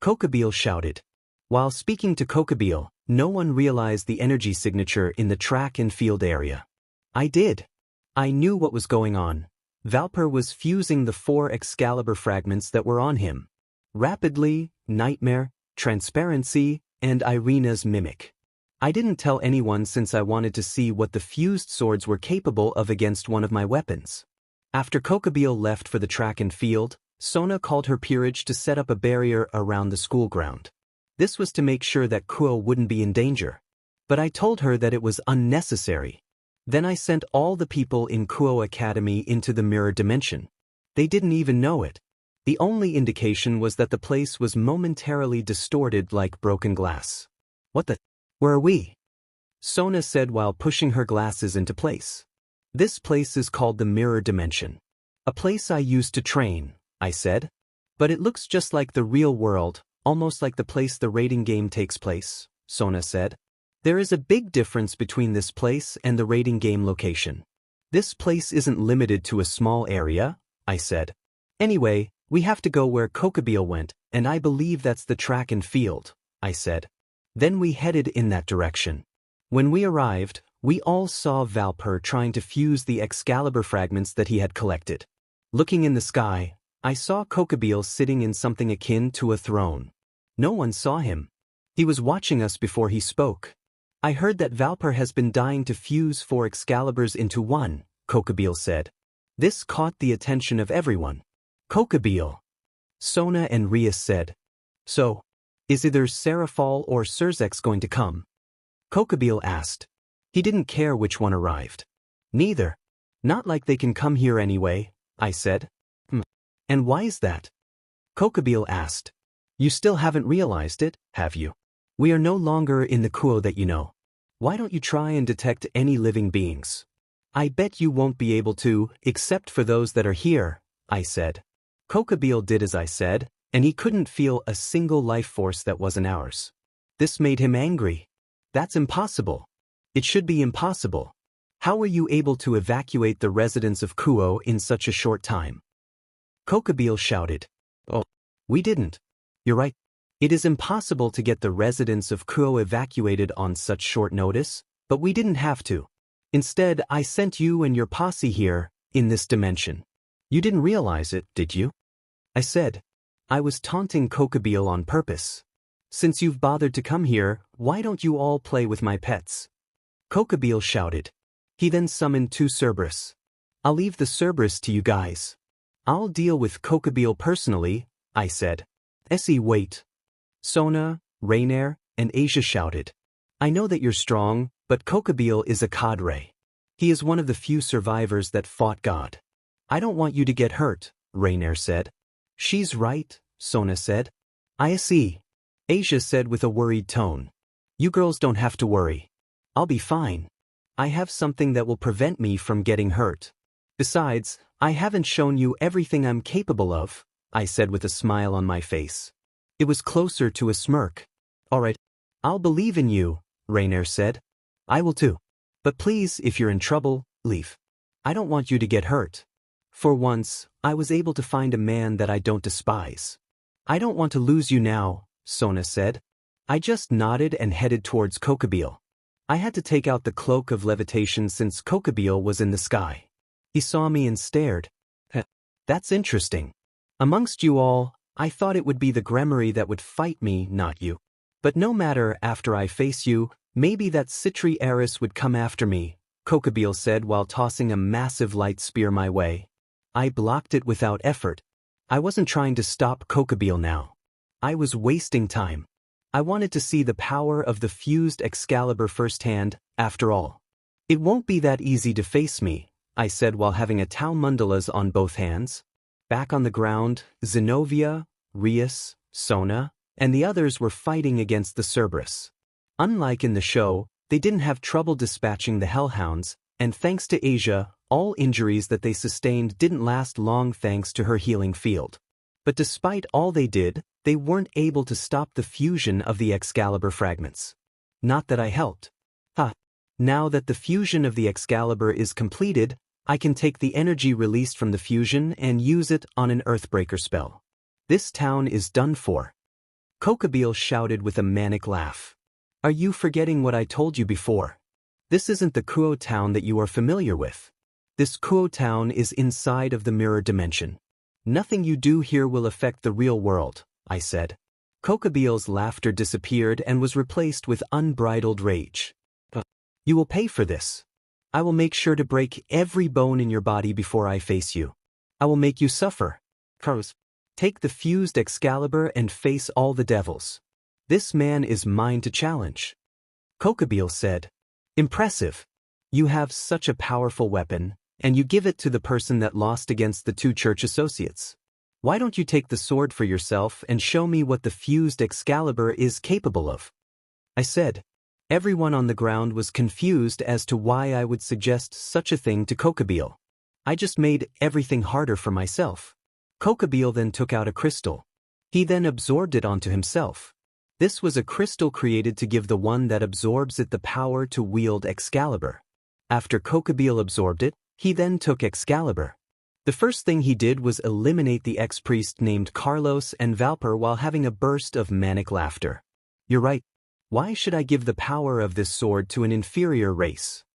Kokabeel shouted. While speaking to Kokabeel, no one realized the energy signature in the track and field area. I did. I knew what was going on. Valper was fusing the 4 Excalibur fragments that were on him. Rapidly, Nightmare, Transparency, and Irina's Mimic. I didn't tell anyone since I wanted to see what the fused swords were capable of against one of my weapons. After Kokabeel left for the track and field, Sona called her peerage to set up a barrier around the school ground. This was to make sure that Kuo wouldn't be in danger. But I told her that it was unnecessary. Then I sent all the people in Kuo Academy into the mirror dimension. They didn't even know it. The only indication was that the place was momentarily distorted like broken glass. What the? Where are we? Sona said while pushing her glasses into place. This place is called the mirror dimension. A place I used to train, I said. But it looks just like the real world, almost like the place the raiding game takes place, Sona said. There is a big difference between this place and the raiding game location. This place isn't limited to a small area, I said. Anyway, we have to go where Kokabeel went, and I believe that's the track and field, I said. Then we headed in that direction. When we arrived, we all saw Valper trying to fuse the Excalibur fragments that he had collected. Looking in the sky, I saw Kokabeel sitting in something akin to a throne. No one saw him. He was watching us before he spoke. I heard that Valper has been dying to fuse 4 Excaliburs into one, Kokabeel said. This caught the attention of everyone. Kokabeel. Sona and Rias said. So, is either Serafal or Surzex going to come? Kokabeel asked. He didn't care which one arrived. Neither. Not like they can come here anyway, I said. And why is that? Kokabeel asked. You still haven't realized it, have you? We are no longer in the Kuo that you know. Why don't you try and detect any living beings? I bet you won't be able to, except for those that are here, I said. Kokabeel did as I said, and he couldn't feel a single life force that wasn't ours. This made him angry. That's impossible. It should be impossible. How were you able to evacuate the residents of Kuo in such a short time? Kokabeel shouted. Oh, we didn't. You're right. It is impossible to get the residents of Kuo evacuated on such short notice, but we didn't have to. Instead, I sent you and your posse here, in this dimension. You didn't realize it, did you? I said. I was taunting Kokabeel on purpose. Since you've bothered to come here, why don't you all play with my pets? Kokabeel shouted. He then summoned 2 Cerberus. I'll leave the Cerberus to you guys. I'll deal with Kokabeel personally, I said. Essie, wait. Sona, Rainier, and Asia shouted. I know that you're strong, but Kokabeel is a cadre. He is one of the few survivors that fought God. I don't want you to get hurt, Rainier said. She's right, Sona said. I see. Asia said with a worried tone. You girls don't have to worry. I'll be fine. I have something that will prevent me from getting hurt. Besides, I haven't shown you everything I'm capable of, I said with a smile on my face. It was closer to a smirk. All right, I'll believe in you, Rainier said. I will too. But please, if you're in trouble, leave. I don't want you to get hurt. For once, I was able to find a man that I don't despise. I don't want to lose you now, Sona said. I just nodded and headed towards Kokabeel. I had to take out the cloak of levitation since Kokabeel was in the sky. He saw me and stared. That's interesting. Amongst you all, I thought it would be the Gremory that would fight me, not you. But no matter, after I face you, maybe that Citri heiress would come after me, Kokabeel said while tossing a massive light spear my way. I blocked it without effort. I wasn't trying to stop Kokabeel now. I was wasting time. I wanted to see the power of the fused Excalibur firsthand, after all. It won't be that easy to face me, I said while having a Tau Mundalas on both hands. Back on the ground, Zenobia, Rias, Sona, and the others were fighting against the Cerberus. Unlike in the show, they didn't have trouble dispatching the Hellhounds, and thanks to Asia, all injuries that they sustained didn't last long thanks to her healing field. But despite all they did, they weren't able to stop the fusion of the Excalibur fragments. Not that I helped. Now that the fusion of the Excalibur is completed, I can take the energy released from the fusion and use it on an Earthbreaker spell. This town is done for. Kokabeel shouted with a manic laugh. Are you forgetting what I told you before? This isn't the Kuo town that you are familiar with. This Kuo town is inside of the mirror dimension. Nothing you do here will affect the real world, I said. Kokabeel's laughter disappeared and was replaced with unbridled rage. You will pay for this. I will make sure to break every bone in your body before I face you. I will make you suffer. Take the fused Excalibur and face all the devils. This man is mine to challenge. Kokabeel said. Impressive. You have such a powerful weapon, and you give it to the person that lost against the 2 church associates. Why don't you take the sword for yourself and show me what the fused Excalibur is capable of? I said. Everyone on the ground was confused as to why I would suggest such a thing to Kokabeel. I just made everything harder for myself. Kokabeel then took out a crystal. He then absorbed it onto himself. This was a crystal created to give the one that absorbs it the power to wield Excalibur. After Kokabeel absorbed it, he then took Excalibur. The first thing he did was eliminate the ex-priest named Carlos and Valper while having a burst of manic laughter. You're right. Why should I give the power of this sword to an inferior race?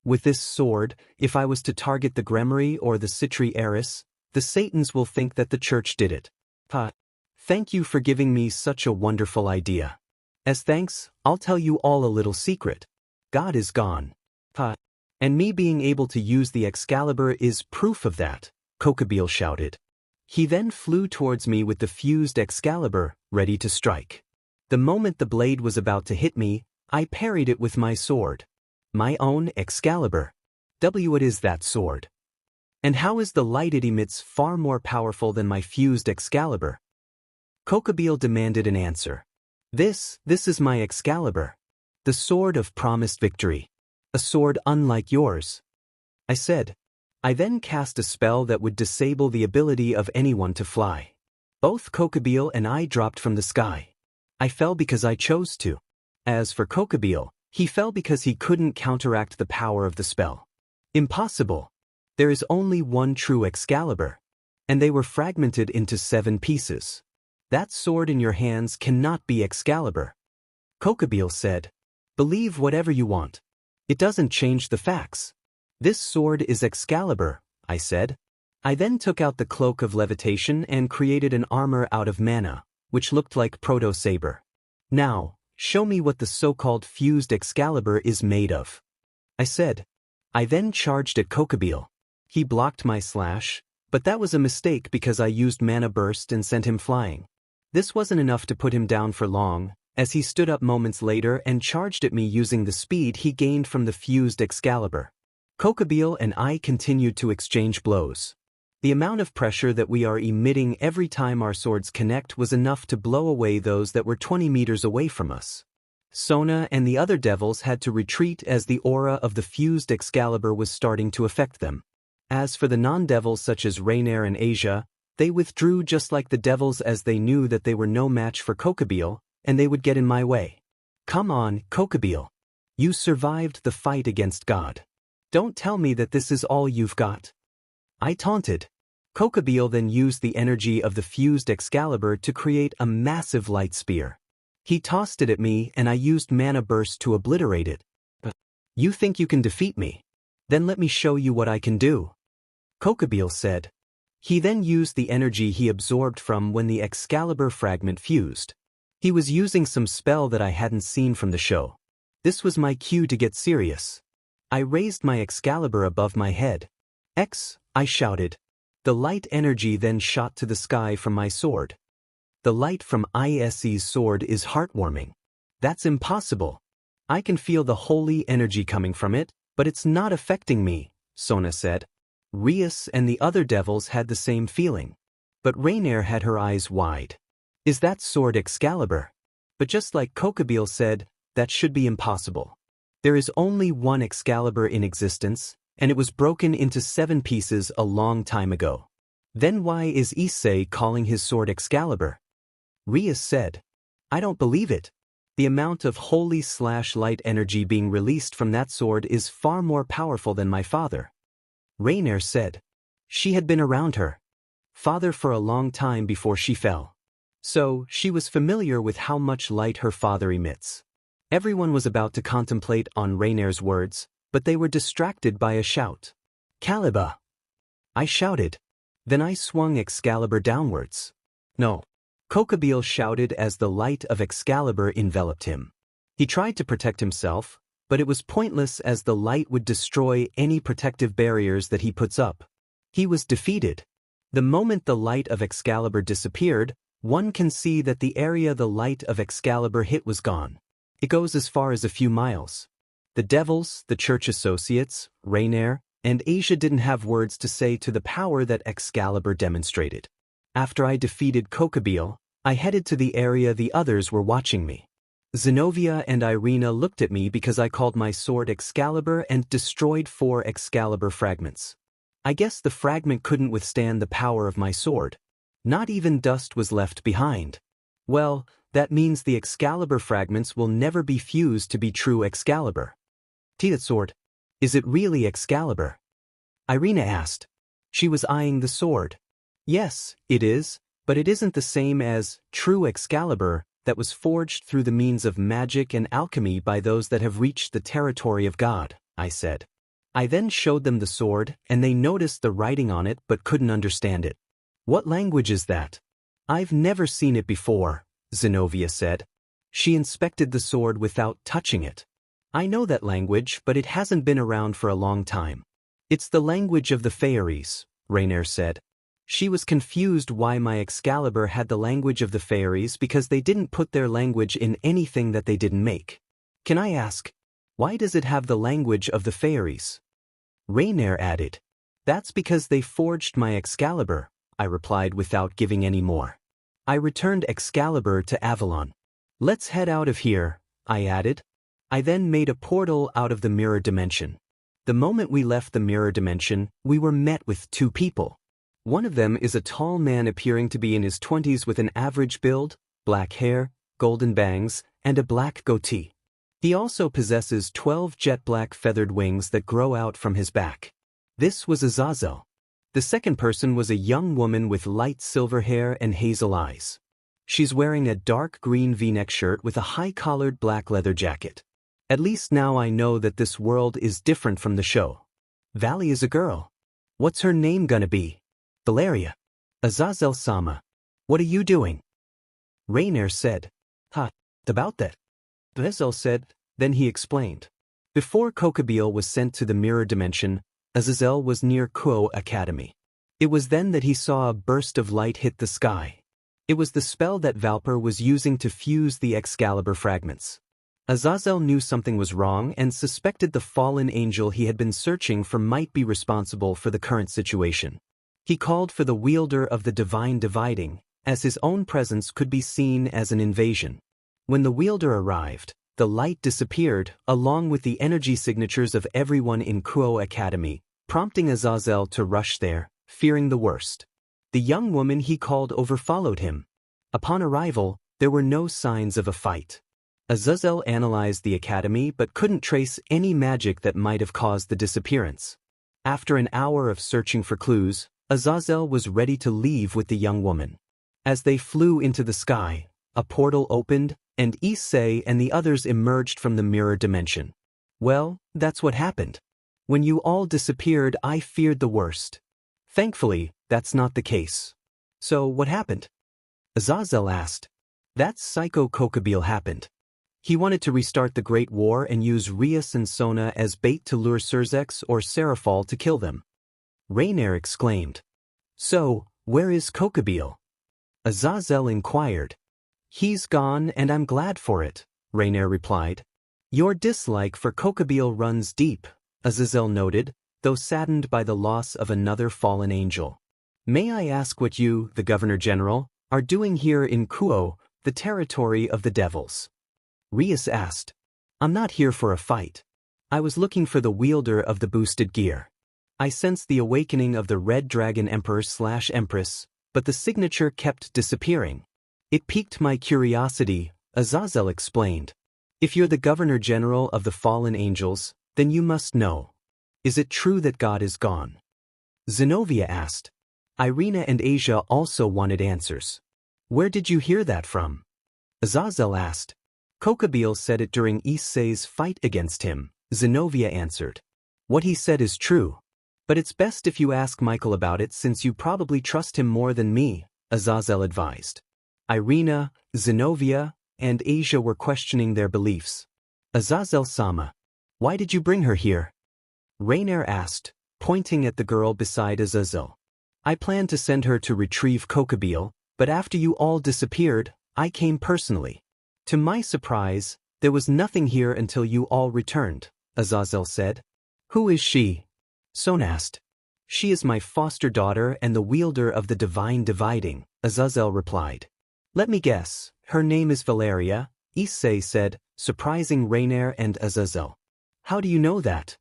With this sword, if I was to target the Gremory or the Citri heiress, the Satans will think that the church did it. Thank you for giving me such a wonderful idea. As thanks, I'll tell you all a little secret. God is gone. Ha. And me being able to use the Excalibur is proof of that, Kokabeel shouted. He then flew towards me with the fused Excalibur, ready to strike. The moment the blade was about to hit me, I parried it with my sword. My own Excalibur. What is that sword? And how is the light it emits far more powerful than my fused Excalibur? Kokabeel demanded an answer. This is my Excalibur. The sword of promised victory. A sword unlike yours. I said. I then cast a spell that would disable the ability of anyone to fly. Both Kokabeel and I dropped from the sky. I fell because I chose to. As for Kokabeel, he fell because he couldn't counteract the power of the spell. Impossible. There is only one true Excalibur. And they were fragmented into 7 pieces. That sword in your hands cannot be Excalibur. Kokabeel said. Believe whatever you want. It doesn't change the facts. This sword is Excalibur, I said. I then took out the cloak of levitation and created an armor out of mana, which looked like proto-saber. Now, show me what the so-called fused Excalibur is made of. I said. I then charged at Kokabeel. He blocked my slash, but that was a mistake because I used mana burst and sent him flying. This wasn't enough to put him down for long, as he stood up moments later and charged at me using the speed he gained from the fused Excalibur. Kokabeel and I continued to exchange blows. The amount of pressure that we are emitting every time our swords connect was enough to blow away those that were 20 meters away from us. Sona and the other devils had to retreat as the aura of the fused Excalibur was starting to affect them. As for the non-devils such as Rainier and Asia, they withdrew just like the devils as they knew that they were no match for Kokabeel, and they would get in my way. Come on, Kokabeel. You survived the fight against God. Don't tell me that this is all you've got. I taunted. Kokabeel then used the energy of the fused Excalibur to create a massive light spear. He tossed it at me and I used mana burst to obliterate it. You think you can defeat me? Then let me show you what I can do. Kokabeel said. He then used the energy he absorbed from when the Excalibur fragment fused. He was using some spell that I hadn't seen from the show. This was my cue to get serious. I raised my Excalibur above my head. I shouted. The light energy then shot to the sky from my sword. The light from Issei's sword is heartwarming. That's impossible. I can feel the holy energy coming from it, but it's not affecting me, Sona said. Rias and the other devils had the same feeling. But Rainier had her eyes wide. Is that sword Excalibur? But just like Kokabeel said, that should be impossible. There is only one Excalibur in existence, and it was broken into 7 pieces a long time ago. Then why is Issei calling his sword Excalibur? Rias said. I don't believe it. The amount of holy/light energy being released from that sword is far more powerful than my father. Rainier said. She had been around her father for a long time before she fell. So, she was familiar with how much light her father emits. Everyone was about to contemplate on Rainier's words, but they were distracted by a shout. Caliba! I shouted. Then I swung Excalibur downwards. No. Kokabeel shouted as the light of Excalibur enveloped him. He tried to protect himself, but it was pointless as the light would destroy any protective barriers that he puts up. He was defeated. The moment the light of Excalibur disappeared, one can see that the area the light of Excalibur hit was gone. It goes as far as a few miles. The devils, the church associates, Rainier, and Asia didn't have words to say to the power that Excalibur demonstrated. After I defeated Kokabeel, I headed to the area the others were watching me. Zenobia and Irina looked at me because I called my sword Excalibur and destroyed 4 Excalibur fragments. I guess the fragment couldn't withstand the power of my sword. Not even dust was left behind. Well, that means the Excalibur fragments will never be fused to be true Excalibur. That sword. Is it really Excalibur? Irina asked. She was eyeing the sword. Yes, it is, but it isn't the same as true Excalibur that was forged through the means of magic and alchemy by those that have reached the territory of God, I said. I then showed them the sword, and they noticed the writing on it but couldn't understand it. What language is that? I've never seen it before, Zenobia said. She inspected the sword without touching it. I know that language, but it hasn't been around for a long time. It's the language of the fairies, Rainier said. She was confused why my Excalibur had the language of the fairies because they didn't put their language in anything that they didn't make. Can I ask, why does it have the language of the fairies? Rainier added. That's because they forged my Excalibur, I replied without giving any more. I returned Excalibur to Avalon. Let's head out of here, I added. I then made a portal out of the mirror dimension. The moment we left the mirror dimension, we were met with two people. One of them is a tall man appearing to be in his 20s with an average build, black hair, golden bangs, and a black goatee. He also possesses 12 jet black feathered wings that grow out from his back. This was Azazel. The second person was a young woman with light silver hair and hazel eyes. She's wearing a dark green V-neck shirt with a high-collared black leather jacket. At least now I know that this world is different from the show. Valley is a girl. What's her name gonna be? Valeria. Azazel-sama. What are you doing? Rainier said. About that. Azazel said, then he explained. Before Kokobile was sent to the mirror dimension, Azazel was near Kuo Academy. It was then that he saw a burst of light hit the sky. It was the spell that Valper was using to fuse the Excalibur fragments. Azazel knew something was wrong and suspected the fallen angel he had been searching for might be responsible for the current situation. He called for the wielder of the divine dividing, as his own presence could be seen as an invasion. When the wielder arrived, the light disappeared along with the energy signatures of everyone in Kuo Academy, prompting Azazel to rush there, fearing the worst. The young woman he called over followed him. Upon arrival, there were no signs of a fight. Azazel analyzed the academy but couldn't trace any magic that might have caused the disappearance. After an hour of searching for clues, Azazel was ready to leave with the young woman. As they flew into the sky, a portal opened, and Issei and the others emerged from the mirror dimension. Well, that's what happened. When you all disappeared, I feared the worst. Thankfully, that's not the case. So, what happened? Azazel asked. That Psycho Kokobile happened. He wanted to restart the Great War and use Rias and Sona as bait to lure Surzex or Serafal to kill them. Rainier exclaimed. So, where is Kokobile? Azazel inquired. He's gone and I'm glad for it, Rainier replied. Your dislike for Kokobile runs deep, Azazel noted, though saddened by the loss of another fallen angel. May I ask what you, the Governor General, are doing here in Kuo, the territory of the devils? Rias asked. I'm not here for a fight. I was looking for the wielder of the boosted gear. I sensed the awakening of the Red Dragon Emperor/Empress, but the signature kept disappearing. It piqued my curiosity, Azazel explained. If you're the Governor General of the fallen angels, then you must know. Is it true that God is gone? Zenobia asked. Irina and Asia also wanted answers. Where did you hear that from? Azazel asked. Kokobile said it during Issei's fight against him, Zenobia answered. What he said is true. But it's best if you ask Michael about it since you probably trust him more than me, Azazel advised. Irina, Zenobia, and Asia were questioning their beliefs. Azazel-sama, why did you bring her here? Rainier asked, pointing at the girl beside Azazel. I planned to send her to retrieve Kokobile, but after you all disappeared, I came personally. To my surprise, there was nothing here until you all returned, Azazel said. Who is she? Son asked. She is my foster daughter and the wielder of the divine dividing, Azazel replied. Let me guess, her name is Valeria, Issei said, surprising Rainier and Azazel. How do you know that?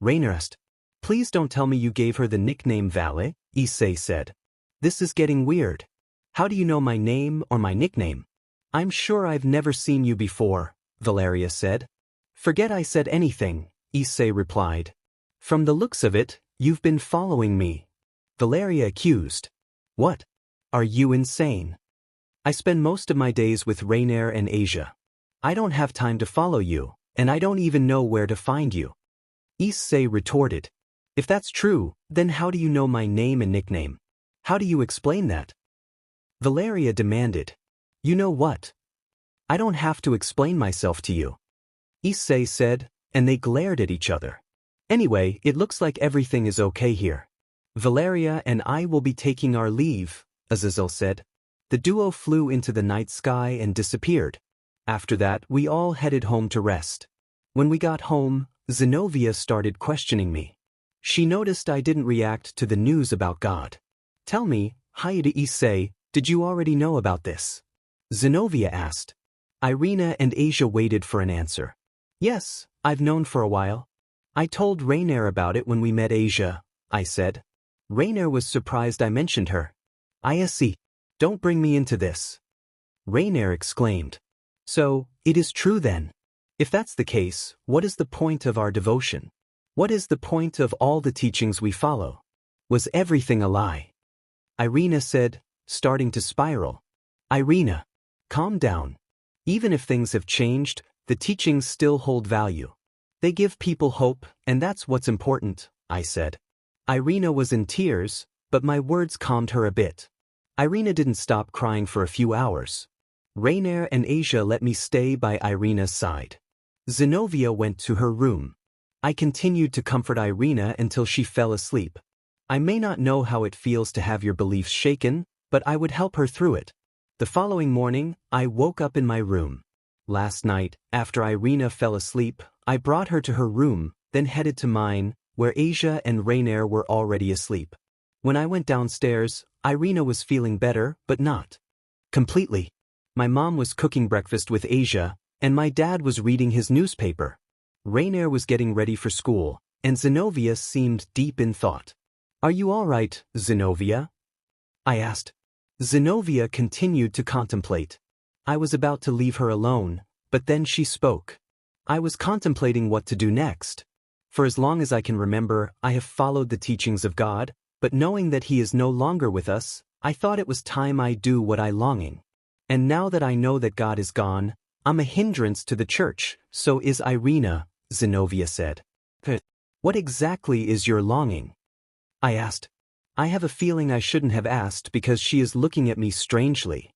Rainier asked. Please don't tell me you gave her the nickname Vale, Issei said. This is getting weird. How do you know my name or my nickname? I'm sure I've never seen you before, Valeria said. Forget I said anything, Issei replied. From the looks of it, you've been following me. Valeria accused. What? Are you insane? I spend most of my days with Rainier and Asia. I don't have time to follow you, and I don't even know where to find you. Issei retorted. If that's true, then how do you know my name and nickname? How do you explain that? Valeria demanded. You know what? I don't have to explain myself to you, Issei said, and they glared at each other. Anyway, it looks like everything is okay here. Valeria and I will be taking our leave, Azazel said. The duo flew into the night sky and disappeared. After that, we all headed home to rest. When we got home, Zenobia started questioning me. She noticed I didn't react to the news about God. Tell me, Hyoudou Issei, did you already know about this? Zenobia asked. Irina and Asia waited for an answer. Yes, I've known for a while. I told Rainier about it when we met Asia, I said. Rainier was surprised I mentioned her. I see. Don't bring me into this. Rainier exclaimed. So, it is true then. If that's the case, what is the point of our devotion? What is the point of all the teachings we follow? Was everything a lie? Irina said, starting to spiral. Irina, calm down. Even if things have changed, the teachings still hold value. They give people hope, and that's what's important, I said. Irina was in tears, but my words calmed her a bit. Irina didn't stop crying for a few hours. Rainier and Asia let me stay by Irina's side. Zenobia went to her room. I continued to comfort Irina until she fell asleep. I may not know how it feels to have your beliefs shaken, but I would help her through it. The following morning, I woke up in my room. Last night, after Irina fell asleep, I brought her to her room, then headed to mine, where Asia and Rainier were already asleep. When I went downstairs, Irina was feeling better, but not completely. My mom was cooking breakfast with Asia, and my dad was reading his newspaper. Rainier was getting ready for school, and Zenobia seemed deep in thought. Are you all right, Zenobia? I asked. Zenobia continued to contemplate. I was about to leave her alone, but then she spoke. I was contemplating what to do next. For as long as I can remember, I have followed the teachings of God, but knowing that He is no longer with us, I thought it was time I do what I longing. And now that I know that God is gone, I'm a hindrance to the church, so is Irina, Zenobia said. What exactly is your longing? I asked. I have a feeling I shouldn't have asked because she is looking at me strangely.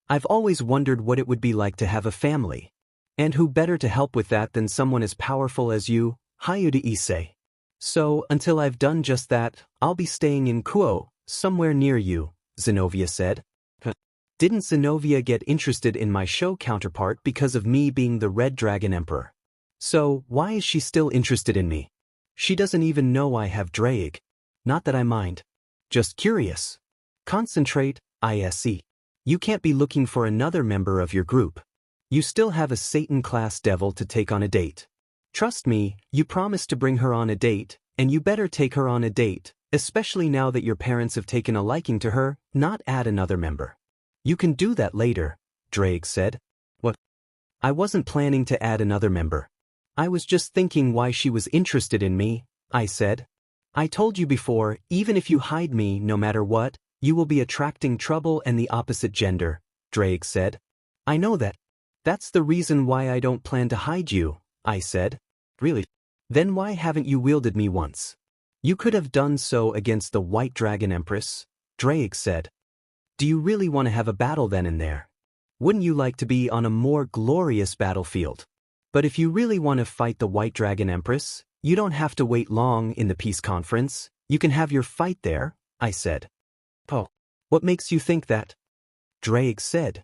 I've always wondered what it would be like to have a family. And who better to help with that than someone as powerful as you, Hyoudou Issei. So, until I've done just that, I'll be staying in Kuo, somewhere near you, Zenobia said. Didn't Zenobia get interested in my show counterpart because of me being the Red Dragon Emperor? So, why is she still interested in me? She doesn't even know I have Draig. Not that I mind. Just curious. Concentrate, ISE. You can't be looking for another member of your group. You still have a Satan-class devil to take on a date. Trust me, you promised to bring her on a date, and you better take her on a date, especially now that your parents have taken a liking to her, not add another member. You can do that later, Draig said. What? I wasn't planning to add another member. I was just thinking why she was interested in me, I said. I told you before, even if you hide me no matter what, you will be attracting trouble and the opposite gender, Draig said. I know that. That's the reason why I don't plan to hide you, I said. Really? Then why haven't you wielded me once? You could have done so against the White Dragon Empress, Draig said. Do you really want to have a battle then and there? Wouldn't you like to be on a more glorious battlefield? But if you really want to fight the White Dragon Empress, you don't have to wait long in the peace conference. You can have your fight there, I said. Oh, what makes you think that? Draig said.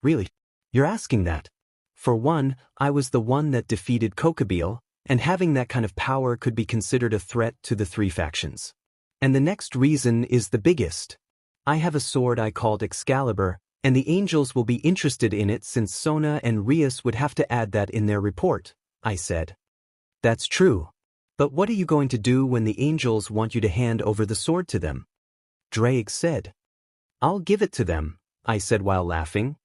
Really? You're asking that? For one, I was the one that defeated Kokabeel, and having that kind of power could be considered a threat to the three factions. And the next reason is the biggest. I have a sword I called Excalibur, and the angels will be interested in it since Sona and Rias would have to add that in their report, I said. That's true. But what are you going to do when the angels want you to hand over the sword to them? Draig said. I'll give it to them, I said while laughing.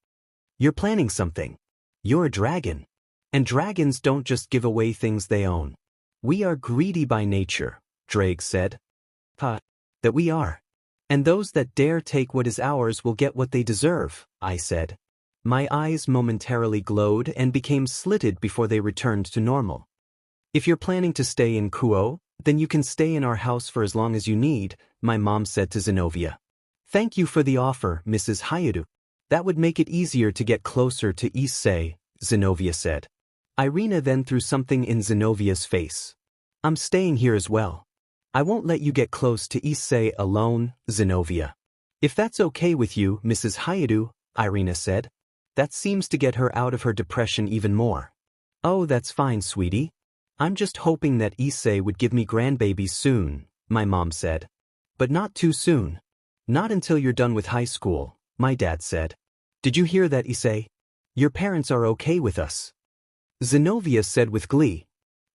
You're planning something. You're a dragon. And dragons don't just give away things they own. We are greedy by nature, Draig said. That we are. And those that dare take what is ours will get what they deserve, I said. My eyes momentarily glowed and became slitted before they returned to normal. If you're planning to stay in Kuo, then you can stay in our house for as long as you need, my mom said to Zenobia. Thank you for the offer, Mrs. Hyoudou. That would make it easier to get closer to Issei, Zenobia said. Irina then threw something in Zenovia's face. I'm staying here as well. I won't let you get close to Issei alone, Zenobia. If that's okay with you, Mrs. Hyoudou, Irina said. That seems to get her out of her depression even more. Oh, that's fine, sweetie. I'm just hoping that Issei would give me grandbabies soon, my mom said. But not too soon. Not until you're done with high school, my dad said. Did you hear that, Issei? Your parents are okay with us. Zenobia said with glee.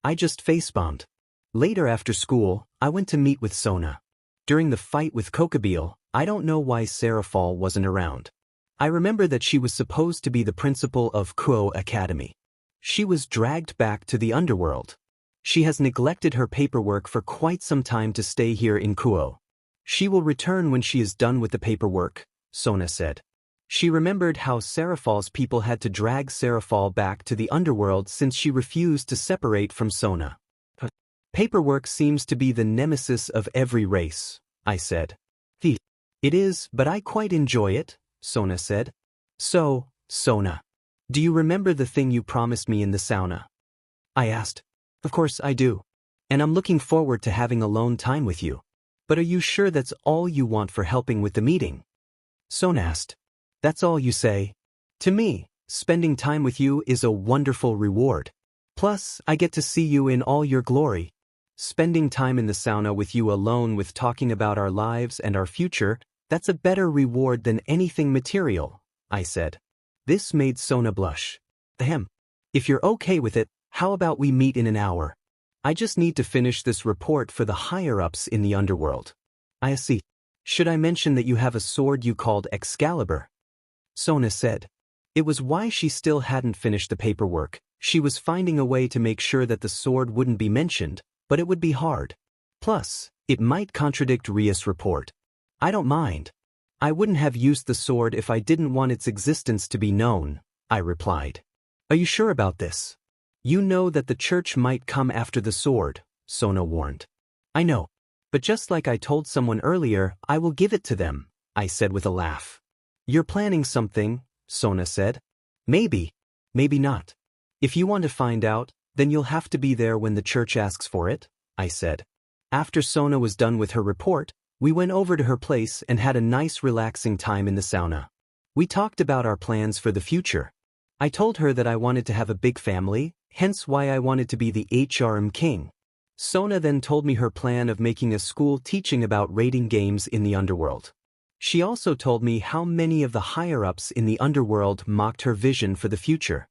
I just facepalmed. Later after school, I went to meet with Sona. During the fight with Kokobile, I don't know why Serafal wasn't around. I remember that she was supposed to be the principal of Kuo Academy. She was dragged back to the underworld. She has neglected her paperwork for quite some time to stay here in Kuo. She will return when she is done with the paperwork, Sona said. She remembered how Serafal's people had to drag Serafal back to the underworld since she refused to separate from Sona. Paperwork seems to be the nemesis of every race, I said. It is, but I quite enjoy it, Sona said. So, Sona, do you remember the thing you promised me in the sauna? I asked. Of course I do. And I'm looking forward to having alone time with you. But are you sure that's all you want for helping with the meeting? Sona asked. That's all you say? To me, spending time with you is a wonderful reward. Plus, I get to see you in all your glory. Spending time in the sauna with you alone with talking about our lives and our future, that's a better reward than anything material, I said. This made Sona blush. Ahem. If you're okay with it, how about we meet in an hour? I just need to finish this report for the higher-ups in the underworld. I see. Should I mention that you have a sword you called Excalibur? Sona said. It was why she still hadn't finished the paperwork. She was finding a way to make sure that the sword wouldn't be mentioned, but it would be hard. Plus, it might contradict Ria's report. I don't mind. I wouldn't have used the sword if I didn't want its existence to be known, I replied. Are you sure about this? You know that the church might come after the sword, Sona warned. I know. But just like I told someone earlier, I will give it to them, I said with a laugh. You're planning something, Sona said. Maybe. Maybe not. If you want to find out, then you'll have to be there when the church asks for it, I said. After Sona was done with her report, we went over to her place and had a nice relaxing time in the sauna. We talked about our plans for the future. I told her that I wanted to have a big family, hence why I wanted to be the HRM king. Sona then told me her plan of making a school teaching about raiding games in the underworld. She also told me how many of the higher-ups in the underworld mocked her vision for the future.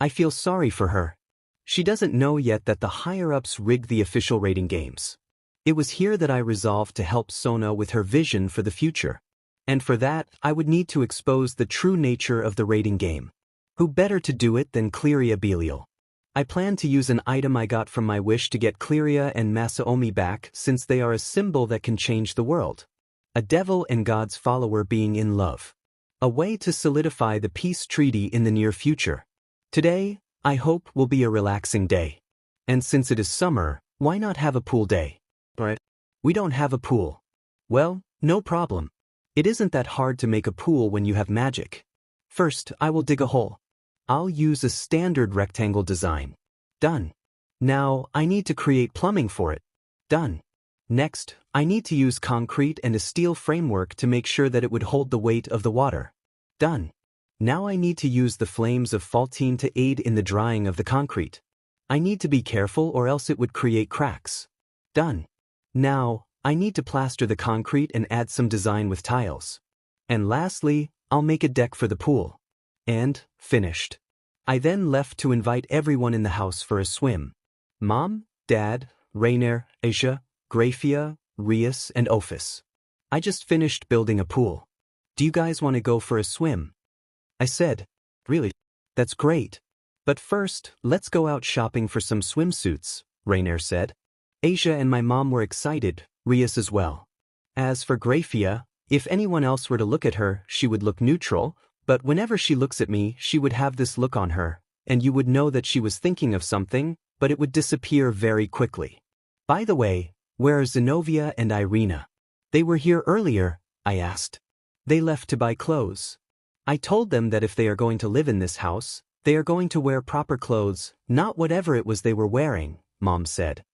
I feel sorry for her. She doesn't know yet that the higher-ups rigged the official raiding games. It was here that I resolved to help Sona with her vision for the future. And for that, I would need to expose the true nature of the raiding game. Who better to do it than Cleria Belial? I plan to use an item I got from my wish to get Cleria and Masaomi back since they are a symbol that can change the world. A devil and God's follower being in love. A way to solidify the peace treaty in the near future. Today, I hope, will be a relaxing day. And since it is summer, why not have a pool day? Right? We don't have a pool. Well, no problem. It isn't that hard to make a pool when you have magic. First, I will dig a hole. I'll use a standard rectangle design. Done. Now, I need to create plumbing for it. Done. Next, I need to use concrete and a steel framework to make sure that it would hold the weight of the water. Done. Now I need to use the flames of Faltine to aid in the drying of the concrete. I need to be careful or else it would create cracks. Done. Now, I need to plaster the concrete and add some design with tiles. And lastly, I'll make a deck for the pool. And, finished. I then left to invite everyone in the house for a swim. Mom, Dad, Rainer, Asia, Grafia, Rias, and Ophis. I just finished building a pool. Do you guys want to go for a swim? I said. Really? That's great. But first, let's go out shopping for some swimsuits, Rainer said. Asia and my mom were excited, Rias as well. As for Grafia, if anyone else were to look at her, she would look neutral, but whenever she looks at me, she would have this look on her, and you would know that she was thinking of something, but it would disappear very quickly. By the way, where are Zenobia and Irina? They were here earlier, I asked. They left to buy clothes. I told them that if they are going to live in this house, they are going to wear proper clothes, not whatever it was they were wearing, Mom said.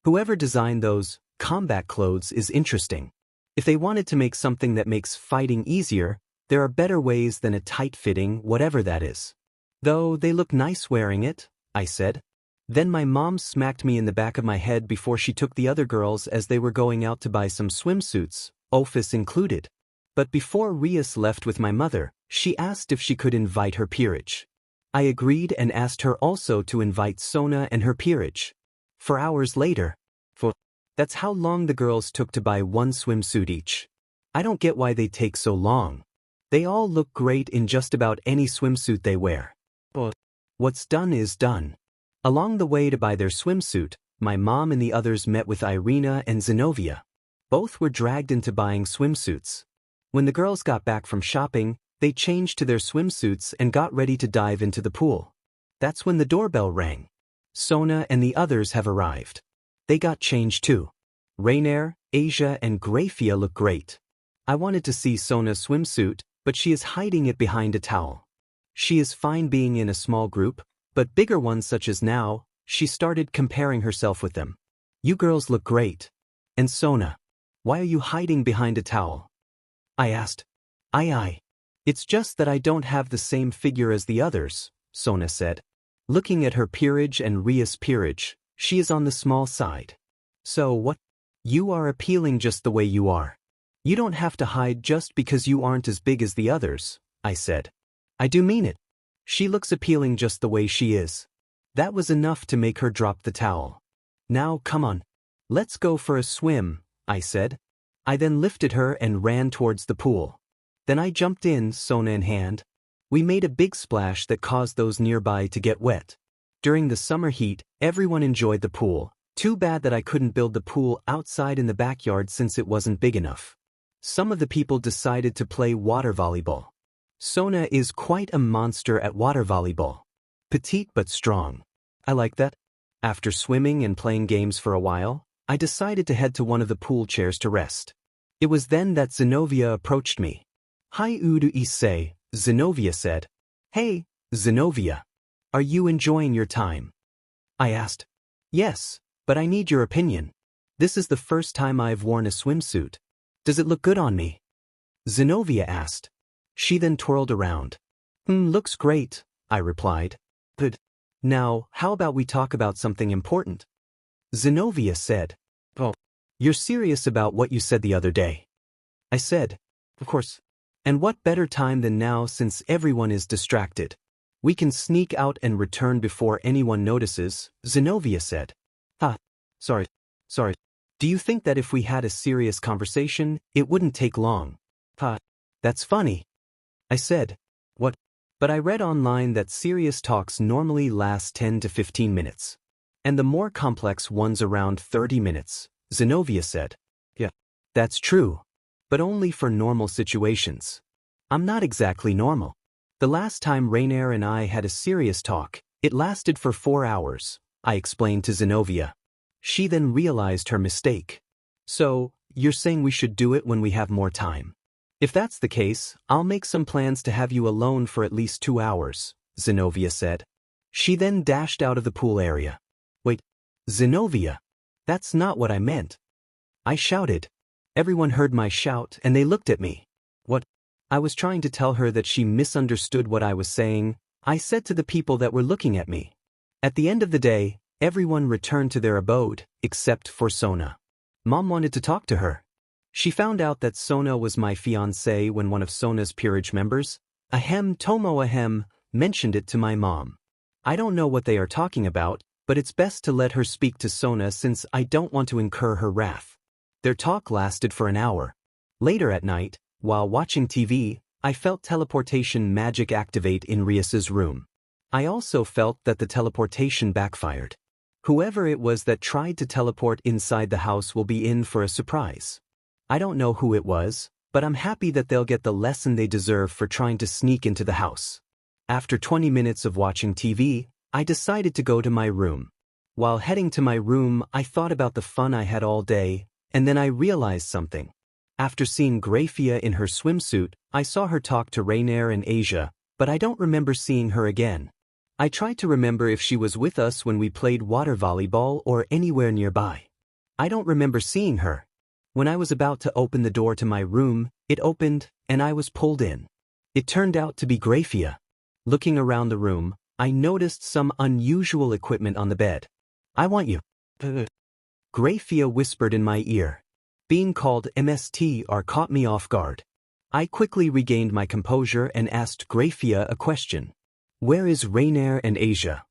Whoever designed those combat clothes is interesting. If they wanted to make something that makes fighting easier, there are better ways than a tight-fitting whatever that is. Though they look nice wearing it, I said. Then my mom smacked me in the back of my head before she took the other girls as they were going out to buy some swimsuits, Office included. But before Rias left with my mother, she asked if she could invite her peerage. I agreed and asked her also to invite Sona and her peerage. 4 hours later. That's how long the girls took to buy one swimsuit each. I don't get why they take so long. They all look great in just about any swimsuit they wear. But what's done is done. Along the way to buy their swimsuit, my mom and the others met with Irina and Zinovia. Both were dragged into buying swimsuits. When the girls got back from shopping, they changed to their swimsuits and got ready to dive into the pool. That's when the doorbell rang. Sona and the others have arrived. They got changed too. Rainier, Asia and Grafia look great. I wanted to see Sona's swimsuit, but she is hiding it behind a towel. She is fine being in a small group, but bigger ones such as now, she started comparing herself with them. You girls look great. And Sona, why are you hiding behind a towel? I asked. It's just that I don't have the same figure as the others, Sona said. Looking at her peerage and Ria's peerage, she is on the small side. So what? You are appealing just the way you are. You don't have to hide just because you aren't as big as the others, I said. I do mean it. She looks appealing just the way she is. That was enough to make her drop the towel. Now come on. Let's go for a swim, I said. I then lifted her and ran towards the pool. Then I jumped in, Sona in hand. We made a big splash that caused those nearby to get wet. During the summer heat, everyone enjoyed the pool. Too bad that I couldn't build the pool outside in the backyard since it wasn't big enough. Some of the people decided to play water volleyball. Sona is quite a monster at water volleyball. Petite but strong. I like that. After swimming and playing games for a while, I decided to head to one of the pool chairs to rest. It was then that Zinovia approached me. Hyoudou Issei, Zinovia said. Hey, Zinovia. Are you enjoying your time? I asked. Yes, but I need your opinion. This is the first time I've worn a swimsuit. Does it look good on me? Zinovia asked. She then twirled around. Looks great, I replied. Good. Now, how about we talk about something important? Zinovia said. Oh, you're serious about what you said the other day? I said. Of course. And what better time than now since everyone is distracted? We can sneak out and return before anyone notices, Zinovia said. Sorry. Do you think that if we had a serious conversation, it wouldn't take long? That's funny. I said. What? But I read online that serious talks normally last 10 to 15 minutes. And the more complex ones around 30 minutes, Zinovia said. Yeah, that's true. But only for normal situations. I'm not exactly normal. The last time Rainier and I had a serious talk, it lasted for 4 hours, I explained to Zinovia. She then realized her mistake. So, you're saying we should do it when we have more time? If that's the case, I'll make some plans to have you alone for at least 2 hours, Zinovia said. She then dashed out of the pool area. Wait, Zinovia, that's not what I meant. I shouted. Everyone heard my shout and they looked at me. What? I was trying to tell her that she misunderstood what I was saying. I said to the people that were looking at me. At the end of the day, everyone returned to their abode, except for Sona. Mom wanted to talk to her. She found out that Sona was my fiancé when one of Sona's peerage members, Tomo, mentioned it to my mom. I don't know what they are talking about, but it's best to let her speak to Sona since I don't want to incur her wrath. Their talk lasted for an hour. Later at night, while watching TV, I felt teleportation magic activate in Rias's room. I also felt that the teleportation backfired. Whoever it was that tried to teleport inside the house will be in for a surprise. I don't know who it was, but I'm happy that they'll get the lesson they deserve for trying to sneak into the house. After 20 minutes of watching TV, I decided to go to my room. While heading to my room, I thought about the fun I had all day, and then I realized something. After seeing Grafia in her swimsuit, I saw her talk to Rainier and Asia, but I don't remember seeing her again. I tried to remember if she was with us when we played water volleyball or anywhere nearby. I don't remember seeing her. When I was about to open the door to my room, it opened, and I was pulled in. It turned out to be Grafia. Looking around the room, I noticed some unusual equipment on the bed. "I want you." Grafia whispered in my ear. Being called MSTR caught me off guard. I quickly regained my composure and asked Grafia a question. "Where is Rainier and Asia?"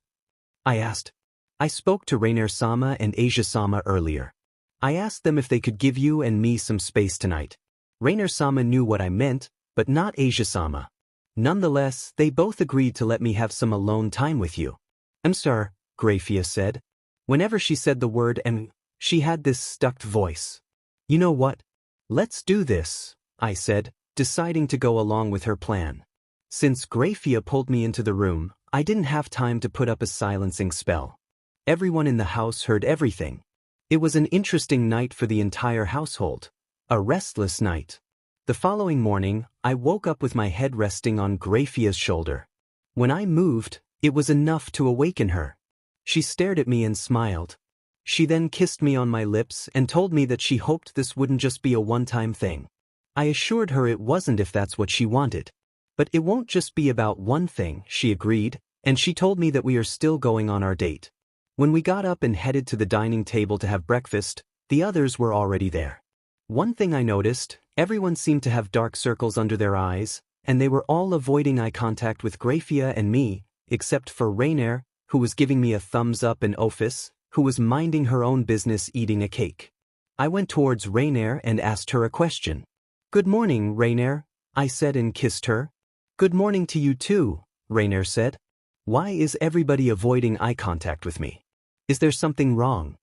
I asked. "I spoke to Rainier-sama and Asia-sama earlier. I asked them if they could give you and me some space tonight. Rainier-sama knew what I meant, but not Asia-sama. Nonetheless, they both agreed to let me have some alone time with you." "I'm sorry," Grafia said. Whenever she said the word "em," she had this stuck voice. "You know what? Let's do this," I said, deciding to go along with her plan. Since Grafia pulled me into the room, I didn't have time to put up a silencing spell. Everyone in the house heard everything. It was an interesting night for the entire household. A restless night. The following morning, I woke up with my head resting on Grafia's shoulder. When I moved, it was enough to awaken her. She stared at me and smiled. She then kissed me on my lips and told me that she hoped this wouldn't just be a one-time thing. I assured her it wasn't if that's what she wanted. "But it won't just be about one thing," she agreed, and she told me that we are still going on our date. When we got up and headed to the dining table to have breakfast, the others were already there. One thing I noticed, everyone seemed to have dark circles under their eyes, and they were all avoiding eye contact with Grafia and me, except for Rainier, who was giving me a thumbs up, and Ophis, who was minding her own business eating a cake. I went towards Rainier and asked her a question. "Good morning, Rainier," I said and kissed her. "Good morning to you too," Rainier said. "Why is everybody avoiding eye contact with me? Is there something wrong?"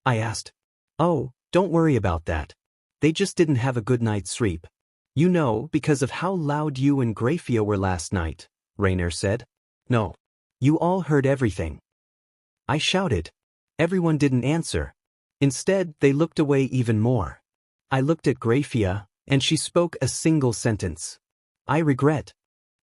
I asked. "Oh, don't worry about that. They just didn't have a good night's sleep. You know, because of how loud you and Grafia were last night," Rainier said. "No. You all heard everything." I shouted. Everyone didn't answer. Instead, they looked away even more. I looked at Grafia, and she spoke a single sentence. "I regret."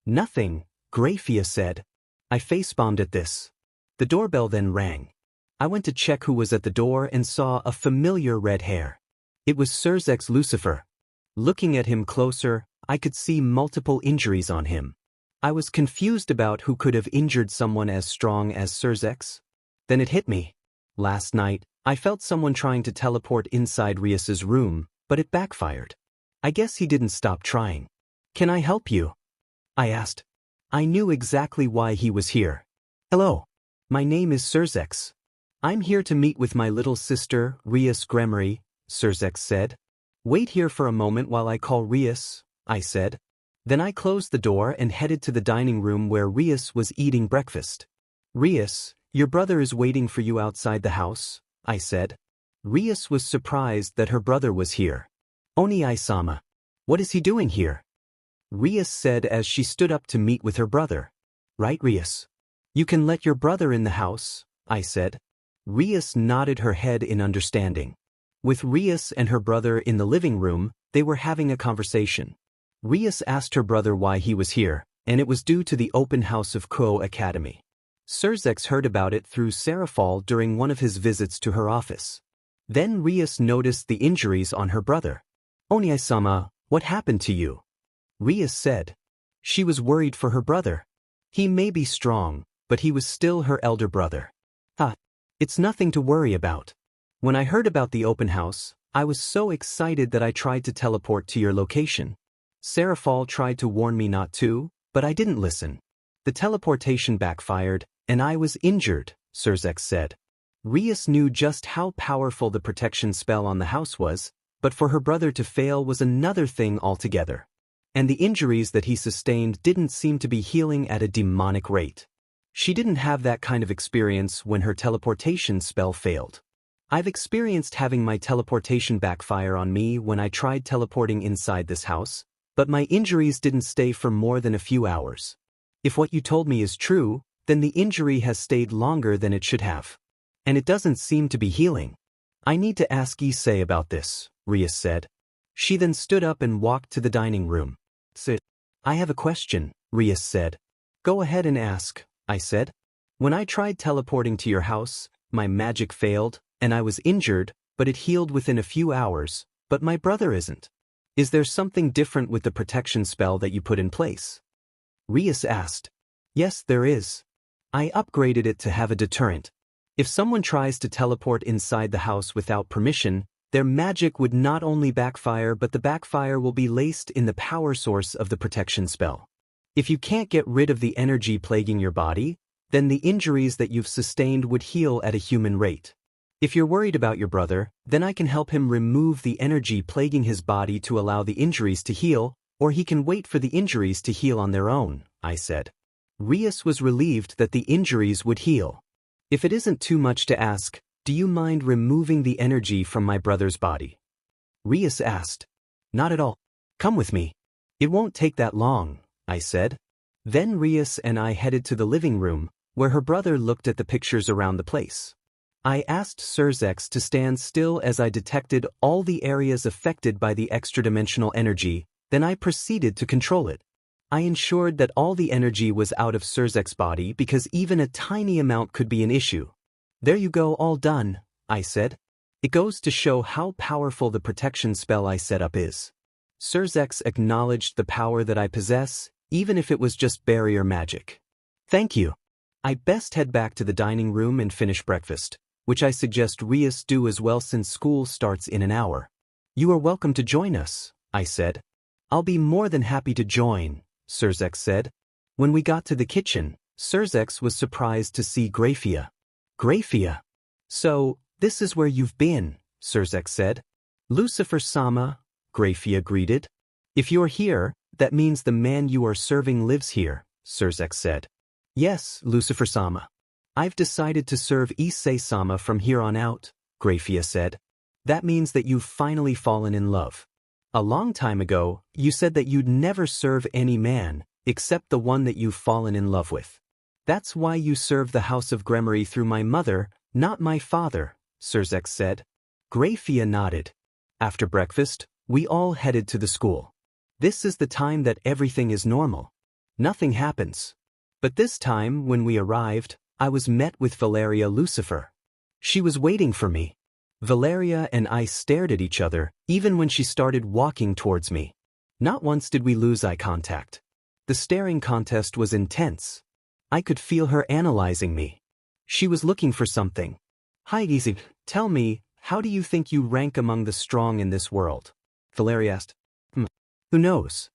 "Nothing," Grafia said. I facepalmed at this. The doorbell then rang. I went to check who was at the door and saw a familiar red hair. It was Surzex Lucifer. Looking at him closer, I could see multiple injuries on him. I was confused about who could have injured someone as strong as Surzex. Then it hit me. Last night, I felt someone trying to teleport inside Rias's room, but it backfired. I guess he didn't stop trying. "Can I help you?" I asked. I knew exactly why he was here. "Hello. My name is Surzex. I'm here to meet with my little sister, Rias Gremory," Surzex said. "Wait here for a moment while I call Rias," I said. Then I closed the door and headed to the dining room where Rias was eating breakfast. "Rias, your brother is waiting for you outside the house," I said. Rias was surprised that her brother was here. "Oni-sama. What is he doing here?" Rias said as she stood up to meet with her brother. "Right, Rias? You can let your brother in the house," I said. Rias nodded her head in understanding. With Rias and her brother in the living room, they were having a conversation. Rias asked her brother why he was here, and it was due to the open house of Kuo Academy. Surzex heard about it through Serafal during one of his visits to her office. Then Rias noticed the injuries on her brother. "Oni-sama, what happened to you?" Rias said. She was worried for her brother. He may be strong, but he was still her elder brother. It's nothing to worry about. When I heard about the open house, I was so excited that I tried to teleport to your location. Serafal tried to warn me not to, but I didn't listen. The teleportation backfired, and I was injured, Surzex said. Rias knew just how powerful the protection spell on the house was, but for her brother to fail was another thing altogether. And the injuries that he sustained didn't seem to be healing at a demonic rate. She didn't have that kind of experience when her teleportation spell failed. I've experienced having my teleportation backfire on me when I tried teleporting inside this house, but my injuries didn't stay for more than a few hours. If what you told me is true, then the injury has stayed longer than it should have. And it doesn't seem to be healing. I need to ask Issei about this, Rias said. She then stood up and walked to the dining room. Sit. I have a question, Rias said. Go ahead and ask, I said. When I tried teleporting to your house, my magic failed, and I was injured, but it healed within a few hours, but my brother isn't. Is there something different with the protection spell that you put in place? Rias asked. Yes, there is. I upgraded it to have a deterrent. If someone tries to teleport inside the house without permission, their magic would not only backfire but the backfire will be laced in the power source of the protection spell. If you can't get rid of the energy plaguing your body, then the injuries that you've sustained would heal at a human rate. If you're worried about your brother, then I can help him remove the energy plaguing his body to allow the injuries to heal, or he can wait for the injuries to heal on their own, I said. Rias was relieved that the injuries would heal. If it isn't too much to ask, do you mind removing the energy from my brother's body? Rias asked. Not at all. Come with me. It won't take that long, I said. Then Rias and I headed to the living room, where her brother looked at the pictures around the place. I asked Surzex to stand still as I detected all the areas affected by the extra-dimensional energy, then I proceeded to control it. I ensured that all the energy was out of Surzek's body because even a tiny amount could be an issue. There you go, all done, I said. It goes to show how powerful the protection spell I set up is. Surzex acknowledged the power that I possess, even if it was just barrier magic. Thank you. I best head back to the dining room and finish breakfast, which I suggest Rias do as well since school starts in an hour. You are welcome to join us, I said. I'll be more than happy to join, Surzex said. When we got to the kitchen, Surzex was surprised to see Grafia. Grafia. So, this is where you've been, Surzex said. Lucifer-sama, Grafia greeted. If you're here, that means the man you are serving lives here, Surzex said. Yes, Lucifer-sama. I've decided to serve Issei-sama from here on out, Grafia said. That means that you've finally fallen in love. A long time ago, you said that you'd never serve any man, except the one that you've fallen in love with. That's why you served the House of Gremory through my mother, not my father, Surzex said. Grafia nodded. After breakfast, we all headed to the school. This is the time that everything is normal. Nothing happens. But this time, when we arrived, I was met with Valeria Lucifer. She was waiting for me. Valeria and I stared at each other, even when she started walking towards me. Not once did we lose eye contact. The staring contest was intense. I could feel her analyzing me. She was looking for something. Hyoudou Issei, tell me, how do you think you rank among the strong in this world? Valeria asked. Who knows?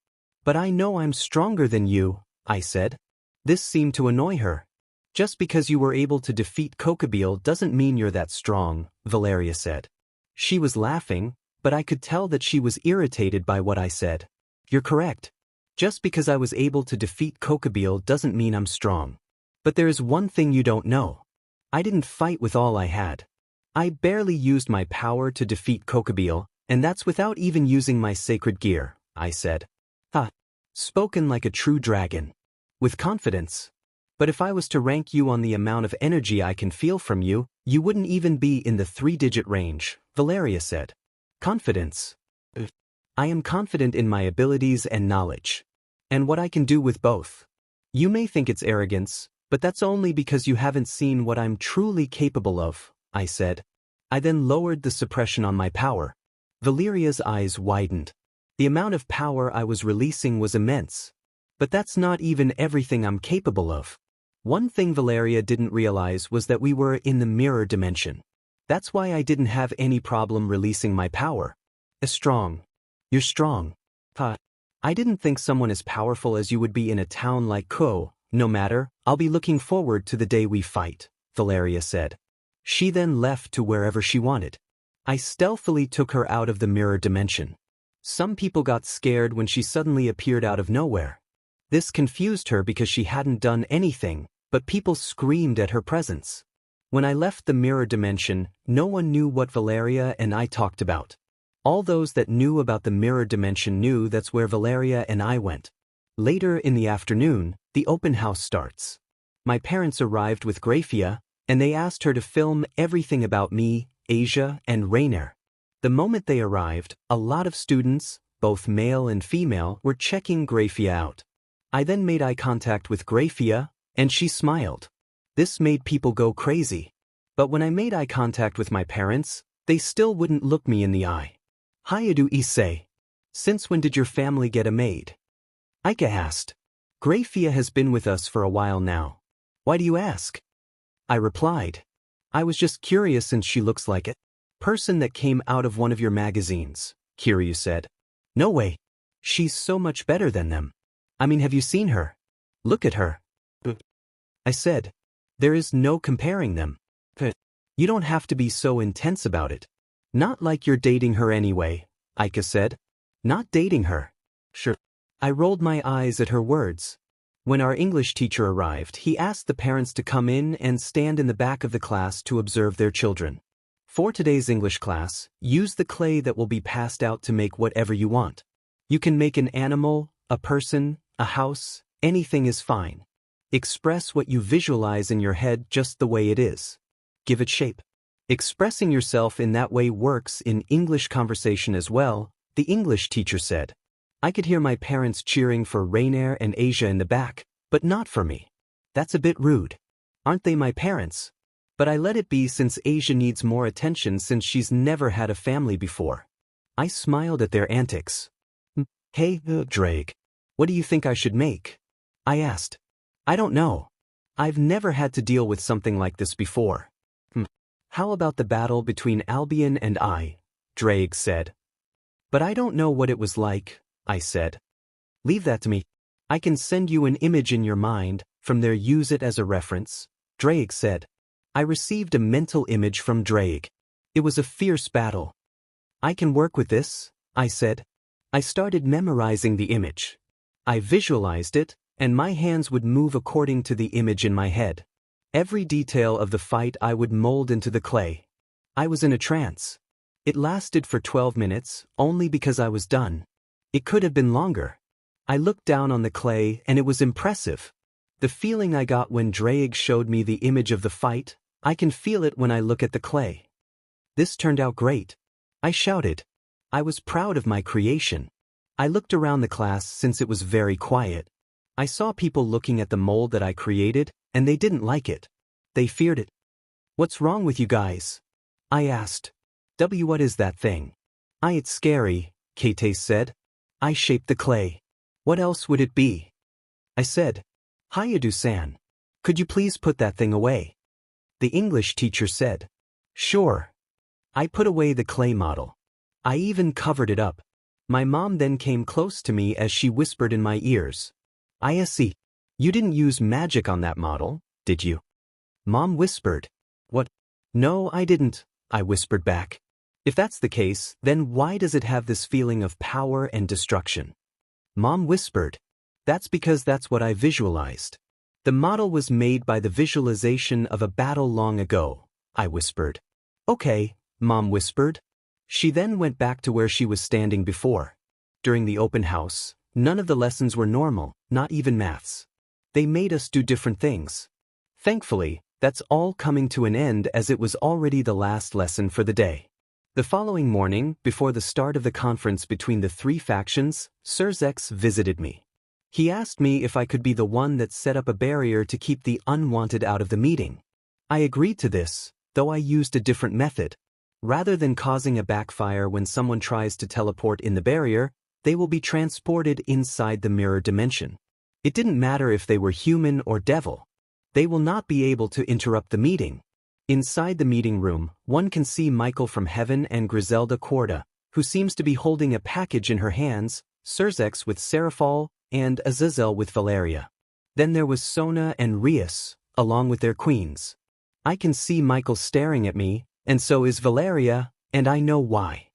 But I know I'm stronger than you, I said. This seemed to annoy her. Just because you were able to defeat Kokobile doesn't mean you're that strong, Valeria said. She was laughing, but I could tell that she was irritated by what I said. You're correct. Just because I was able to defeat Kokobile doesn't mean I'm strong. But there is one thing you don't know. I didn't fight with all I had. I barely used my power to defeat Kokobile, and that's without even using my sacred gear, I said. Spoken like a true dragon. With confidence. But if I was to rank you on the amount of energy I can feel from you, you wouldn't even be in the 3-digit range, Valeria said. Confidence. I am confident in my abilities and knowledge. And what I can do with both. You may think it's arrogance, but that's only because you haven't seen what I'm truly capable of, I said. I then lowered the suppression on my power. Valeria's eyes widened. The amount of power I was releasing was immense. But that's not even everything I'm capable of. One thing Valeria didn't realize was that we were in the mirror dimension. That's why I didn't have any problem releasing my power. You're strong. I didn't think someone as powerful as you would be in a town like Ko. No matter, I'll be looking forward to the day we fight, Valeria said. She then left to wherever she wanted. I stealthily took her out of the mirror dimension. Some people got scared when she suddenly appeared out of nowhere. This confused her because she hadn't done anything, but people screamed at her presence. When I left the mirror dimension, no one knew what Valeria and I talked about. All those that knew about the mirror dimension knew that's where Valeria and I went. Later in the afternoon, the open house starts. My parents arrived with Grafia, and they asked her to film everything about me, Asia, and Rainer. The moment they arrived, a lot of students, both male and female, were checking Grafia out. I then made eye contact with Grafia, and she smiled. This made people go crazy. But when I made eye contact with my parents, they still wouldn't look me in the eye. Hyoudou Issei. Since when did your family get a maid? Ika asked. Grafia has been with us for a while now. Why do you ask? I replied. I was just curious since she looks like a person that came out of one of your magazines, Kiryu said. No way. She's so much better than them. I mean, have you seen her? Look at her. I said. There is no comparing them. You don't have to be so intense about it. Not like you're dating her anyway, Ika said. Not dating her. Sure. I rolled my eyes at her words. When our English teacher arrived, he asked the parents to come in and stand in the back of the class to observe their children. For today's English class, use the clay that will be passed out to make whatever you want. You can make an animal, a person, a house, anything is fine. Express what you visualize in your head just the way it is. Give it shape. Expressing yourself in that way works in English conversation as well, the English teacher said. I could hear my parents cheering for Rainier and Asia in the back, but not for me. That's a bit rude. Aren't they my parents? But I let it be since Asia needs more attention since she's never had a family before. I smiled at their antics. Hey, Drake. What do you think I should make? I asked. I don't know. I've never had to deal with something like this before. How about the battle between Albion and I? Drake said. But I don't know what it was like, I said. Leave that to me. I can send you an image in your mind, from there use it as a reference, Drake said. I received a mental image from Drake. It was a fierce battle. I can work with this, I said. I started memorizing the image. I visualized it, and my hands would move according to the image in my head. Every detail of the fight I would mold into the clay. I was in a trance. It lasted for 12 minutes, only because I was done. It could have been longer. I looked down on the clay and it was impressive. The feeling I got when Drake showed me the image of the fight, I can feel it when I look at the clay. This turned out great. I shouted. I was proud of my creation. I looked around the class since it was very quiet. I saw people looking at the mold that I created, and they didn't like it. They feared it. What's wrong with you guys? I asked. What is that thing? It's scary, Kate said. I shaped the clay. What else would it be? I said. Hyoudou-san. Could you please put that thing away? The English teacher said. Sure. I put away the clay model. I even covered it up. My mom then came close to me as she whispered in my ears. I see. You didn't use magic on that model, did you? Mom whispered. What? No, I didn't, I whispered back. If that's the case, then why does it have this feeling of power and destruction? Mom whispered. That's because that's what I visualized. The model was made by the visualization of a battle long ago, I whispered. Okay, Mom whispered. She then went back to where she was standing before. During the open house, none of the lessons were normal, not even maths. They made us do different things. Thankfully, that's all coming to an end as it was already the last lesson for the day. The following morning, before the start of the conference between the three factions, Sirzex visited me. He asked me if I could be the one that set up a barrier to keep the unwanted out of the meeting. I agreed to this, though I used a different method. Rather than causing a backfire when someone tries to teleport in the barrier, they will be transported inside the mirror dimension. It didn't matter if they were human or devil. They will not be able to interrupt the meeting. Inside the meeting room, one can see Michael from Heaven and Griselda Corda, who seems to be holding a package in her hands, Sirzex with Serafal, and Azazel with Valeria. Then there was Sona and Rias, along with their queens. I can see Michael staring at me, and so is Valeria, and I know why.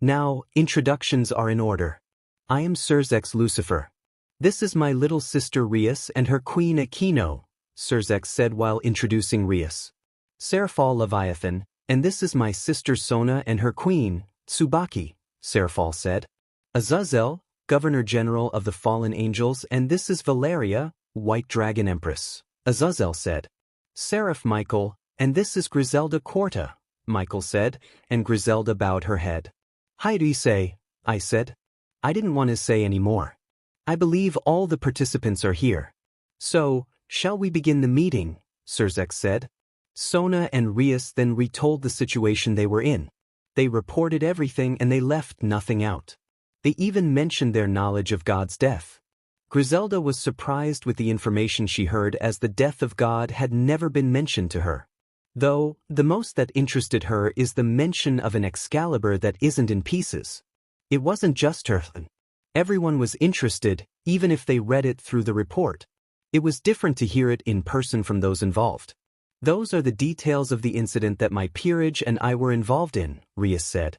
Now, introductions are in order. I am Sirzex Lucifer. This is my little sister Rias and her queen Aquino, Sirzex said while introducing Rias. Serafal Leviathan, and this is my sister Sona and her queen, Tsubaki, Serafal said. Azazel, Governor General of the Fallen Angels, and this is Valeria, White Dragon Empress, Azazel said. Seraph Michael, and this is Griselda Corta, Michael said, and Griselda bowed her head. Hyoudou Issei, I said. I didn't want to say any more. I believe all the participants are here. So, shall we begin the meeting? Surzek said. Sona and Rias then retold the situation they were in. They reported everything and they left nothing out. They even mentioned their knowledge of God's death. Griselda was surprised with the information she heard, as the death of God had never been mentioned to her. Though, the most that interested her is the mention of an Excalibur that isn't in pieces. It wasn't just her. Everyone was interested, even if they read it through the report. It was different to hear it in person from those involved. Those are the details of the incident that my peerage and I were involved in, Rias said.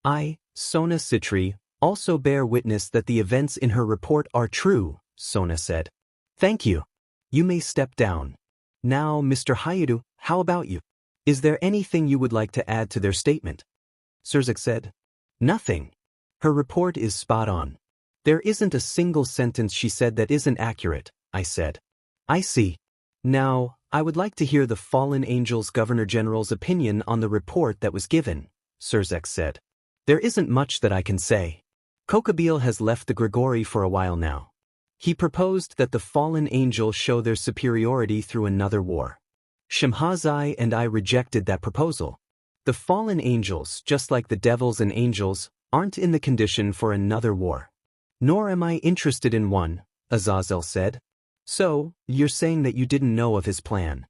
I, Sona Citri, also bear witness that the events in her report are true, Sona said. Thank you. You may step down. Now, Mr. Hyoudou, how about you? Is there anything you would like to add to their statement? Surzek said. Nothing. Her report is spot on. There isn't a single sentence she said that isn't accurate, I said. I see. Now, I would like to hear the fallen angel's Governor General's opinion on the report that was given, Surzek said. There isn't much that I can say. Kokabeel has left the Grigori for a while now. He proposed that the fallen angels show their superiority through another war. Shemhazai and I rejected that proposal. The fallen angels, just like the devils and angels, aren't in the condition for another war. Nor am I interested in one, Azazel said. So, you're saying that you didn't know of his plan?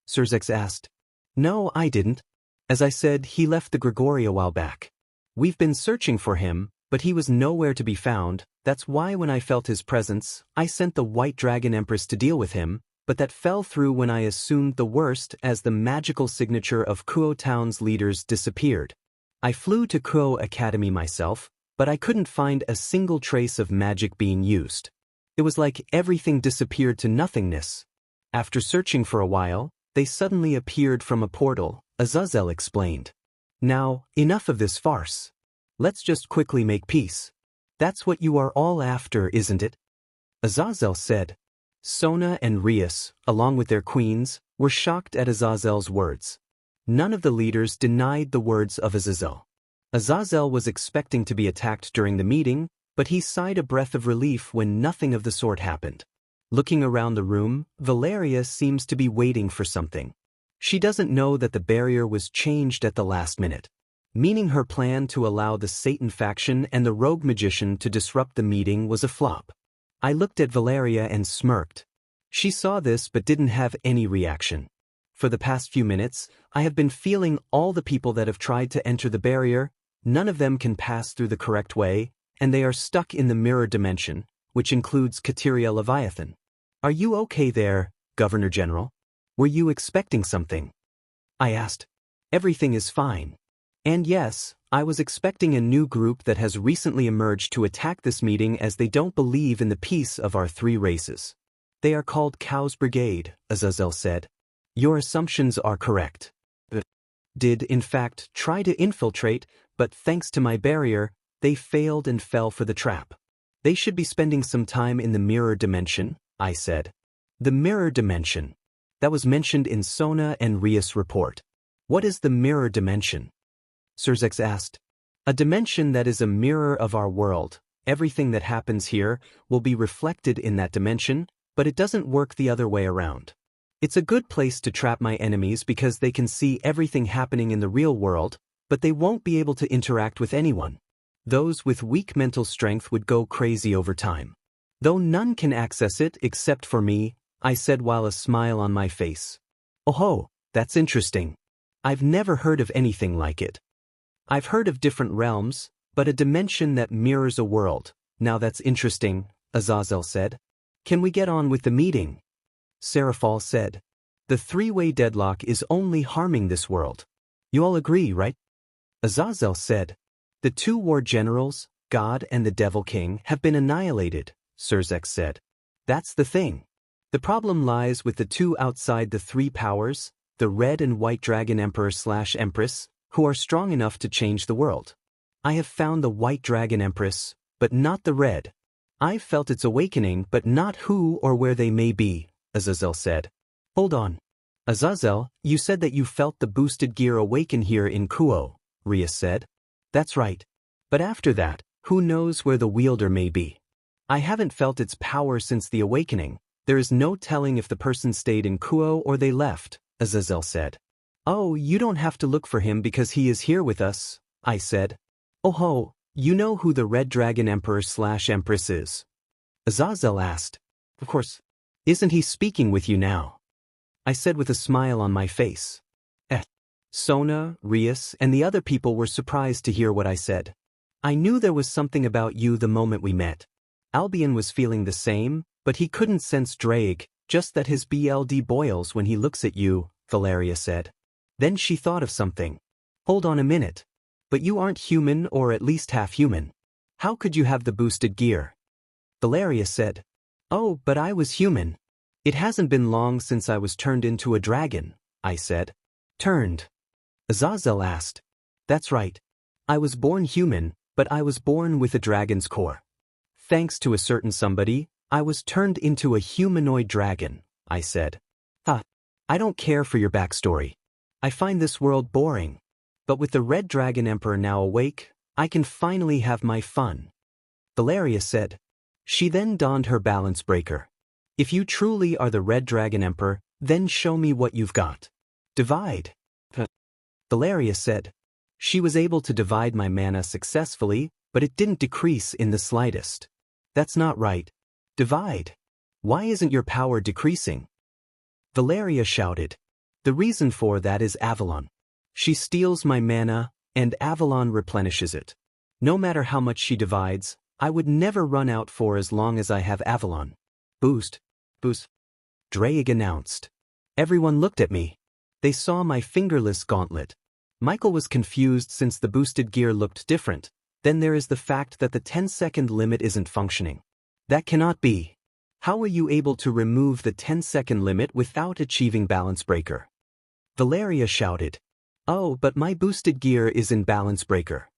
Surzek asked. No, I didn't. As I said, he left the Grigori a while back. We've been searching for him, but he was nowhere to be found. That's why when I felt his presence, I sent the White Dragon Empress to deal with him, but that fell through when I assumed the worst, as the magical signature of Kuo Town's leaders disappeared. I flew to Kuo Academy myself, but I couldn't find a single trace of magic being used. It was like everything disappeared to nothingness. After searching for a while, they suddenly appeared from a portal, Azazel explained. Now, enough of this farce. Let's just quickly make peace. That's what you are all after, isn't it? Azazel said. Sona and Rias, along with their queens, were shocked at Azazel's words. None of the leaders denied the words of Azazel. Azazel was expecting to be attacked during the meeting, but he sighed a breath of relief when nothing of the sort happened. Looking around the room, Valeria seems to be waiting for something. She doesn't know that the barrier was changed at the last minute, meaning her plan to allow the Satan faction and the rogue magician to disrupt the meeting was a flop. I looked at Valeria and smirked. She saw this but didn't have any reaction. For the past few minutes, I have been feeling all the people that have tried to enter the barrier. None of them can pass through the correct way, and they are stuck in the mirror dimension, which includes Kateria Leviathan. Are you okay there, Governor General? Were you expecting something? I asked. Everything is fine. And yes, I was expecting a new group that has recently emerged to attack this meeting, as they don't believe in the peace of our three races. They are called Chaos Brigade, Azazel said. Your assumptions are correct. Did, in fact, try to infiltrate, but thanks to my barrier, they failed and fell for the trap. They should be spending some time in the mirror dimension, I said. The mirror dimension. That was mentioned in Sona and Rias' report. What is the mirror dimension? Surzek asked. A dimension that is a mirror of our world. Everything that happens here will be reflected in that dimension, but it doesn't work the other way around. It's a good place to trap my enemies because they can see everything happening in the real world, but they won't be able to interact with anyone. Those with weak mental strength would go crazy over time. Though none can access it except for me, I said while a smile on my face. Oh, that's interesting. I've never heard of anything like it. I've heard of different realms, but a dimension that mirrors a world. Now that's interesting, Azazel said. Can we get on with the meeting? Seraphal said. The three-way deadlock is only harming this world. You all agree, right? Azazel said. The two war generals, God and the Devil King, have been annihilated, Surzek said. That's the thing. The problem lies with the two outside the three powers, the Red and White Dragon Emperor/Empress, who are strong enough to change the world. I have found the White Dragon Empress, but not the Red. I've felt its awakening, but not who or where they may be, Azazel said. Hold on. Azazel, you said that you felt the boosted gear awaken here in Kuo, Rias said. That's right. But after that, who knows where the wielder may be? I haven't felt its power since the awakening. There is no telling if the person stayed in Kuo or they left, Azazel said. Oh, you don't have to look for him because he is here with us, I said. Oh ho, you know who the Red Dragon Emperor/Empress is? Azazel asked. Of course. Isn't he speaking with you now? I said with a smile on my face. Sona, Rias, and the other people were surprised to hear what I said. I knew there was something about you the moment we met. Albion was feeling the same, but he couldn't sense Drake, just that his blood boils when he looks at you, Valeria said. Then she thought of something. Hold on a minute. But you aren't human or at least half human. How could you have the boosted gear? Valeria said. Oh, but I was human. It hasn't been long since I was turned into a dragon, I said. Turned? Azazel asked. That's right. I was born human, but I was born with a dragon's core. Thanks to a certain somebody, I was turned into a humanoid dragon, I said. I don't care for your backstory. I find this world boring. But with the Red Dragon Emperor now awake, I can finally have my fun. Valeria said. She then donned her balance breaker. If you truly are the Red Dragon Emperor, then show me what you've got. Divide. Valeria said. She was able to divide my mana successfully, but it didn't decrease in the slightest. That's not right. Divide. Why isn't your power decreasing? Valeria shouted. The reason for that is Avalon. She steals my mana, and Avalon replenishes it. No matter how much she divides, I would never run out for as long as I have Avalon. Boost. Drake announced. Everyone looked at me. They saw my fingerless gauntlet. Michael was confused since the boosted gear looked different. Then there is the fact that the 10-second limit isn't functioning. That cannot be. How were you able to remove the 10-second limit without achieving balance breaker? Valeria shouted. Oh, but my boosted gear is in balance breaker.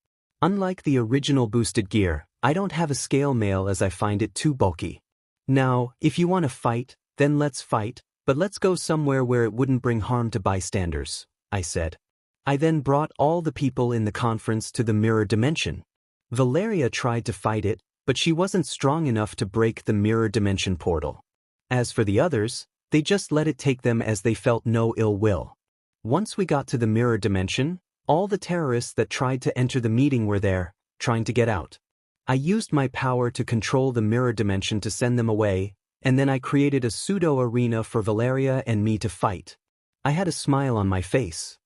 Unlike the original boosted gear, I don't have a scale mail as I find it too bulky. Now, if you want to fight, then let's fight, but let's go somewhere where it wouldn't bring harm to bystanders, I said. I then brought all the people in the conference to the mirror dimension. Valeria tried to fight it, but she wasn't strong enough to break the mirror dimension portal. As for the others, they just let it take them as they felt no ill will. Once we got to the mirror dimension, all the terrorists that tried to enter the meeting were there, trying to get out. I used my power to control the mirror dimension to send them away, and then I created a pseudo-arena for Valeria and me to fight. I had a smile on my face.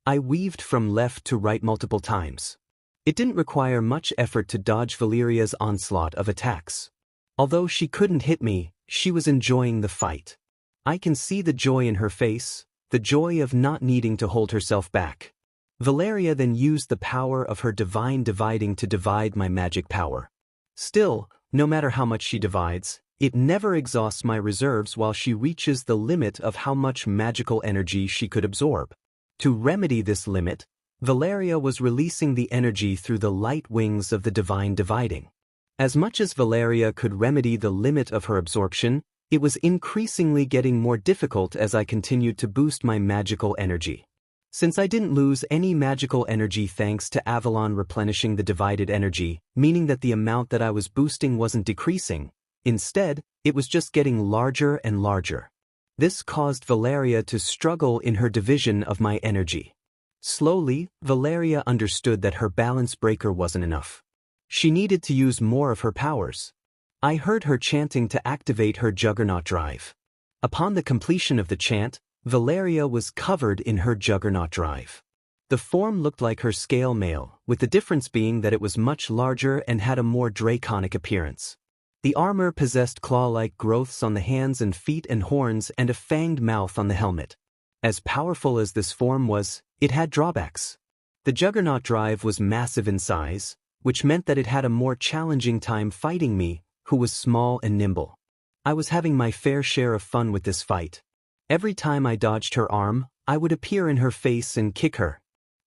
I weaved from left to right multiple times. It didn't require much effort to dodge Valeria's onslaught of attacks. Although she couldn't hit me, she was enjoying the fight. I can see the joy in her face, the joy of not needing to hold herself back. Valeria then used the power of her divine dividing to divide my magic power. Still, no matter how much she divides, it never exhausts my reserves while she reaches the limit of how much magical energy she could absorb. To remedy this limit, Valeria was releasing the energy through the light wings of the divine dividing. As much as Valeria could remedy the limit of her absorption, it was increasingly getting more difficult as I continued to boost my magical energy. Since I didn't lose any magical energy thanks to Avalon replenishing the divided energy, meaning that the amount that I was boosting wasn't decreasing, instead, it was just getting larger and larger. This caused Valeria to struggle in her division of my energy. Slowly, Valeria understood that her balance breaker wasn't enough. She needed to use more of her powers. I heard her chanting to activate her Juggernaut drive. Upon the completion of the chant, Valeria was covered in her Juggernaut drive. The form looked like her scale mail, with the difference being that it was much larger and had a more draconic appearance. The armor possessed claw-like growths on the hands and feet and horns and a fanged mouth on the helmet. As powerful as this form was, it had drawbacks. The Juggernaut drive was massive in size, which meant that it had a more challenging time fighting me, who was small and nimble. I was having my fair share of fun with this fight. Every time I dodged her arm, I would appear in her face and kick her.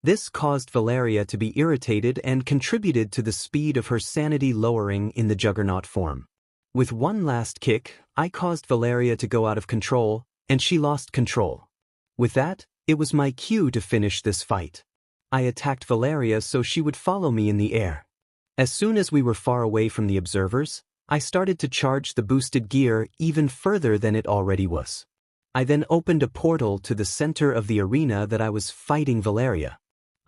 This caused Valeria to be irritated and contributed to the speed of her sanity lowering in the Juggernaut form. With one last kick, I caused Valeria to go out of control, and she lost control. With that, it was my cue to finish this fight. I attacked Valeria so she would follow me in the air. As soon as we were far away from the observers, I started to charge the boosted gear even further than it already was. I then opened a portal to the center of the arena that I was fighting Valeria.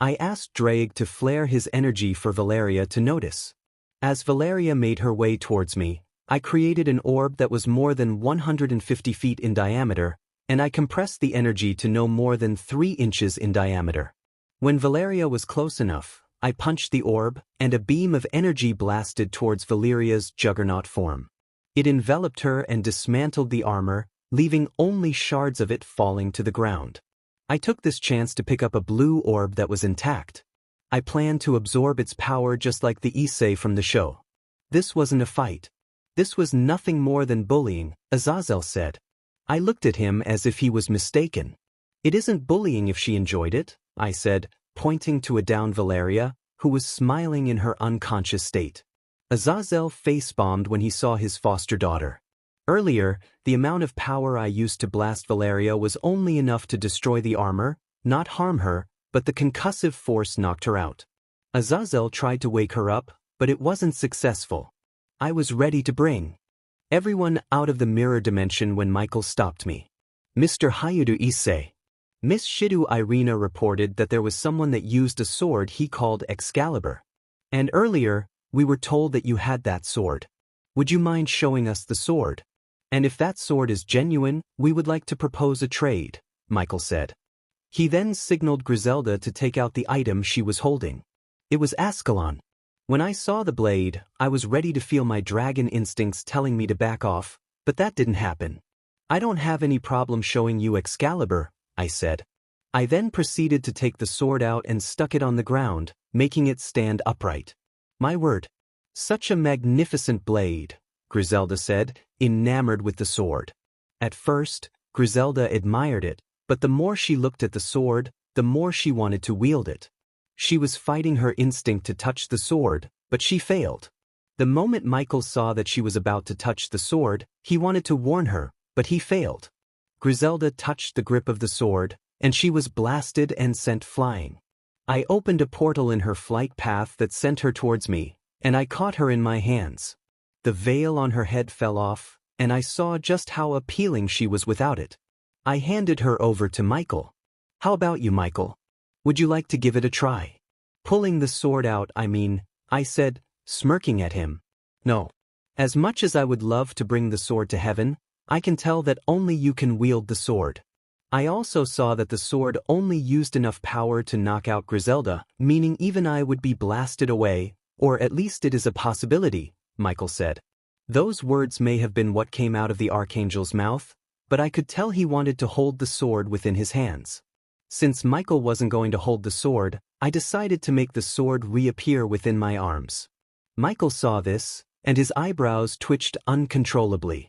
I asked Drake to flare his energy for Valeria to notice. As Valeria made her way towards me, I created an orb that was more than 150 feet in diameter, and I compressed the energy to no more than 3 inches in diameter. When Valeria was close enough, I punched the orb, and a beam of energy blasted towards Valeria's juggernaut form. It enveloped her and dismantled the armor, leaving only shards of it falling to the ground. I took this chance to pick up a blue orb that was intact. I planned to absorb its power just like the Issei from the show. This wasn't a fight. This was nothing more than bullying, Azazel said. I looked at him as if he was mistaken. It isn't bullying if she enjoyed it, I said, pointing to a downed Valeria, who was smiling in her unconscious state. Azazel face-bombed when he saw his foster daughter. Earlier, the amount of power I used to blast Valeria was only enough to destroy the armor, not harm her, but the concussive force knocked her out. Azazel tried to wake her up, but it wasn't successful. I was ready to bring everyone out of the mirror dimension when Michael stopped me. Mr. Hyoudou Issei. Miss Shidu Irina reported that there was someone that used a sword he called Excalibur. And earlier, we were told that you had that sword. Would you mind showing us the sword? And if that sword is genuine, we would like to propose a trade, Michael said. He then signaled Griselda to take out the item she was holding. It was Ascalon. When I saw the blade, I was ready to feel my dragon instincts telling me to back off, but that didn't happen. I don't have any problem showing you Excalibur, I said. I then proceeded to take the sword out and stuck it on the ground, making it stand upright. My word. Such a magnificent blade, Griselda said, enamored with the sword. At first, Griselda admired it, but the more she looked at the sword, the more she wanted to wield it. She was fighting her instinct to touch the sword, but she failed. The moment Michael saw that she was about to touch the sword, he wanted to warn her, but he failed. Griselda touched the grip of the sword, and she was blasted and sent flying. I opened a portal in her flight path that sent her towards me, and I caught her in my hands. The veil on her head fell off, and I saw just how appealing she was without it. I handed her over to Michael. How about you, Michael? Would you like to give it a try? Pulling the sword out, I said, smirking at him. No. As much as I would love to bring the sword to heaven, I can tell that only you can wield the sword. I also saw that the sword only used enough power to knock out Griselda, meaning even I would be blasted away, or at least it is a possibility, Michael said. Those words may have been what came out of the Archangel's mouth, but I could tell he wanted to hold the sword within his hands. Since Michael wasn't going to hold the sword, I decided to make the sword reappear within my arms. Michael saw this, and his eyebrows twitched uncontrollably.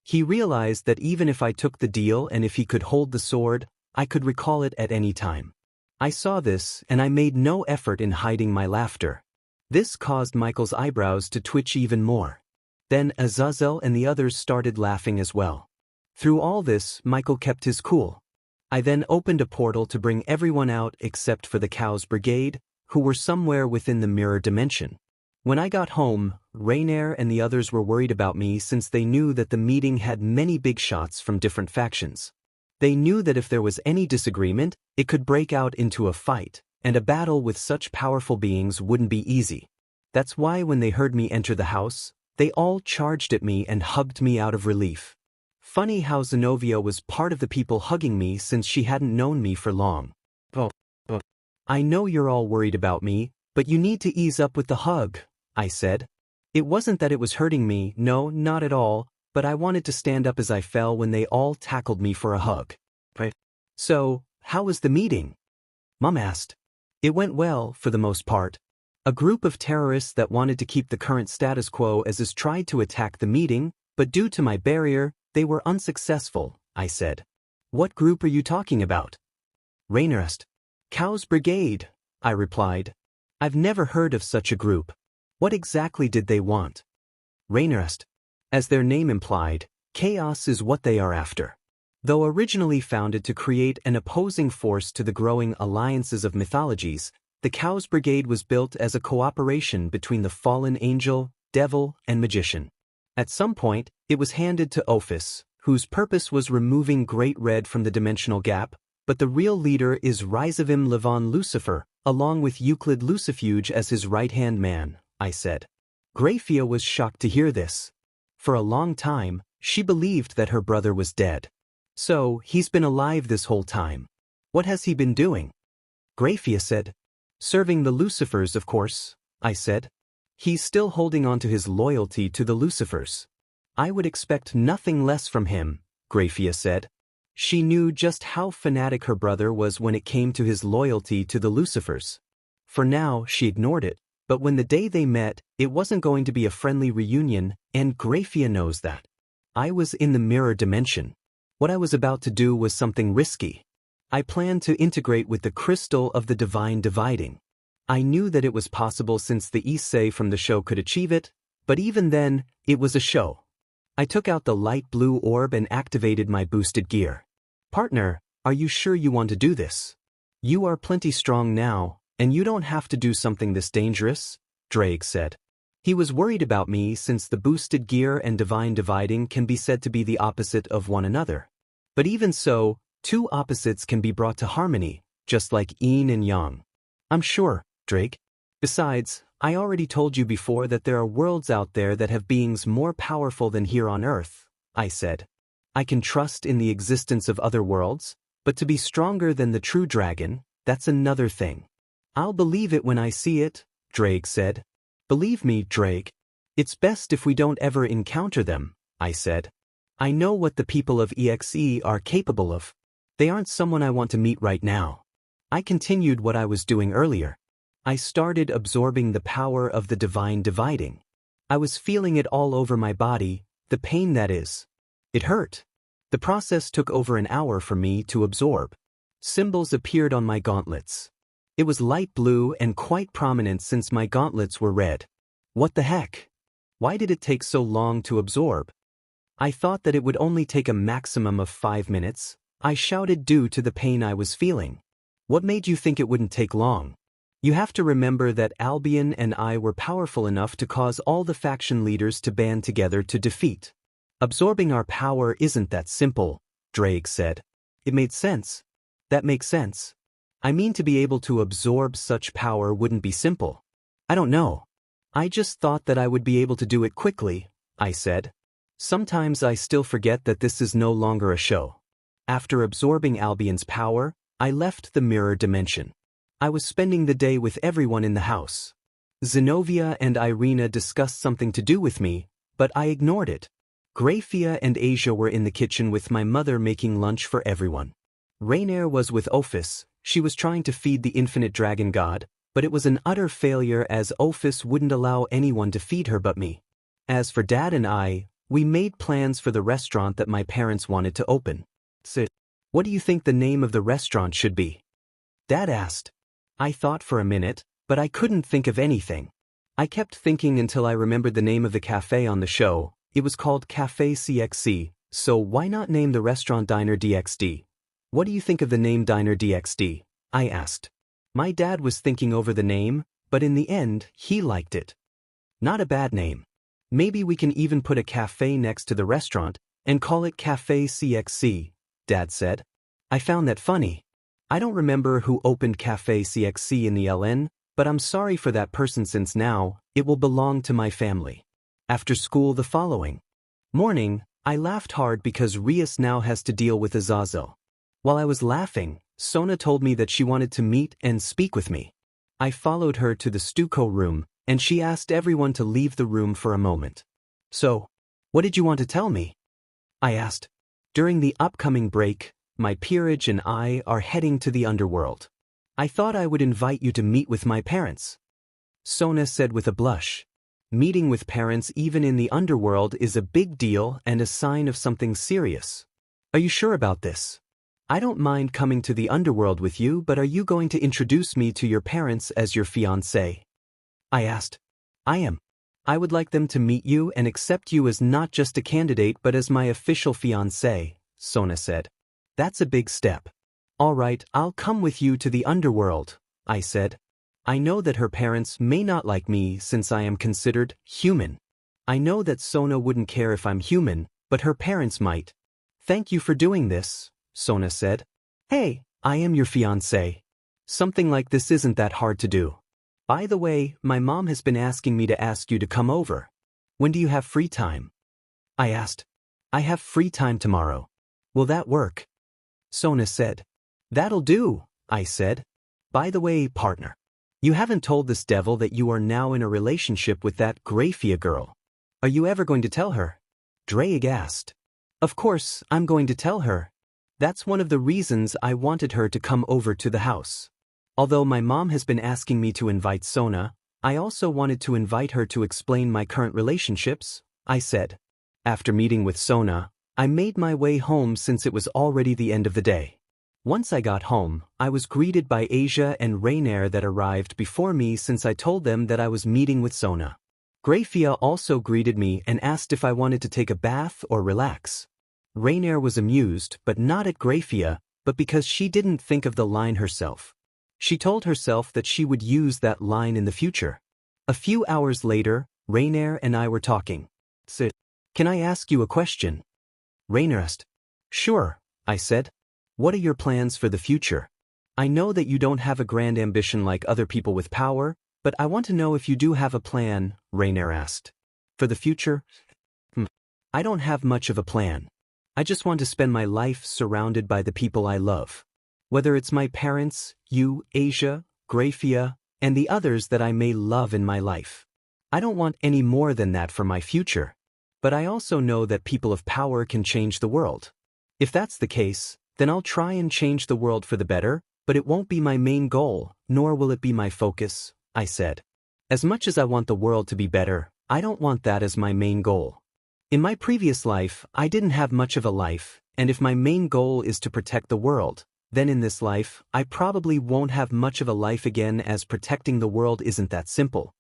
He realized that even if I took the deal and if he could hold the sword, I could recall it at any time. I saw this, and I made no effort in hiding my laughter. This caused Michael's eyebrows to twitch even more. Then Azazel and the others started laughing as well. Through all this, Michael kept his cool. I then opened a portal to bring everyone out except for the Cows Brigade, who were somewhere within the mirror dimension. When I got home, Rainier and the others were worried about me since they knew that the meeting had many big shots from different factions. They knew that if there was any disagreement, it could break out into a fight, and a battle with such powerful beings wouldn't be easy. That's why when they heard me enter the house, they all charged at me and hugged me out of relief. Funny how Zenobia was part of the people hugging me since she hadn't known me for long. I know you're all worried about me, but you need to ease up with the hug, I said. It wasn't that it was hurting me, no, not at all, but I wanted to stand up as I fell when they all tackled me for a hug. So, how was the meeting? Mom asked. It went well, for the most part. A group of terrorists that wanted to keep the current status quo as is tried to attack the meeting, but due to my barrier, they were unsuccessful, I said. What group are you talking about? Rainier asked. Cows Brigade, I replied. I've never heard of such a group. What exactly did they want? Rainier asked. As their name implied, chaos is what they are after. Though originally founded to create an opposing force to the growing alliances of mythologies, The Cows Brigade was built as a cooperation between the fallen angel, devil, and magician. At some point, it was handed to Ophis, whose purpose was removing Great Red from the dimensional gap, but the real leader is Rizavim Levon Lucifer, along with Euclid Lucifuge as his right-hand man, I said. Graphia was shocked to hear this. For a long time, she believed that her brother was dead. So, he's been alive this whole time. What has he been doing? Graphia said. Serving the Lucifers, of course, I said. He's still holding on to his loyalty to the Lucifers. I would expect nothing less from him, Graphia said. She knew just how fanatic her brother was when it came to his loyalty to the Lucifers. For now, she ignored it, but when the day they met, it wasn't going to be a friendly reunion, and Graphia knows that. I was in the mirror dimension. What I was about to do was something risky. I planned to integrate with the crystal of the divine dividing. I knew that it was possible since the Issei from the show could achieve it, but even then, it was a show. I took out the light blue orb and activated my boosted gear. Partner, are you sure you want to do this? You are plenty strong now, and you don't have to do something this dangerous, Drake said. He was worried about me since the boosted gear and divine dividing can be said to be the opposite of one another. But even so, two opposites can be brought to harmony, just like yin and yang. I'm sure, Drake. Besides, I already told you before that there are worlds out there that have beings more powerful than here on Earth, I said. I can trust in the existence of other worlds, but to be stronger than the true dragon, that's another thing. I'll believe it when I see it, Drake said. Believe me, Drake. It's best if we don't ever encounter them, I said. I know what the people of EXE are capable of. They aren't someone I want to meet right now. I continued what I was doing earlier. I started absorbing the power of the divine dividing. I was feeling it all over my body, the pain that is. It hurt. The process took over an hour for me to absorb. Symbols appeared on my gauntlets. It was light blue and quite prominent since my gauntlets were red. What the heck? Why did it take so long to absorb? I thought that it would only take a maximum of 5 minutes, I shouted due to the pain I was feeling. What made you think it wouldn't take long? You have to remember that Albion and I were powerful enough to cause all the faction leaders to band together to defeat. Absorbing our power isn't that simple, Drake said. It made sense. That makes sense. I mean, to be able to absorb such power wouldn't be simple. I don't know. I just thought that I would be able to do it quickly, I said. Sometimes I still forget that this is no longer a show. After absorbing Albion's power, I left the mirror dimension. I was spending the day with everyone in the house. Zenobia and Irina discussed something to do with me, but I ignored it. Graphia and Asia were in the kitchen with my mother making lunch for everyone. Rainier was with Ophis. She was trying to feed the infinite dragon god, but it was an utter failure as Ophis wouldn't allow anyone to feed her but me. As for Dad and I, we made plans for the restaurant that my parents wanted to open. So, what do you think the name of the restaurant should be? Dad asked. I thought for a minute, but I couldn't think of anything. I kept thinking until I remembered the name of the cafe on the show. It was called Cafe CXC, so why not name the restaurant Diner DxD? What do you think of the name Diner DxD? I asked. My dad was thinking over the name, but in the end, he liked it. Not a bad name. Maybe we can even put a cafe next to the restaurant and call it Cafe CXC, Dad said. I found that funny. I don't remember who opened Cafe CXC in the LN, but I'm sorry for that person since now, it will belong to my family. After school the following morning, I laughed hard because Rias now has to deal with Azazel. While I was laughing, Sona told me that she wanted to meet and speak with me. I followed her to the stucco room, and she asked everyone to leave the room for a moment. So, what did you want to tell me? I asked. During the upcoming break, my peerage and I are heading to the underworld. I thought I would invite you to meet with my parents. Sona said with a blush. Meeting with parents even in the underworld is a big deal and a sign of something serious. Are you sure about this? I don't mind coming to the underworld with you, but are you going to introduce me to your parents as your fiancé? I asked. I am. I would like them to meet you and accept you as not just a candidate but as my official fiancé, Sona said. That's a big step. All right, I'll come with you to the underworld, I said. I know that her parents may not like me since I am considered human. I know that Sona wouldn't care if I'm human, but her parents might. Thank you for doing this, Sona said. Hey, I am your fiancé. Something like this isn't that hard to do. By the way, my mom has been asking me to ask you to come over. When do you have free time? I asked. I have free time tomorrow. Will that work? Sona said. That'll do, I said. By the way, partner, you haven't told this devil that you are now in a relationship with that Grafia girl. Are you ever going to tell her? Drake asked. Of course, I'm going to tell her. That's one of the reasons I wanted her to come over to the house. Although my mom has been asking me to invite Sona, I also wanted to invite her to explain my current relationships, I said. After meeting with Sona, I made my way home since it was already the end of the day. Once I got home, I was greeted by Asia and Rainier that arrived before me since I told them that I was meeting with Sona. Grafia also greeted me and asked if I wanted to take a bath or relax. Rainier was amused, but not at Grafia, but because she didn't think of the line herself. She told herself that she would use that line in the future. A few hours later, Rainier and I were talking. So, can I ask you a question? Rainier asked. Sure, I said. What are your plans for the future? I know that you don't have a grand ambition like other people with power, but I want to know if you do have a plan, Rainier asked. For the future? I don't have much of a plan. I just want to spend my life surrounded by the people I love. Whether it's my parents, you, Asia, Grafia, and the others that I may love in my life. I don't want any more than that for my future. But I also know that people of power can change the world. If that's the case, then I'll try and change the world for the better, but it won't be my main goal, nor will it be my focus, I said. As much as I want the world to be better, I don't want that as my main goal. In my previous life, I didn't have much of a life, and if my main goal is to protect the world, then in this life, I probably won't have much of a life again as protecting the world isn't that simple.